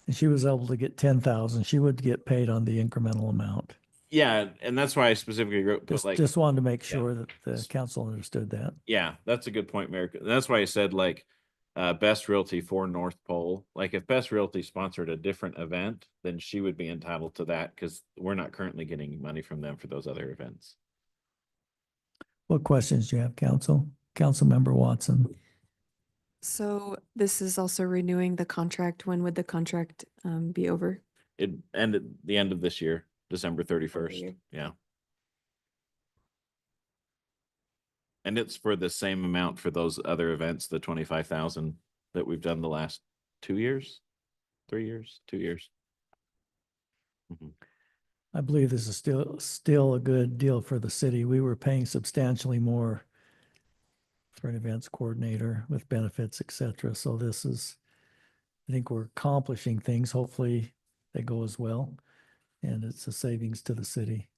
and she was able to get 10,000, she would get paid on the incremental amount. Yeah, and that's why I specifically wrote, Just wanted to make Yeah. sure that the council understood that. Yeah, that's a good point, Mayor. That's why I said Best Realty for North Pole. Like if Best Realty sponsored a different event, then she would be entitled to that because we're not currently getting money from them for those other events. What questions do you have, council? Councilmember Watson. So this is also renewing the contract. When would the contract be over? It ended the end of this year, December 31st. year. Yeah. And it's for the same amount for those other events, the 25,000 that we've done the last 2 years, 3 years, 2 years. Mhm. I believe this is still a good deal for the city. We were paying substantially more for an events coordinator with benefits, et cetera. So this is, I think we're accomplishing things. Hopefully they go as well. And it's a savings to the city.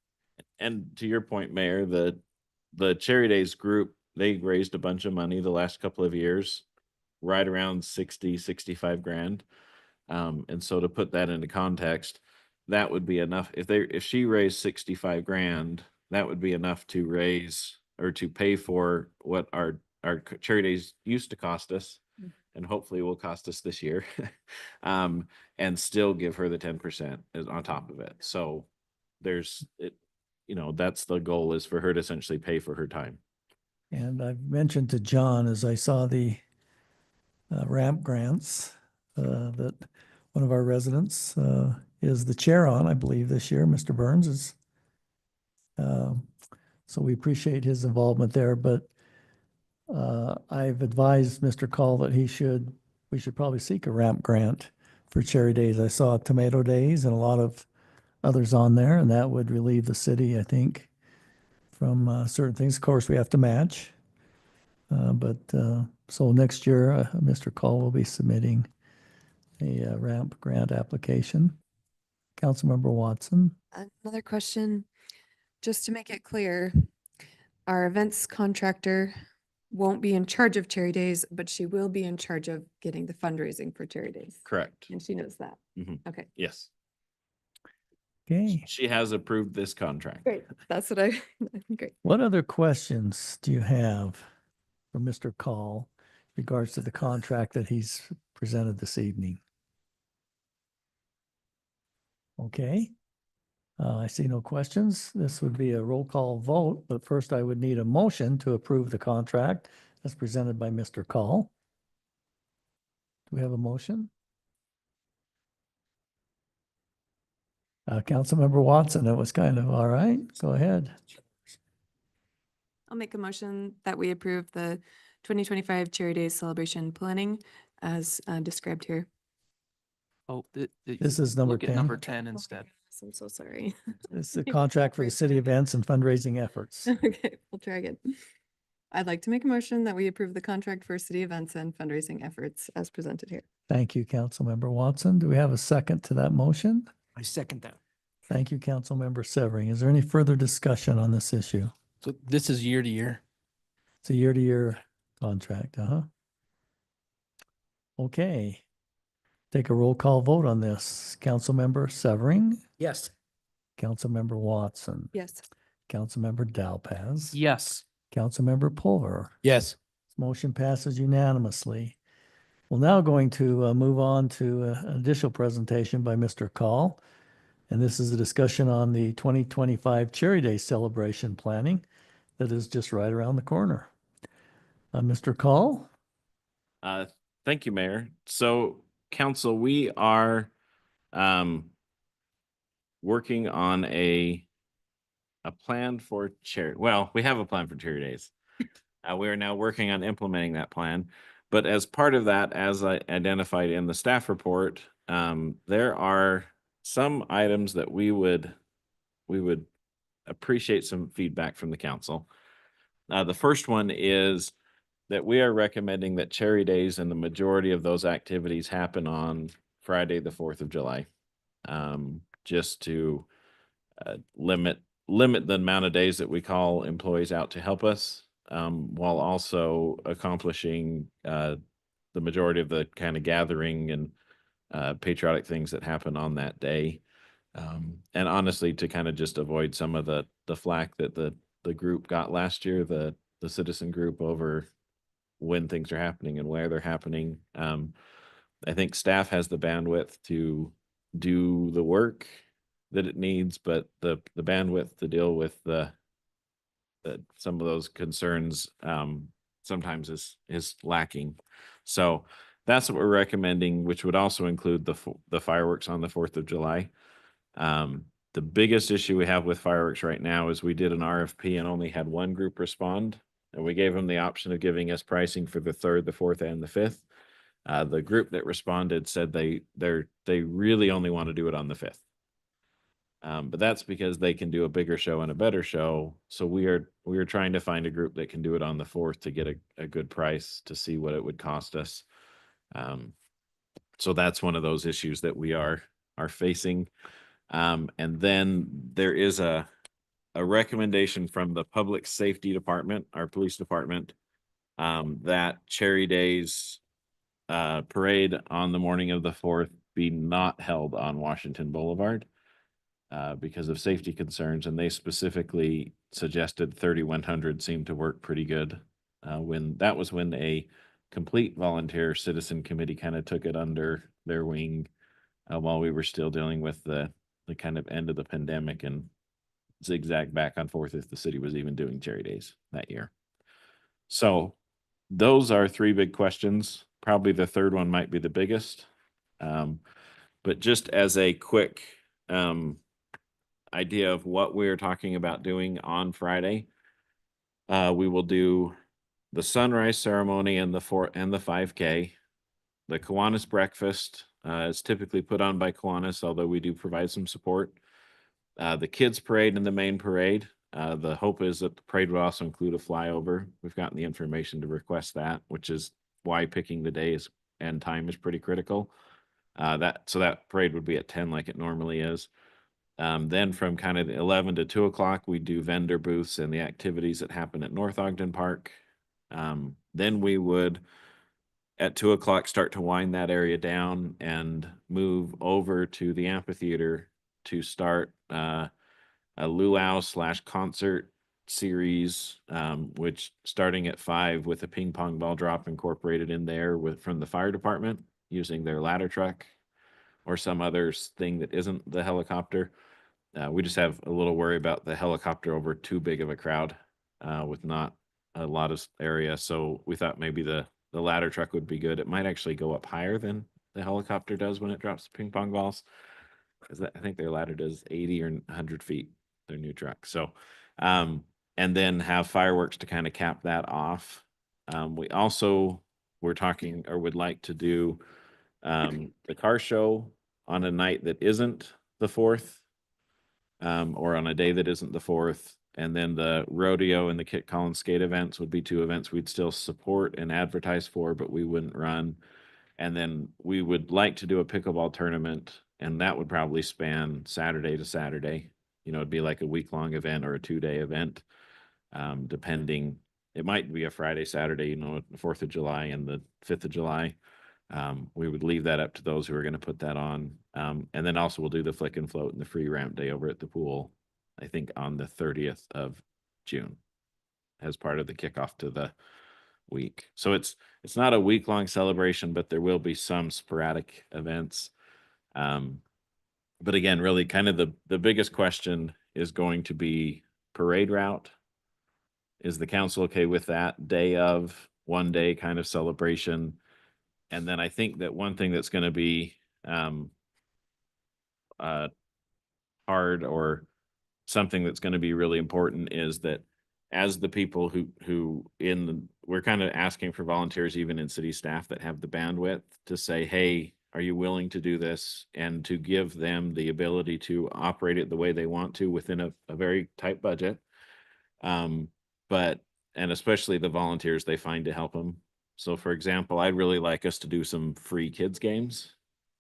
And to your point, Mayor, the Cherry Days group, they raised a bunch of money the last couple of years, right around 65 grand. And so to put that into context, that would be enough. If she raised 65 grand, that would be enough to raise or to pay for what our Cherry Days used to cost us, and hopefully will cost us this year, and still give her the 10% on top of it. So that's the goal, is for her to essentially pay for her time. And I've mentioned to John, as I saw the ramp grants, that one of our residents is the chair on, I believe, this year. Mr. Burns is. So we appreciate his involvement there, but I've advised Mr. Call that we should probably seek a ramp grant for Cherry Days. I saw Tomato Days and a lot of others on there, and that would relieve the city, I think, from certain things. Of course, we have to match. So next year, Mr. Call will be submitting a ramp grant application. Councilmember Watson. Another question, just to make it clear, our events contractor won't be in charge of Cherry Days, but she will be in charge of getting the fundraising for Cherry Days. Correct. And she knows that. Mhm. Okay, Yes. Okay. She has approved this contract. great. That's what great. What other questions do you have for Mr. Call in regards to the contract that he's presented this evening? Okay. I see no questions. This would be a roll call vote, but first I would need a motion to approve the contract as presented by Mr. Call. Do we have a motion? Councilmember Watson, it was kind of all right. Go ahead. I'll make a motion that we approve the 2025 Cherry Days celebration planning as described here. Oh, This is number look at 10. number 10 instead. I'm so sorry. This is a contract for the city events and fundraising efforts. Okay, we'll try again. I'd like to make a motion that we approve the contract for city events and fundraising efforts as presented here. Thank you, Councilmember Watson. Do we have a second to that motion? I second that. Thank you, Councilmember Severing. Is there any further discussion on this issue? So this is year to year. It's a year-to-year contract, Okay. Take a roll call vote on this. Councilmember Severing, Yes. Councilmember Watson, Yes. Councilmember Dalpaz. Yes. Councilmember Pulver. Yes. Motion passes unanimously. We're now going to move on to an additional presentation by Mr. Call. And this is a discussion on the 2025 Cherry Day celebration planning that is just right around the corner. Mr. Call? Thank you, Mayor. So, Council, we are working on a plan for charity. Well, we have a plan for Cherry Days. We are now working on implementing that plan. But as part of that, as I identified in the staff report, there are some items that we would appreciate some feedback from the council. The first one is that we are recommending that Cherry Days and the majority of those activities happen on Friday, the 4th of July. Just to limit the amount of days that we call employees out to help us, while also accomplishing the majority of the kind of gathering and patriotic things that happen on that day. And honestly, to kind of just avoid some of the flack that the group got last year, the citizen group, over when things are happening and where they're happening. I think staff has the bandwidth to do the work that it needs, but the bandwidth to deal with some of those concerns sometimes is lacking. So that's what we're recommending, which would also include the fireworks on the 4th of July. The biggest issue we have with fireworks right now is we did an RFP and only had one group respond, and we gave them the option of giving us pricing for the 3rd, the 4th, and the 5th. The group that responded said they really only want to do it on the 5th. But that's because they can do a bigger show and a better show. So we are trying to find a group that can do it on the 4th to get a good price to see what it would cost us. So that's one of those issues that we are facing. And then there is a recommendation from the Public Safety Department, our police department, that Cherry Days parade on the morning of the 4th be not held on Washington Boulevard because of safety concerns. And they specifically suggested 3100 seemed to work pretty good. When a complete volunteer citizen committee kind of took it under their wing while we were still dealing with the kind of end of the pandemic and zigzag back and forth if the city was even doing Cherry Days that year. So those are three big questions. Probably the third one might be the biggest. But just as a quick idea of what we're talking about doing on Friday, we will do the sunrise ceremony and the 5K. The Kiwanis breakfast is typically put on by Kiwanis, although we do provide some support. The kids parade and the main parade. The hope is that the parade will also include a flyover. We've gotten the information to request that, which is why picking the days and time is pretty critical. So that parade would be at 10 like it normally is. Then from kind of 11 to 2 o'clock, we do vendor booths and the activities that happen at North Ogden Park. Then we would, at 2 o'clock, start to wind that area down and move over to the amphitheater to start a luau/concert series, which starting at 5 with a ping pong ball drop incorporated in there from the fire department using their ladder truck or some other thing that isn't the helicopter. We just have a little worry about the helicopter over too big of a crowd with not a lot of area. So we thought maybe the ladder truck would be good. It might actually go up higher than the helicopter does when it drops the ping pong balls, because I think their ladder does 80 or 100 feet, their new truck. So, and then have fireworks to kind of cap that off. We also would like to do the car show on a night that isn't the 4th, or on a day that isn't the 4th. And then the rodeo and the Kit Collins skate events would be 2 events we'd still support and advertise for, but we wouldn't run. And then we would like to do a pickleball tournament, and that would probably span Saturday to Saturday. It'd be like a week-long event or a 2-day event, depending. It might be a Friday, Saturday, the 4th of July and the 5th of July. We would leave that up to those who are going to put that on. And then also we'll do the flick and float and the free ramp day over at the pool, I think on the 30th of June as part of the kickoff to the week. So it's not a week-long celebration, but there will be some sporadic events. But again, really kind of the biggest question is going to be parade route. Is the council okay with that day of one day kind of celebration? And then I think that one thing that's going to be hard or something that's going to be really important is that as the people we're kind of asking for volunteers even in city staff that have the bandwidth to say, hey, are you willing to do this? And to give them the ability to operate it the way they want to within a very tight budget. And especially the volunteers they find to help them. So for example, I'd really like us to do some free kids games.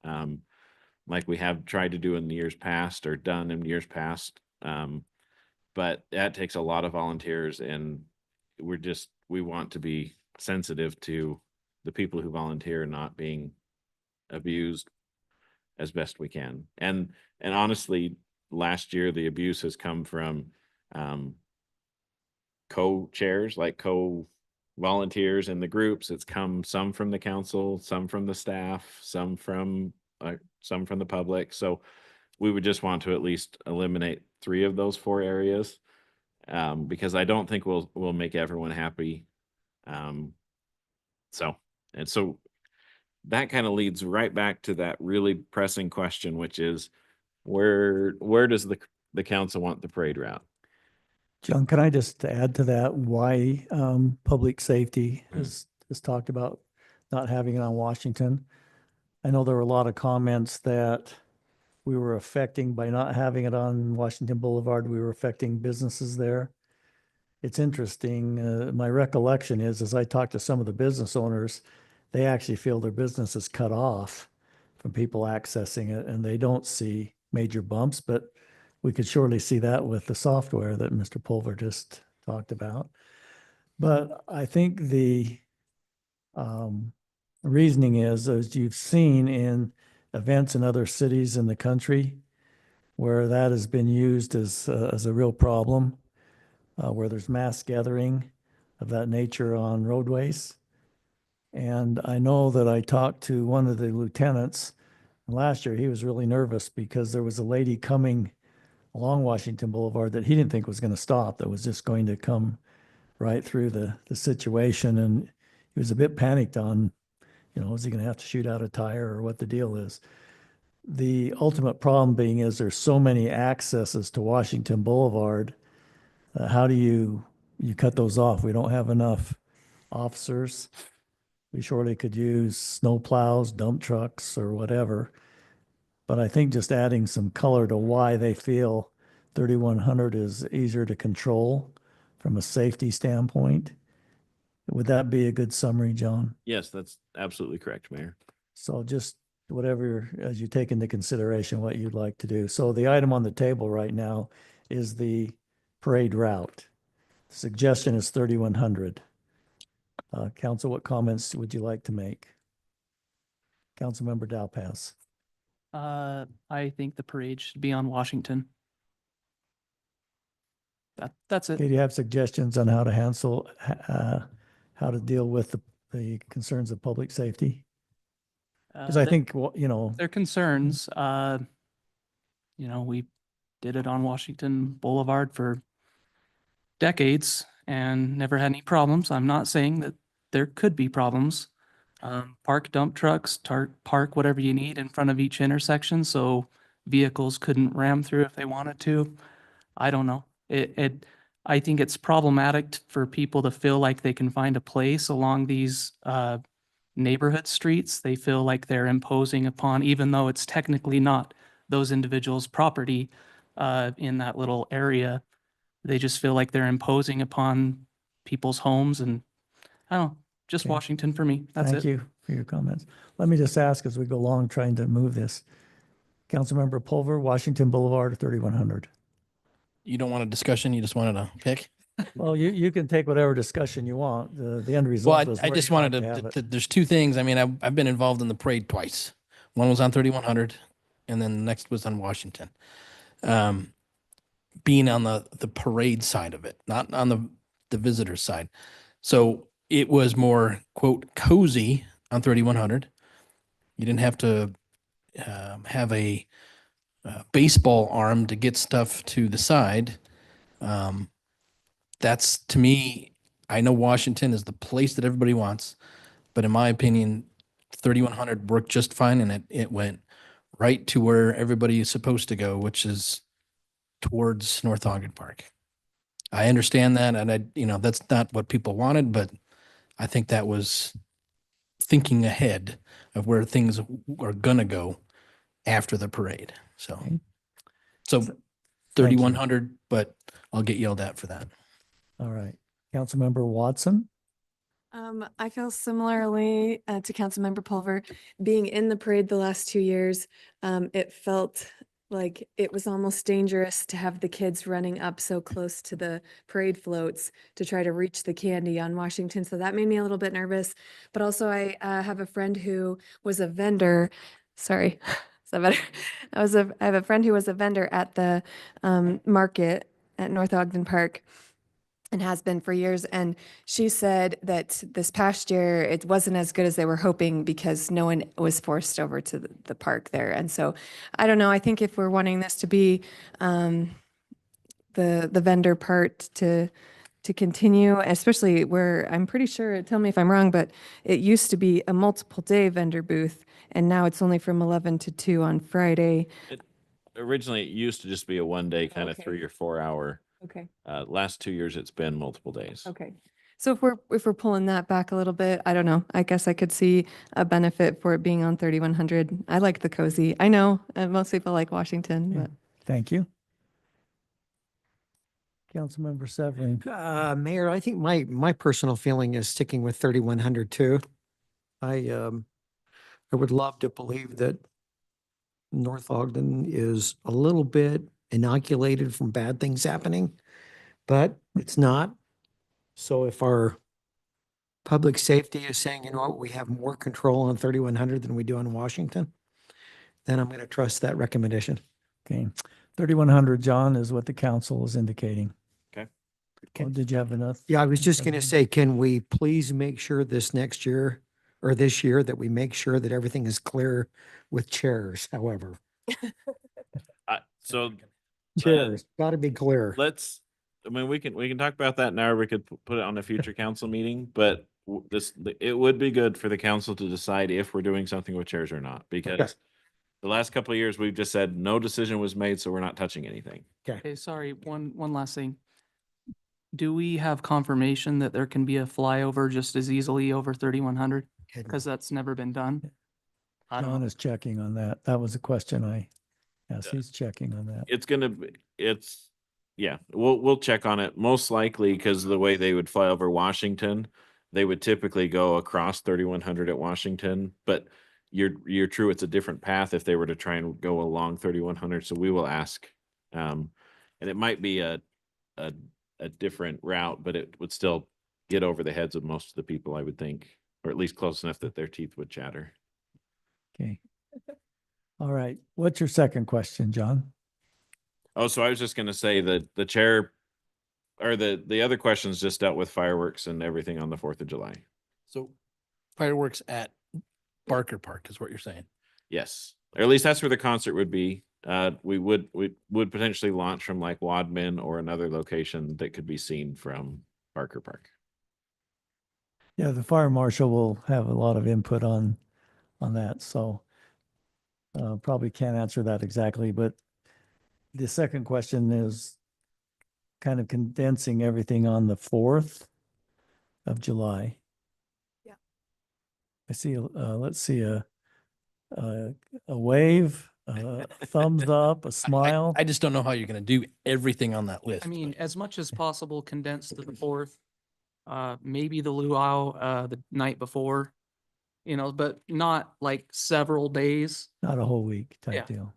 Like we have tried to do in years past or done in years past. But that takes a lot of volunteers, and we want to be sensitive to the people who volunteer not being abused as best we can. And honestly, last year, the abuse has come from co-chairs, like co-volunteers in the groups. It's come some from the council, some from the staff, some from the public. So we would just want to at least eliminate 3 of those 4 areas, because I don't think we'll make everyone happy. So that kind of leads right back to that really pressing question, which is where does the council want the parade route? John, can I just add to that why public safety has talked about not having it on Washington? I know there were a lot of comments that we were affecting by not having it on Washington Boulevard. We were affecting businesses there. It's interesting. My recollection is, as I talked to some of the business owners, they actually feel their business is cut off from people accessing it, and they don't see major bumps, but we could surely see that with the software that Mr. Pulver just talked about. But I think the reasoning is, as you've seen in events in other cities in the country, where that has been used as a real problem, where there's mass gathering of that nature on roadways. And I know that I talked to one of the lieutenants last year. He was really nervous because there was a lady coming along Washington Boulevard that he didn't think was going to stop, that was just going to come right through the situation. And he was a bit panicked on, is he going to have to shoot out a tire or what the deal is? The ultimate problem being is there's so many accesses to Washington Boulevard. How do you cut those off? We don't have enough officers. We surely could use snow plows, dump trucks, or whatever. But I think just adding some color to why they feel 3100 is easier to control from a safety standpoint. Would that be a good summary, John? Yes, that's absolutely correct, Mayor. So just whatever, as you take into consideration what you'd like to do. So the item on the table right now is the parade route. The suggestion is 3100. Council, what comments would you like to make? Councilmember Dalpas. I think the parade should be on Washington. That's it. Okay, do you have suggestions on how to how to deal with the concerns of public safety? Because I think, their concerns, we did it on Washington Boulevard for decades and never had any problems. I'm not saying that there could be problems. Park dump trucks, park whatever you need in front of each intersection so vehicles couldn't ram through if they wanted to. I don't know. I think it's problematic for people to feel like they can find a place along these neighborhood streets. They feel like they're imposing upon, even though it's technically not those individuals' property in that little area. They just feel like they're imposing upon people's homes, and I don't know, just Okay. Washington for me. That's it. Thank you for your comments. Let me just ask as we go along trying to move this. Councilmember Pulver, Washington Boulevard or 3100? You don't want a discussion, you just wanted to pick? Well, you can take whatever discussion you want. The end Well, result is I where just you'd like wanted to have it. there's 2 things. I mean, I've been involved in the parade twice. One was on 3100 and then the next was on Washington. Being on the parade side of it, not on the visitor side. So it was more, quote, cozy on 3100. You didn't have to have a baseball arm to get stuff to the side. That's, to me, I know Washington is the place that everybody wants, but in my opinion, 3100 worked just fine, and it went right to where everybody is supposed to go, which is towards North Ogden Park. I understand that, and that's not what people wanted, but I think that was thinking ahead of where things are gonna go after the parade. So, Okay. so Thank you. 3,100, but I'll get yelled at for that. All right. Councilmember Watson? I feel similarly to Councilmember Pulver. Being in the parade the last 2 years, it felt like it was almost dangerous to have the kids running up so close to the parade floats to try to reach the candy on Washington. So that made me a little bit nervous. But also I have a friend who was a vendor. Sorry, is that better? I have a friend who was a vendor at the market at North Ogden Park, and has been for years. And she said that this past year, it wasn't as good as they were hoping because no one was forced over to the park there. And so I don't know, I think if we're wanting this to be the vendor part to continue, especially where I'm pretty sure, tell me if I'm wrong, but it used to be a multiple day vendor booth and now it's only from 11 to 2 on Friday. Originally, it used to just be a 1 day kind of Okay. 3 or 4 hour. Okay. Last 2 years, it's been multiple days. Okay. So if we're pulling that back a little bit, I don't know. I guess I could see a benefit for it being on 3,100. I like the cozy. I know most people like Washington, but Thank you. Councilmember Severin? Mayor, I think my personal feeling is sticking with 3,100 too. I would love to believe that North Ogden is a little bit inoculated from bad things happening, but it's not. So if our public safety is saying, you know what, we have more control on 3,100 than we do in Washington, then I'm going to trust that recommendation. Okay. 3,100, John, is what the council is indicating. Okay. Oh, did you have enough? Yeah, I was just going to say, can we please make sure this next year or this year that we make sure that everything is clear with chairs, however. So Chairs, got to be clear. we can talk about that now, or we could put it on a future council meeting, but it would be good for the council to decide if we're doing something with chairs or not, because the last couple of years, we've just said no decision was made, so we're not touching anything. Okay, sorry, one last thing. Do we have confirmation that there can be a flyover just as easily over 3,100? Because that's never been done. I don't John know. is checking on that. That was a question I asked. He's checking on that. We'll check on it, most likely because of the way they would fly over Washington, they would typically go across 3,100 at Washington, but you're true, it's a different path if they were to try and go along 3,100, so we will ask. And it might be a different route, but it would still get over the heads of most of the people, I would think, or at least close enough that their teeth would chatter. Okay. All right. What's your second question, John? Oh, so I was just gonna say that the chair, or the other questions just dealt with fireworks and everything on the 4th of July. So fireworks at Barker Park is what you're saying. Yes, or at least that's where the concert would be. We would potentially launch from like Wadman or another location that could be seen from Barker Park. Yeah, the fire marshal will have a lot of input on that, so probably can't answer that exactly, but the second question is kind of condensing everything on the 4th of July. Yeah. I see, let's see, a wave, a thumbs up, a smile. I just don't know how you're going to do everything on that list. I mean, as much as possible, condense to the 4th. Maybe the luau the night before, but not like several days. Not a whole week Yeah. type deal.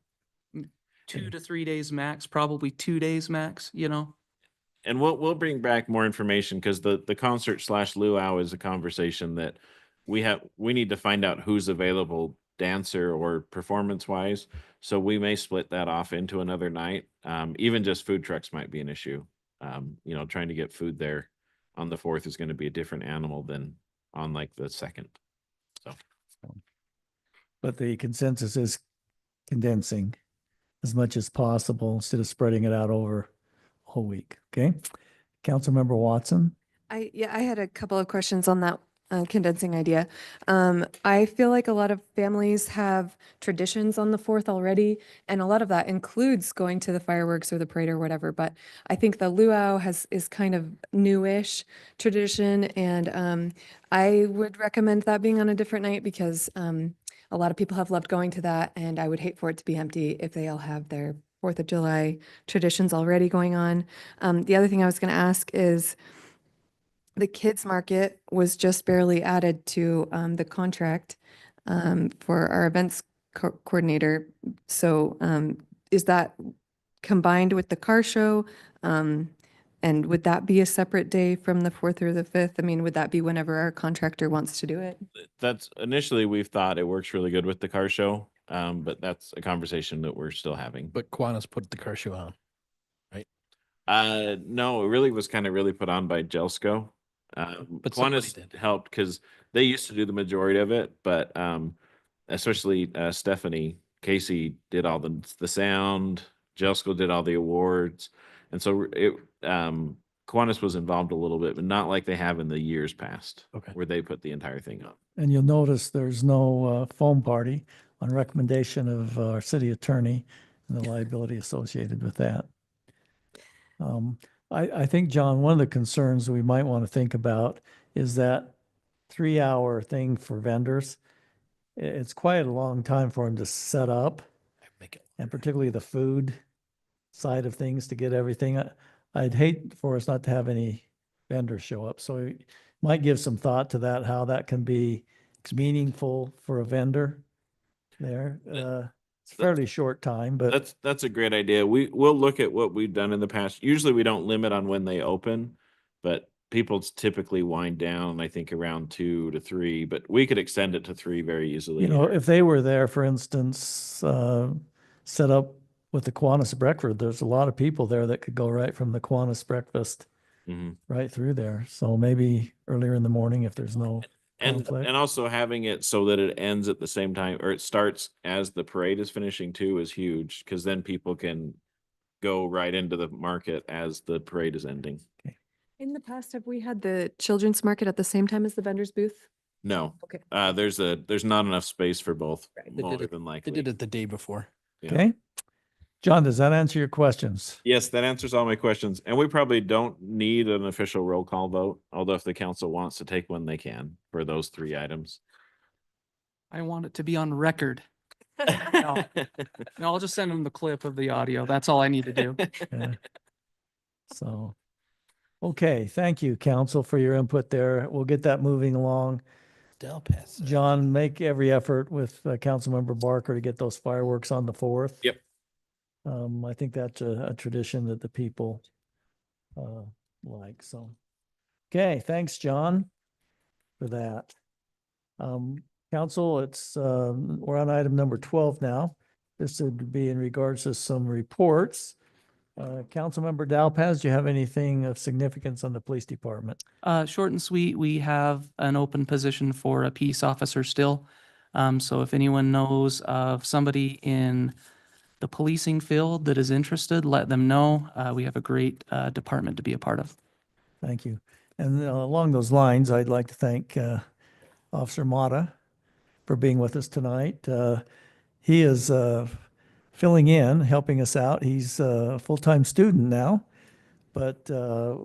2 to 3 days max, probably 2 days max, And we'll bring back more information because the concert / luau is a conversation that we need to find out who's available dancer or performance wise. So we may split that off into another night. Even just food trucks might be an issue. Trying to get food there on the 4th is going to be a different animal than on like the 2nd. So, But the consensus is condensing as much as possible instead of spreading it out over whole week. Okay. Councilmember Watson? I had a couple of questions on that condensing idea. I feel like a lot of families have traditions on the 4th already, and a lot of that includes going to the fireworks or the parade or whatever. But I think the luau is kind of newish tradition, and I would recommend that being on a different night because a lot of people have loved going to that, and I would hate for it to be empty if they all have their 4th of July traditions already going on. The other thing I was going to ask is, the kids market was just barely added to the contract for our events coordinator. So is that combined with the car show? And would that be a separate day from the 4th or the 5th? I mean, would that be whenever our contractor wants to do it? That's initially we've thought it works really good with the car show, but that's a conversation that we're still having. But Kiwanis put the car show on. No, it really was kind of really put on by Jelsco. But somebody Kiwanis did. helped because they used to do the majority of it, but especially Stephanie Casey did all the sound. Jelsco did all the awards, and so Kiwanis was involved a little bit, but not like they have in the years past, Okay. where they put the entire thing up. And you'll notice there's no foam party on recommendation of our city attorney and the liability associated with that. I think, John, one of the concerns we might want to think about is that 3-hour thing for vendors. It's quite a long time for them to set up, Make it. and particularly the food side of things to get everything. I'd hate for us not to have any vendors show up. So we might give some thought to that, how that can be meaningful for a vendor there. It's a fairly short time, but That's a great idea. We'll look at what we've done in the past. Usually we don't limit on when they open, but people typically wind down, I think, around 2 to 3, but we could extend it to 3 very easily. you know, if they were there, for instance, set up with the Kiwanis breakfast, there's a lot of people there that could go right from the Kiwanis breakfast Mhm. right through there. So maybe earlier in the morning if there's no conflict. And also having it so that it ends at the same time, or it starts as the parade is finishing too, is huge, because then people can go right into the market as the parade is ending. In the past, have we had the children's market at the same time as the vendor's booth? No, Okay. there's not enough space for both, They did more it- than They likely. did it the day before. Yeah. Okay. John, does that answer your questions? Yes, that answers all my questions. And we probably don't need an official roll call vote, although if the council wants to take one, they can for those 3 items. I want it to be on record. No, I'll just send them the clip of the audio. That's all I need to do. Yeah. So, okay, thank you, council, for your input there. We'll get that moving along. Del Paso. John, make every effort with Councilmember Barker to get those fireworks on the 4th. Yep. I think that's a tradition that the people like, so. Okay, thanks, John, for that. Council, we're on item number 12 now. This would be in regards to some reports. Councilmember Dalpaz, do you have anything of significance on the police department? Short and sweet, we have an open position for a peace officer still. So if anyone knows of somebody in the policing field that is interested, let them know. We have a great department to be a part of. Thank you. And along those lines, I'd like to thank Officer Mata for being with us tonight. He is filling in, helping us out. He's a full-time student now, but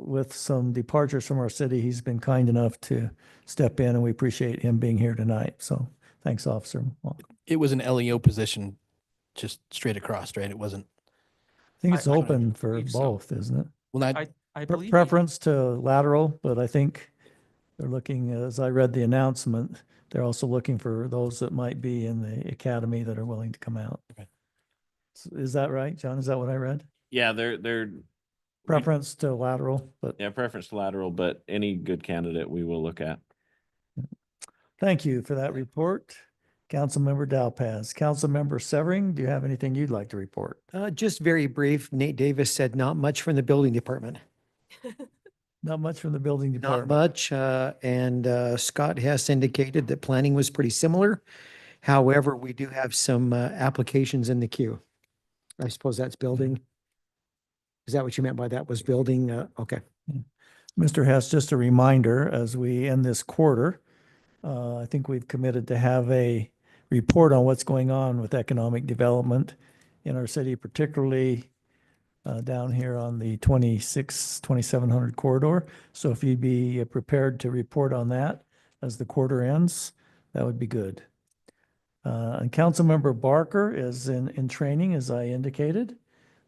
with some departures from our city, he's been kind enough to step in, and we appreciate him being here tonight. So thanks, Officer Mata. It was an LEO position just straight across, right? It wasn't, I think it's I open for believe so. both, isn't it? well, not, I believe. Preference to lateral, but I think they're looking, as I read the announcement, they're also looking for those that might be in the academy that are willing to come out. Okay. Is that right, John? Is that what I read? Yeah, they're Preference to lateral, but preference to lateral, but any good candidate we will look at. thank you for that report. Councilmember Dalpaz. Councilmember Severing, do you have anything you'd like to report? Just very brief. Nate Davis said not much from the building department. Not much from the building Not department. much. And Scott Hess indicated that planning was pretty similar. However, we do have some applications in the queue. I suppose that's building. Is that what you meant by that was building? Okay. Mr. Hess, just a reminder, as we end this quarter, I think we've committed to have a report on what's going on with economic development in our city, particularly down here on the 2700 corridor. So if you'd be prepared to report on that as the quarter ends, that would be good. And Councilmember Barker is in training, as I indicated.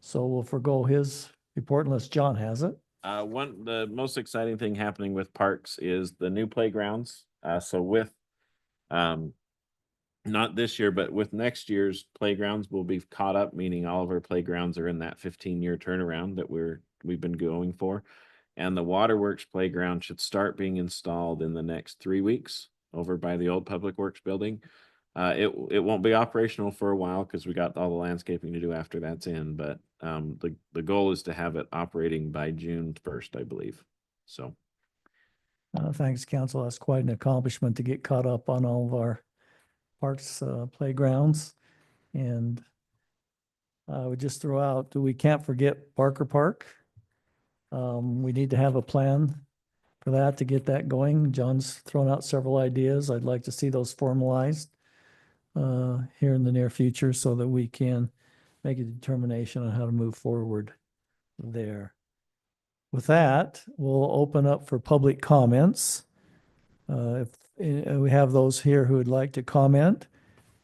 So we'll forego his report unless John has it. The most exciting thing happening with parks is the new playgrounds. So with, not this year, but with next year's playgrounds, we'll be caught up, meaning all of our playgrounds are in that 15-year turnaround that we've been going for. And the Waterworks playground should start being installed in the next 3 weeks over by the old Public Works building. It won't be operational for a while because we got all the landscaping to do after that's in, but the goal is to have it operating by June 1st, I believe. So Thanks, Council. That's quite an accomplishment to get caught up on all of our parks, playgrounds. And I would just throw out, we can't forget Barker Park. We need to have a plan for that to get that going. John's thrown out several ideas. I'd like to see those formalized here in the near future so that we can make a determination on how to move forward there. With that, we'll open up for public comments. If we have those here who would like to comment,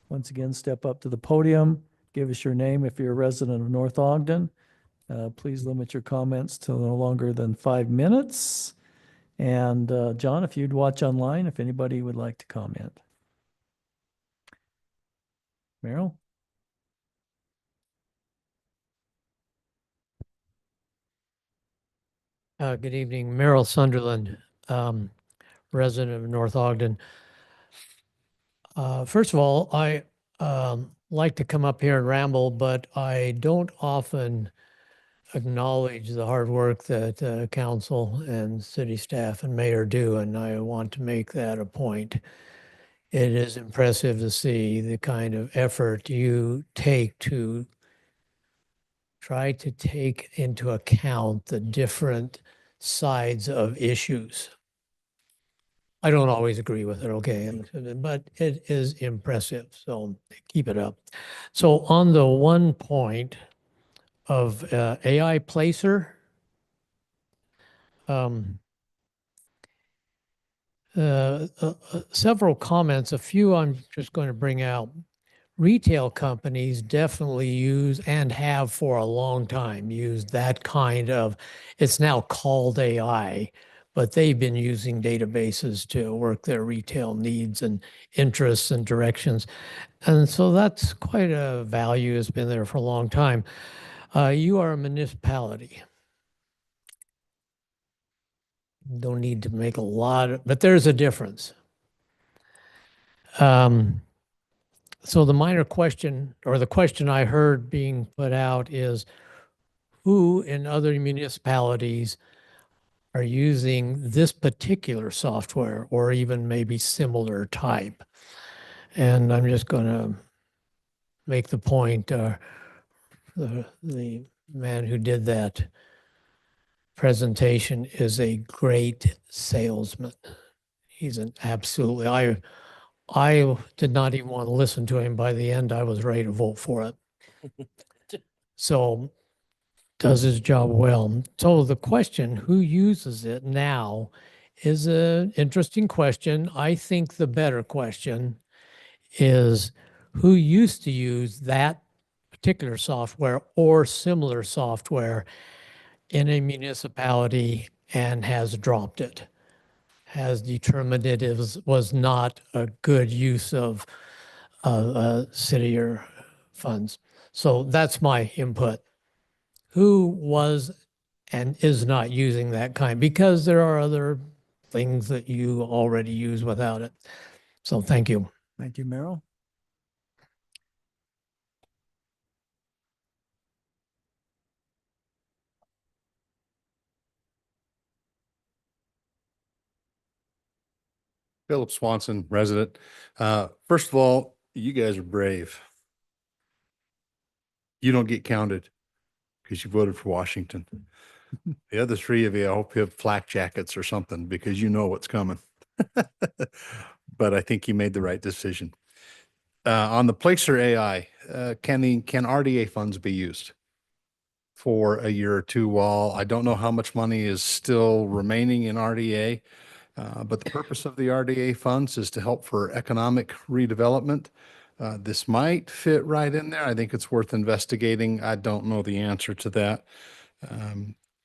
once again, step up to the podium, give us your name if you're a resident of North Ogden. Please limit your comments to no longer than 5 minutes. And John, if you'd watch online, if anybody would like to comment. Merrill? Good evening, Merrill Sunderland, resident of North Ogden. First of all, I like to come up here and ramble, but I don't often acknowledge the hard work that council and city staff and mayor do, and I want to make that a point. It is impressive to see the kind of effort you take to try to take into account the different sides of issues. I don't always agree with it, okay, but it is impressive, so keep it up. So on the one point of AI Placer, several comments, a few I'm just going to bring out. Retail companies definitely use and have for a long time used that kind of, it's now called AI, but they've been using databases to work their retail needs and interests and directions. And so that's quite a value, has been there for a long time. You are a municipality. Don't need to make a lot, but there's a difference. So the minor question, or the question I heard being put out is, who in other municipalities are using this particular software or even maybe similar type? And I'm just going to make the point, the man who did that presentation is a great salesman. He's an absolutely, I did not even want to listen to him. By the end, I was ready to vote for it. So does his job well. So the question, who uses it now, is an interesting question. I think the better question is who used to use that particular software or similar software in a municipality and has dropped it, has determined it was not a good use of city or funds. So that's my input. Who was and is not using that kind? Because there are other things that you already use without it. So thank you. Thank you, Merrill. Philip Swanson, resident. First of all, you guys are brave. You don't get counted because you voted for Washington. The other three of you, I hope you have flak jackets or something because you know what's coming. but I think you made the right decision. On the Placer AI, can RDA funds be used for a year or two while I don't know how much money is still remaining in RDA? But the purpose of the RDA funds is to help for economic redevelopment. This might fit right in there. I think it's worth investigating. I don't know the answer to that.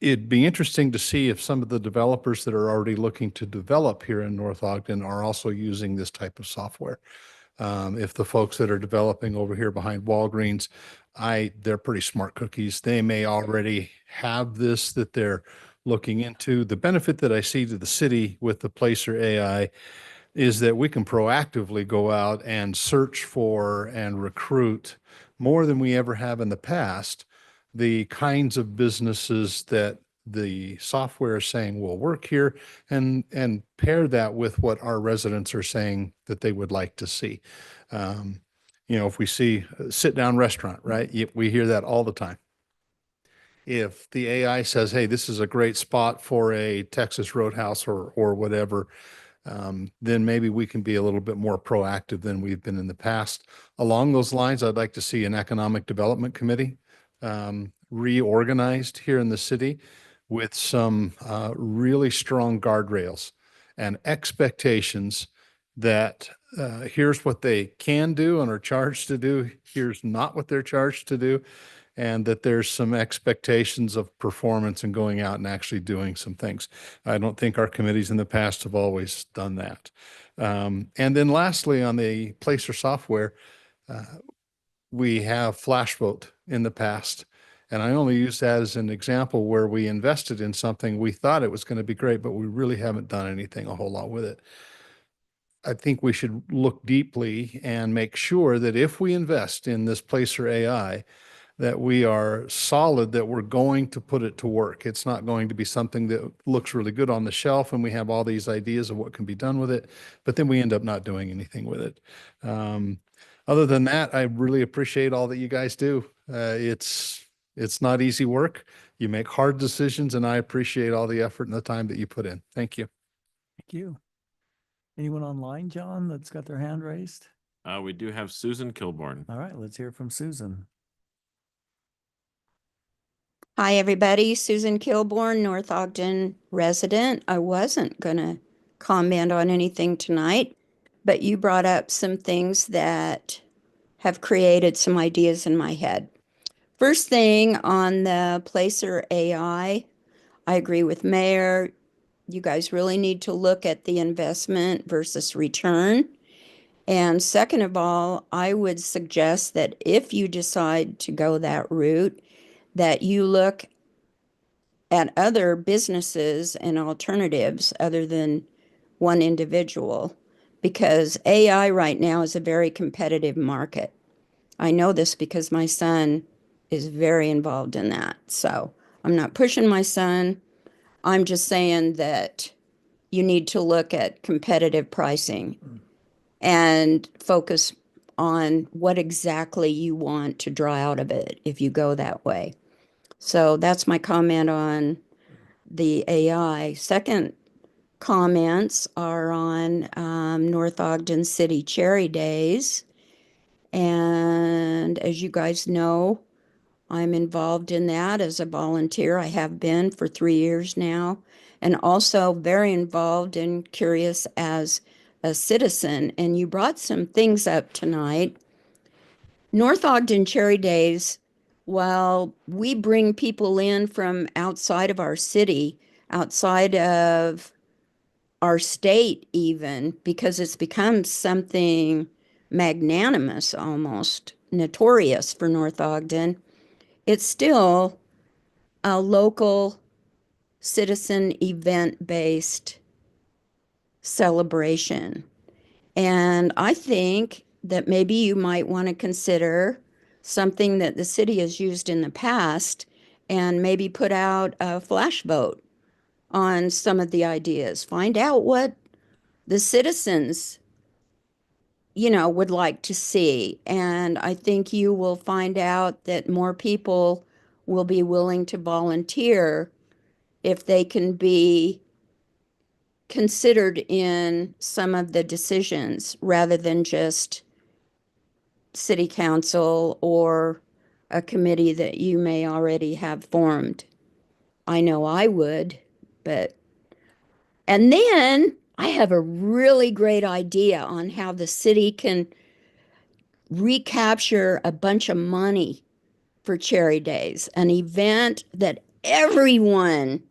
It'd be interesting to see if some of the developers that are already looking to develop here in North Ogden are also using this type of software. If the folks that are developing over here behind Walgreens, they're pretty smart cookies. They may already have this that they're looking into. The benefit that I see to the city with the Placer AI is that we can proactively go out and search for and recruit more than we ever have in the past, the kinds of businesses that the software is saying will work here, and pair that with what our residents are saying that they would like to see. If we see a sit-down restaurant, right? We hear that all the time. If the AI says, hey, this is a great spot for a Texas Roadhouse or whatever, then maybe we can be a little bit more proactive than we've been in the past. Along those lines, I'd like to see an economic development committee reorganized here in the city with some really strong guardrails and expectations that here's what they can do and are charged to do, here's not what they're charged to do, and that there's some expectations of performance and going out and actually doing some things. I don't think our committees in the past have always done that. And then lastly, on the Placer software, we have FlashVote in the past. And I only use that as an example where we invested in something. We thought it was going to be great, but we really haven't done anything a whole lot with it. I think we should look deeply and make sure that if we invest in this Placer AI, that we are solid, that we're going to put it to work. It's not going to be something that looks really good on the shelf and we have all these ideas of what can be done with it, but then we end up not doing anything with it. Other than that, I really appreciate all that you guys do. It's not easy work. You make hard decisions, and I appreciate all the effort and the time that you put in. Thank you. Thank you. Anyone online, John, that's got their hand raised? We do have Susan Kilborn. All right, let's hear from Susan. Hi, everybody. Susan Kilborn, North Ogden resident. I wasn't going to comment on anything tonight, but you brought up some things that have created some ideas in my head. First thing on the Placer AI, I agree with Mayor. You guys really need to look at the investment versus return. And second of all, I would suggest that if you decide to go that route, that you look at other businesses and alternatives other than one individual, because AI right now is a very competitive market. I know this because my son is very involved in that. So I'm not pushing my son. I'm just saying that you need to look at competitive pricing and focus on what exactly you want to draw out of it if you go that way. So that's my comment on the AI. Second comments are on North Ogden City Cherry Days. And as you guys know, I'm involved in that as a volunteer. I have been for 3 years now, and also very involved and curious as a citizen. And you brought some things up tonight. North Ogden Cherry Days, while we bring people in from outside of our city, outside of our state even, because it's become something magnanimous, almost notorious for North Ogden, it's still a local citizen event-based celebration. And I think that maybe you might want to consider something that the city has used in the past and maybe put out a flash vote on some of the ideas. Find out what the citizens, would like to see. And I think you will find out that more people will be willing to volunteer if they can be considered in some of the decisions rather than just city council or a committee that you may already have formed. I know I would, but, and then I have a really great idea on how the city can recapture a bunch of money for Cherry Days, an event that everyone,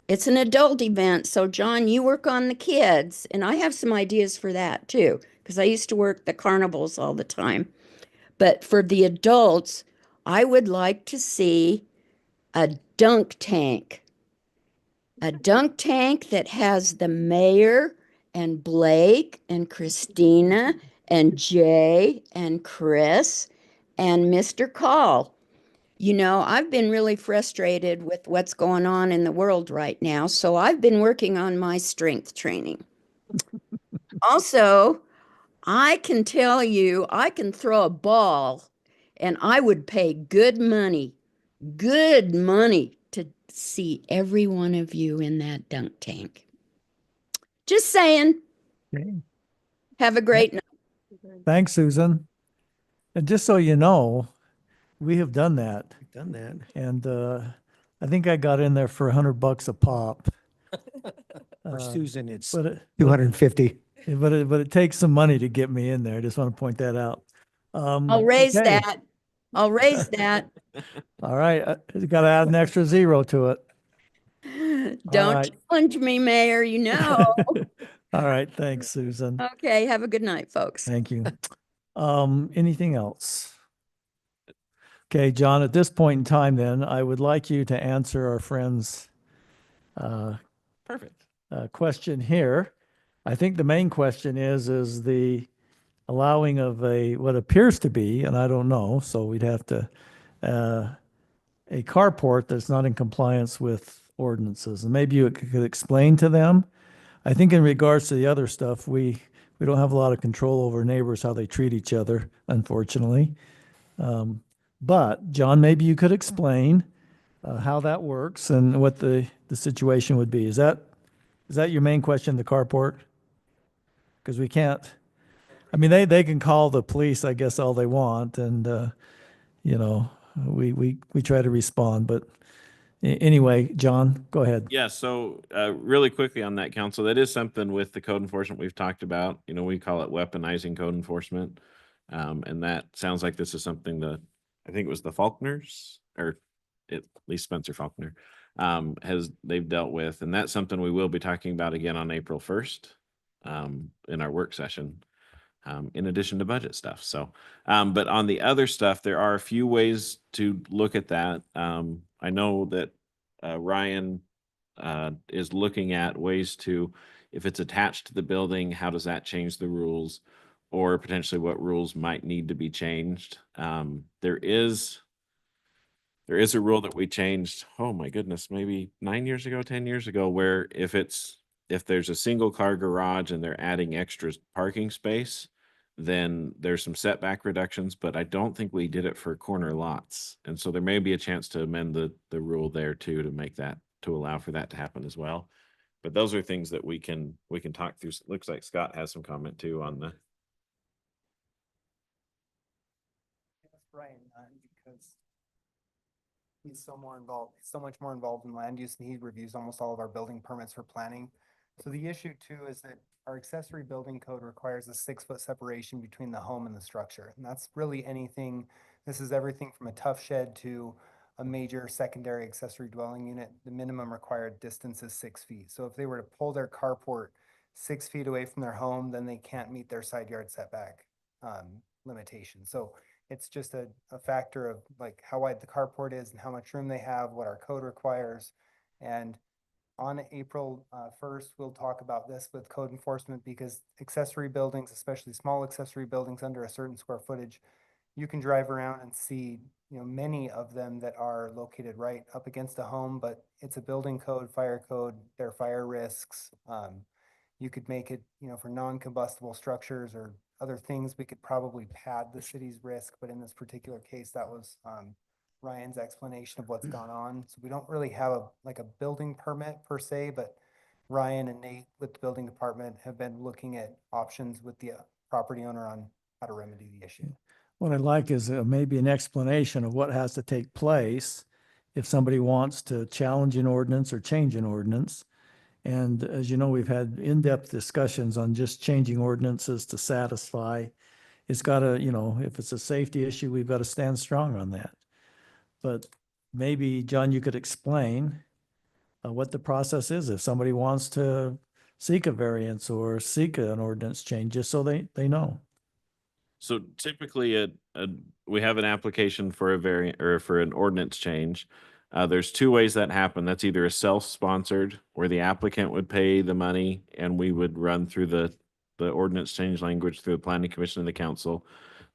it's an adult event. So John, you work on the kids, and I have some ideas for that too, because I used to work the carnivals all the time. But for the adults, I would like to see a dunk tank. A dunk tank that has the mayor and Blake and Christina and Jay and Chris and Mr. Call. You know, I've been really frustrated with what's going on in the world right now, so I've been working on my strength training. Also, I can tell you, I can throw a ball and I would pay good money to see every one of you in that dunk tank. Just saying. Okay. Have a great night. Thanks, Susan. And just so you know, we have done that. We've done that. And I think I got in there for $100 a pop. For Susan, it's But it, 250. but it takes some money to get me in there. I just want to point that out. I'll raise okay. that. I'll raise that. All right. Got to add an extra zero to it. Don't right. challenge me, Mayor, you know. All right. Thanks, Susan. Okay, have a good night, folks. Thank you. Anything else? Okay, John, at this point in time, then, I would like you to answer our friend's Perfect. question here. I think the main question is the allowing of what appears to be, and I don't know, so we'd have to, a carport that's not in compliance with ordinances. And maybe you could explain to them. I think in regards to the other stuff, we don't have a lot of control over neighbors, how they treat each other, unfortunately. But John, maybe you could explain how that works and what the situation would be. Is that your main question, the carport? Because we can't, I mean, they can call the police, I guess, all they want. And, you know, we try to respond. But anyway, John, go ahead. Yeah, so really quickly on that, council, that is something with the code enforcement we've talked about. You know, we call it weaponizing code enforcement. And that sounds like this is something that I think it was the Faulkners, or at least Spencer Faulkner, they've dealt with. And that's something we will be talking about again on April 1st in our work session, in addition to budget stuff. So, but on the other stuff, there are a few ways to look at that. I know that Ryan is looking at ways to, if it's attached to the building, how does that change the rules, or potentially what rules might need to be changed. There is a rule that we changed, oh my goodness, maybe 9 years ago, 10 years ago, where if there's a single car garage and they're adding extra parking space, then there's some setback reductions, but I don't think we did it for corner lots. And so there may be a chance to amend the rule there too, to make that, to allow for that to happen as well. But those are things that we can talk through. Looks like Scott has some comment too on the. Brian, because he's so much more involved in land use, and he reviews almost all of our building permits for planning. So the issue too is that our accessory building code requires a 6-foot separation between the home and the structure. And that's really anything, this is everything from a tough shed to a major secondary accessory dwelling unit. The minimum required distance is 6 feet. So if they were to pull their carport 6 feet away from their home, then they can't meet their side yard setback limitation. So it's just a factor of like how wide the carport is and how much room they have, what our code requires. And on April 1st, we'll talk about this with code enforcement, because accessory buildings, especially small accessory buildings under a certain square footage, you can drive around and see, you know, many of them that are located right up against a home, but it's a building code, fire code, there are fire risks. You could make it, you know, for non-combustible structures or other things, we could probably pad the city's risk, but in this particular case, that was Ryan's explanation of what's gone on. So we don't really have a building permit per se, but Ryan and Nate with the building department have been looking at options with the property owner on how to remedy the issue. What I'd like is maybe an explanation of what has to take place if somebody wants to challenge an ordinance or change an ordinance. And as you know, we've had in-depth discussions on just changing ordinances to satisfy. It's got to, you know, if it's a safety issue, we've got to stand strong on that. But maybe, John, you could explain what the process is if somebody wants to seek a variance or seek an ordinance change, just so they know. So typically, we have an application for a variant or for an ordinance change. There's two ways that happen. That's either a self-sponsored, where the applicant would pay the money and we would run through the ordinance change language through the planning commission and the council.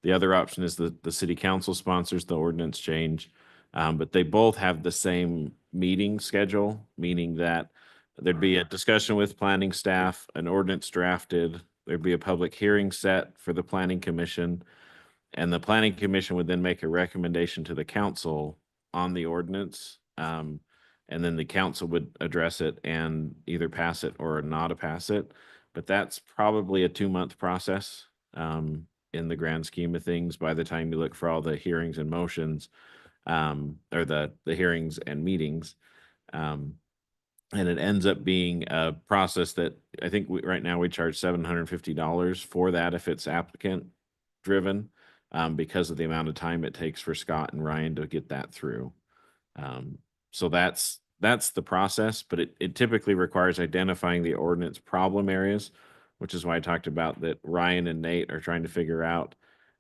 The other option is the city council sponsors the ordinance change. But they both have the same meeting schedule, meaning that there'd be a discussion with planning staff, an ordinance drafted, there'd be a public hearing set for the planning commission, and the planning commission would then make a recommendation to the council on the ordinance. And then the council would address it and either pass it or not pass it. But that's probably a 2-month process in the grand scheme of things by the time you look for all the hearings and motions, or the hearings and meetings. And it ends up being a process that I think right now we charge $750 for that if it's applicant driven, because of the amount of time it takes for Scott and Ryan to get that through. So that's the process, but it typically requires identifying the ordinance problem areas, which is why I talked about that Ryan and Nate are trying to figure out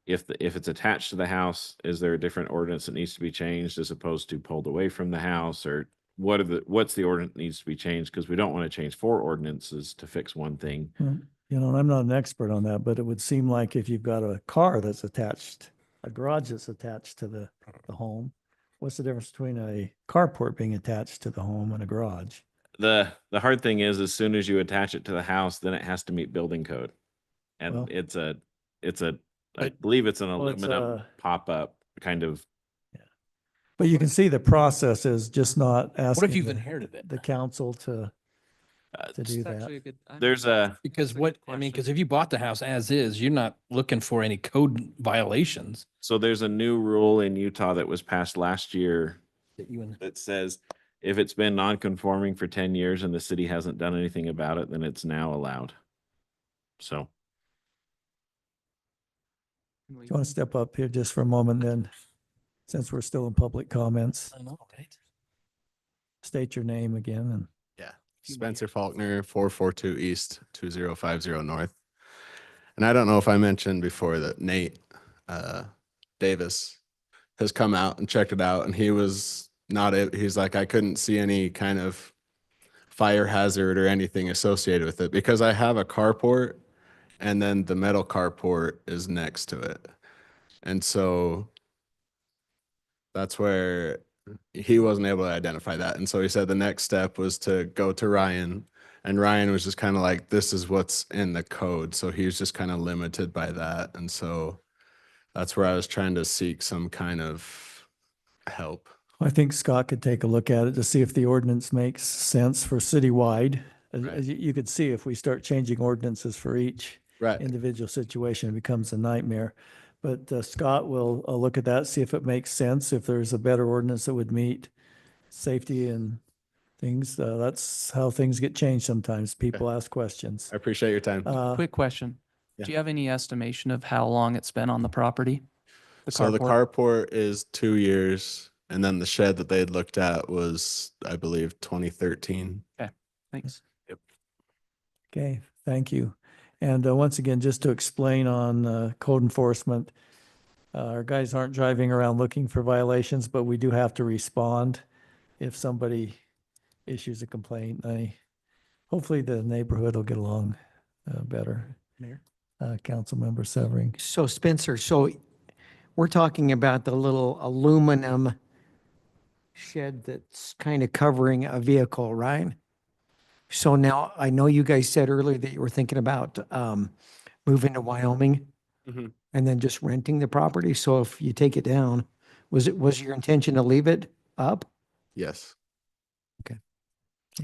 if it's attached to the house, is there a different ordinance that needs to be changed as opposed to pulled away from the house, or what's the ordinance that needs to be changed? Because we don't want to change 4 ordinances to fix one thing. You know, and I'm not an expert on that, but it would seem like if you've got a car that's attached, a garage that's attached to the home, what's the difference between a carport being attached to the home and a garage? The hard thing is, as soon as you attach it to the house, then it has to meet building code. And Well- I believe it's an Well, it's aluminum pop-up kind of. But you can see the process is just not What if asking you've the- inherited it? the council to do that. There's a, Because because if you bought the house as is, you're not looking for any code violations so there's a new rule in Utah that was passed last year that you. that says if it's been non-conforming for 10 years and the city hasn't done anything about it, then it's now allowed. So. Do you want to step up here just for a moment then, since we're still in public comments? I know, right? State your name again and. Yeah, Spencer Faulkner, 442 East, 2050 North. And I don't know if I mentioned before that Nate Davis has come out and checked it out, and he was he's like, I couldn't see any kind of fire hazard or anything associated with it because I have a carport and then the metal carport is next to it. And so that's where he wasn't able to identify that. And so he said the next step was to go to Ryan, and Ryan was just kind of like, this is what's in the code. So he was just kind of limited by that. And so that's where I was trying to seek some kind of help. I think Scott could take a look at it to see if the ordinance makes sense for citywide. As you could see, if we start changing ordinances for each individual situation, it becomes a nightmare. But Scott will look at that, see if it makes sense, if there's a better ordinance that would meet safety and things. That's how things get changed sometimes. People ask questions. I appreciate your time. Quick question. Yeah. Do you have any estimation of how long it's been on the property? So the carport is 2 years, and then the shed that they had looked at was, I believe, 2013. Okay, thanks. Yep. Okay, thank you. And once again, just to explain on code enforcement, our guys aren't driving around looking for violations, but we do have to respond if somebody issues a complaint. Hopefully the neighborhood will get along better. Mayor? Councilmember Severing. So Spencer, so we're talking about the little aluminum shed that's kind of covering a vehicle, right? So now I know you guys said earlier that you were thinking about moving to Wyoming Mhm. and then just renting the property. So if you take it down, was your intention to leave it up? Yes.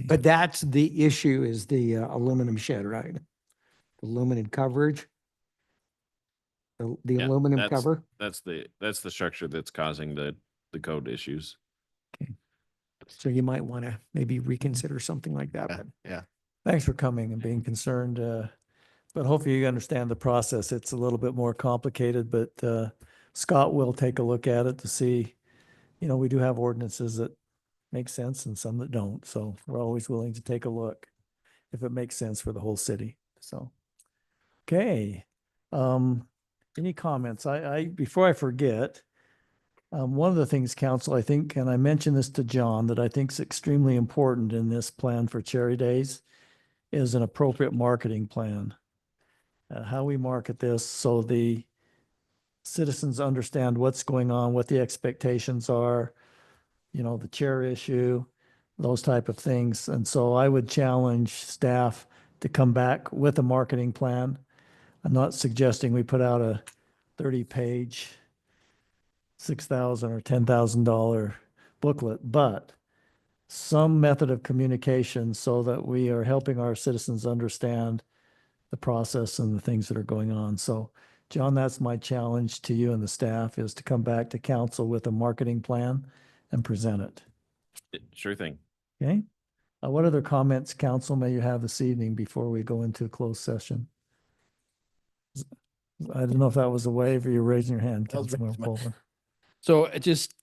But that's the issue is the aluminum shed, right? Aluminum coverage. The Yeah, aluminum that's- cover. That's the structure that's causing the code issues. So you might want to maybe reconsider something like that. Yeah, but- yeah. Thanks for coming and being concerned. But hopefully you understand the process. It's a little bit more complicated, but Scott will take a look at it to see, we do have ordinances that make sense and some that don't. So we're always willing to take a look if it makes sense for the whole city. So, okay. Any comments? Before I forget, one of the things, council, I think, and I mentioned this to John, that I think is extremely important in this plan for Cherry Days is an appropriate marketing plan. How we market this so the citizens understand what's going on, what the expectations are, the chair issue, those type of things. And so I would challenge staff to come back with a marketing plan. I'm not suggesting we put out a 30-page, $6,000 or $10,000 booklet, but some method of communication so that we are helping our citizens understand the process and the things that are going on. So, John, that's my challenge to you and the staff is to come back to council with a marketing plan and present it. Sure thing. Okay? What other comments, council, may you have this evening before we go into a closed session? I don't know if that was a wave or you're raising your hand, That was Councilmember raising my- Baldwin. So it just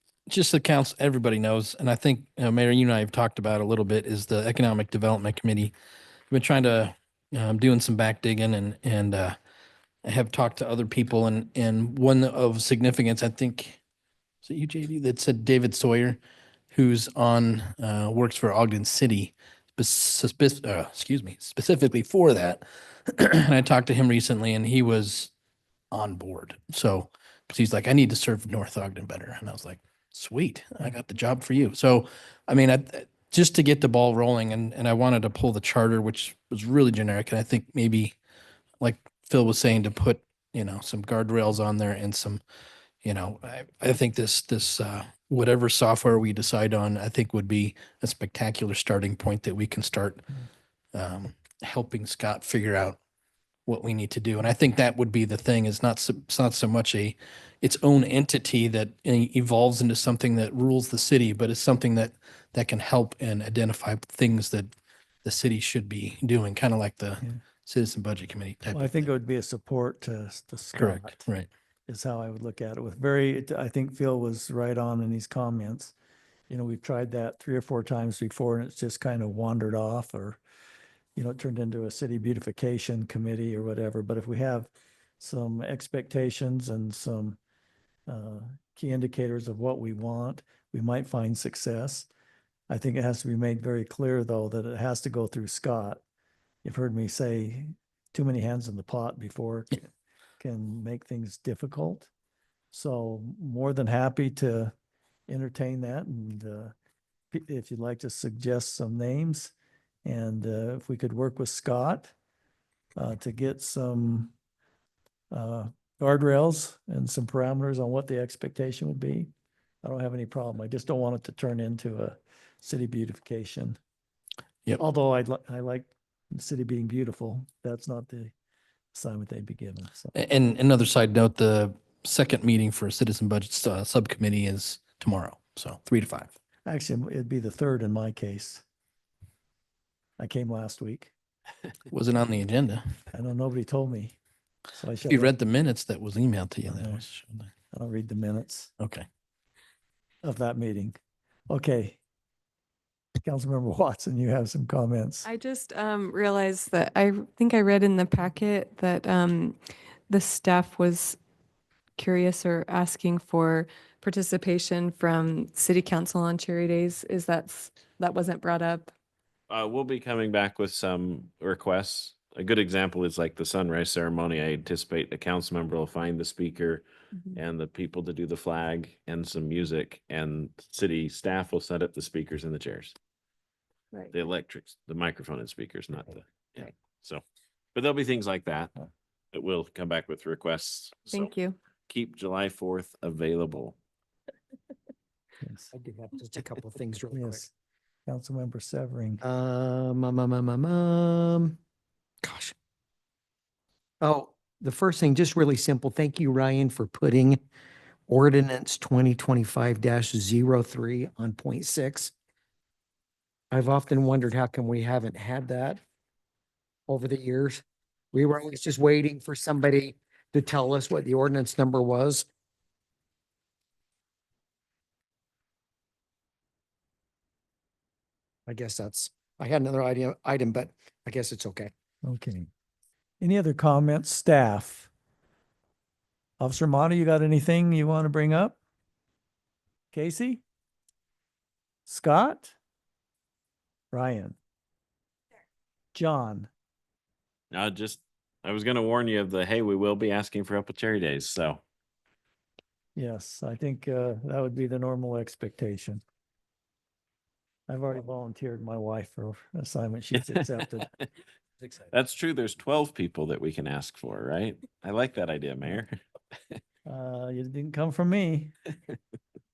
the council, everybody knows, and I think, Mayor, you and I have talked about a little bit, is the Economic Development Committee. We've been trying to, doing some back digging and I have talked to other people and one of significance, I think, is it you, JD, that said David Sawyer, who's on, works for Ogden City, specifically for that. And I talked to him recently and he was on board. So, because he's like, I need to serve North Ogden better. And I was like, sweet, I got the job for you. So, I mean, just to get the ball rolling and I wanted to pull the charter, which was really generic. And I think maybe like Phil was saying, to put, some guardrails on there and some, I think this whatever software we decide on, I think would be a spectacular starting point that we can start helping Scott figure out what we need to do. And I think that would be the thing, is it's not so much its own entity that evolves into something that rules the city, but it's something that can help and identify things that the city should be doing, kind of like the Citizen Budget Committee type Well, I of think thing. it would be a support to Scott. Correct, right. Is how I would look at it. I think Phil was right on in his comments. We've tried that 3 or 4 times before and it's just kind of wandered off or, it turned into a city beautification committee or whatever. But if we have some expectations and some key indicators of what we want, we might find success. I think it has to be made very clear, though, that it has to go through Scott. You've heard me say too many hands in the pot before can make things difficult. So more than happy to entertain that. And if you'd like to suggest some names and if we could work with Scott to get some guardrails and some parameters on what the expectation would be, I don't have any problem. I just don't want it to turn into a city beautification. Yep. Although I like the city being beautiful, that's not the assignment they'd be given. So. And another side note, the second meeting for Citizen Budget Subcommittee is tomorrow. So 3 to 5. Actually, it'd be the third in my case. I came last week. Wasn't on the agenda. I know nobody told me. So I If should. you read the minutes that was emailed to you, that Okay. was, I'll read the minutes okay. of that meeting. Okay. Councilmember Watson, you have some comments. I just realized that I think I read in the packet that the staff was curious or asking for participation from city council on Cherry Days. That wasn't brought up? We'll be coming back with some requests. A good example is like the sunrise ceremony. I anticipate a council member will find the speaker and the people to do the flag and some music, and city staff will set up the speakers and the chairs. Right. The electrics, the microphone and speakers, not the, yeah. Right. So, but there'll be things like that. That will come back with requests. So Thank you. keep July 4th available. Yes. I do have just a couple of things real quick. Yes. Councilmember Severing. Gosh. Oh, the first thing, just really simple. Thank you, Ryan, for putting ordinance 2025-03 on point 6. I've often wondered how come we haven't had that over the years. We were always just waiting for somebody to tell us what the ordinance number was. I guess I had another item, but I guess it's okay. Okay. Any other comments, staff? Officer Mata, you got anything you want to bring up? Casey? Scott? Ryan? John? I was gonna warn you of hey, we will be asking for Apple Cherry Days, so. Yes, I think that would be the normal expectation. I've already volunteered my wife for assignment she's accepted. That's true. There's 12 people that we can ask for, right? I like that idea, Mayor. You didn't come from me.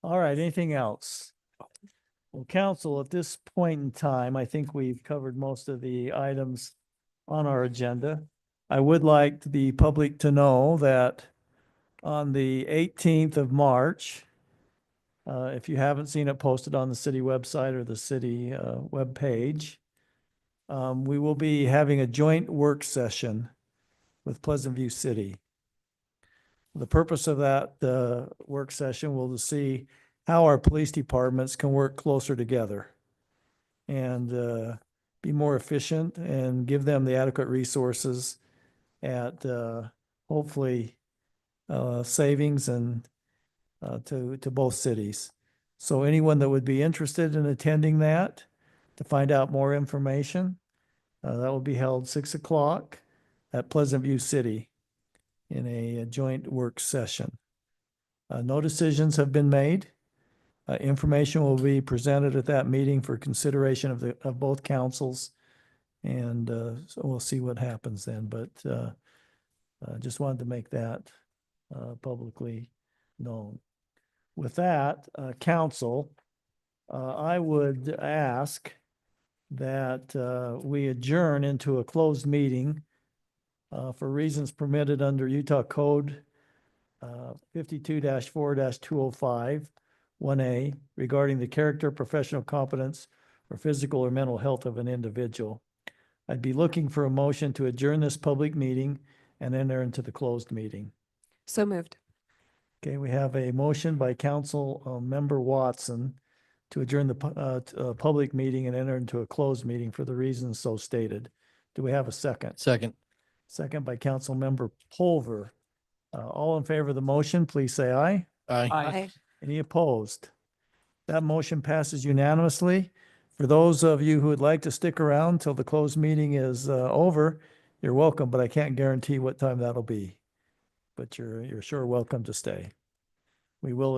All right, anything else? Well, council, at this point in time, I think we've covered most of the items on our agenda. I would like the public to know that on the 18th of March, if you haven't seen it posted on the city website or the city webpage, we will be having a joint work session with Pleasant View City. The purpose of that work session will to see how our police departments can work closer together and be more efficient and give them the adequate resources at hopefully savings and to both cities. So anyone that would be interested in attending that, to find out more information, that will be held 6 o'clock at Pleasant View City in a joint work session. No decisions have been made. Information will be presented at that meeting for consideration of both councils. And so we'll see what happens then, but just wanted to make that publicly known. With that, council, I would ask that we adjourn into a closed meeting for reasons permitted under Utah Code 52-4-205, 1A, regarding the character, professional competence, or physical or mental health of an individual. I'd be looking for a motion to adjourn this public meeting and enter into the closed meeting. So moved. Okay, we have a motion by Council Member Watson to adjourn the public meeting and enter into a closed meeting for the reasons so stated. Do we have a second? Second. Second by Council Member Pulver. All in favor of the motion, please say aye. Aye. Any opposed? That motion passes unanimously. For those of you who would like to stick around till the closed meeting is over, you're welcome, but I can't guarantee what time that'll be. But you're sure welcome to stay. We will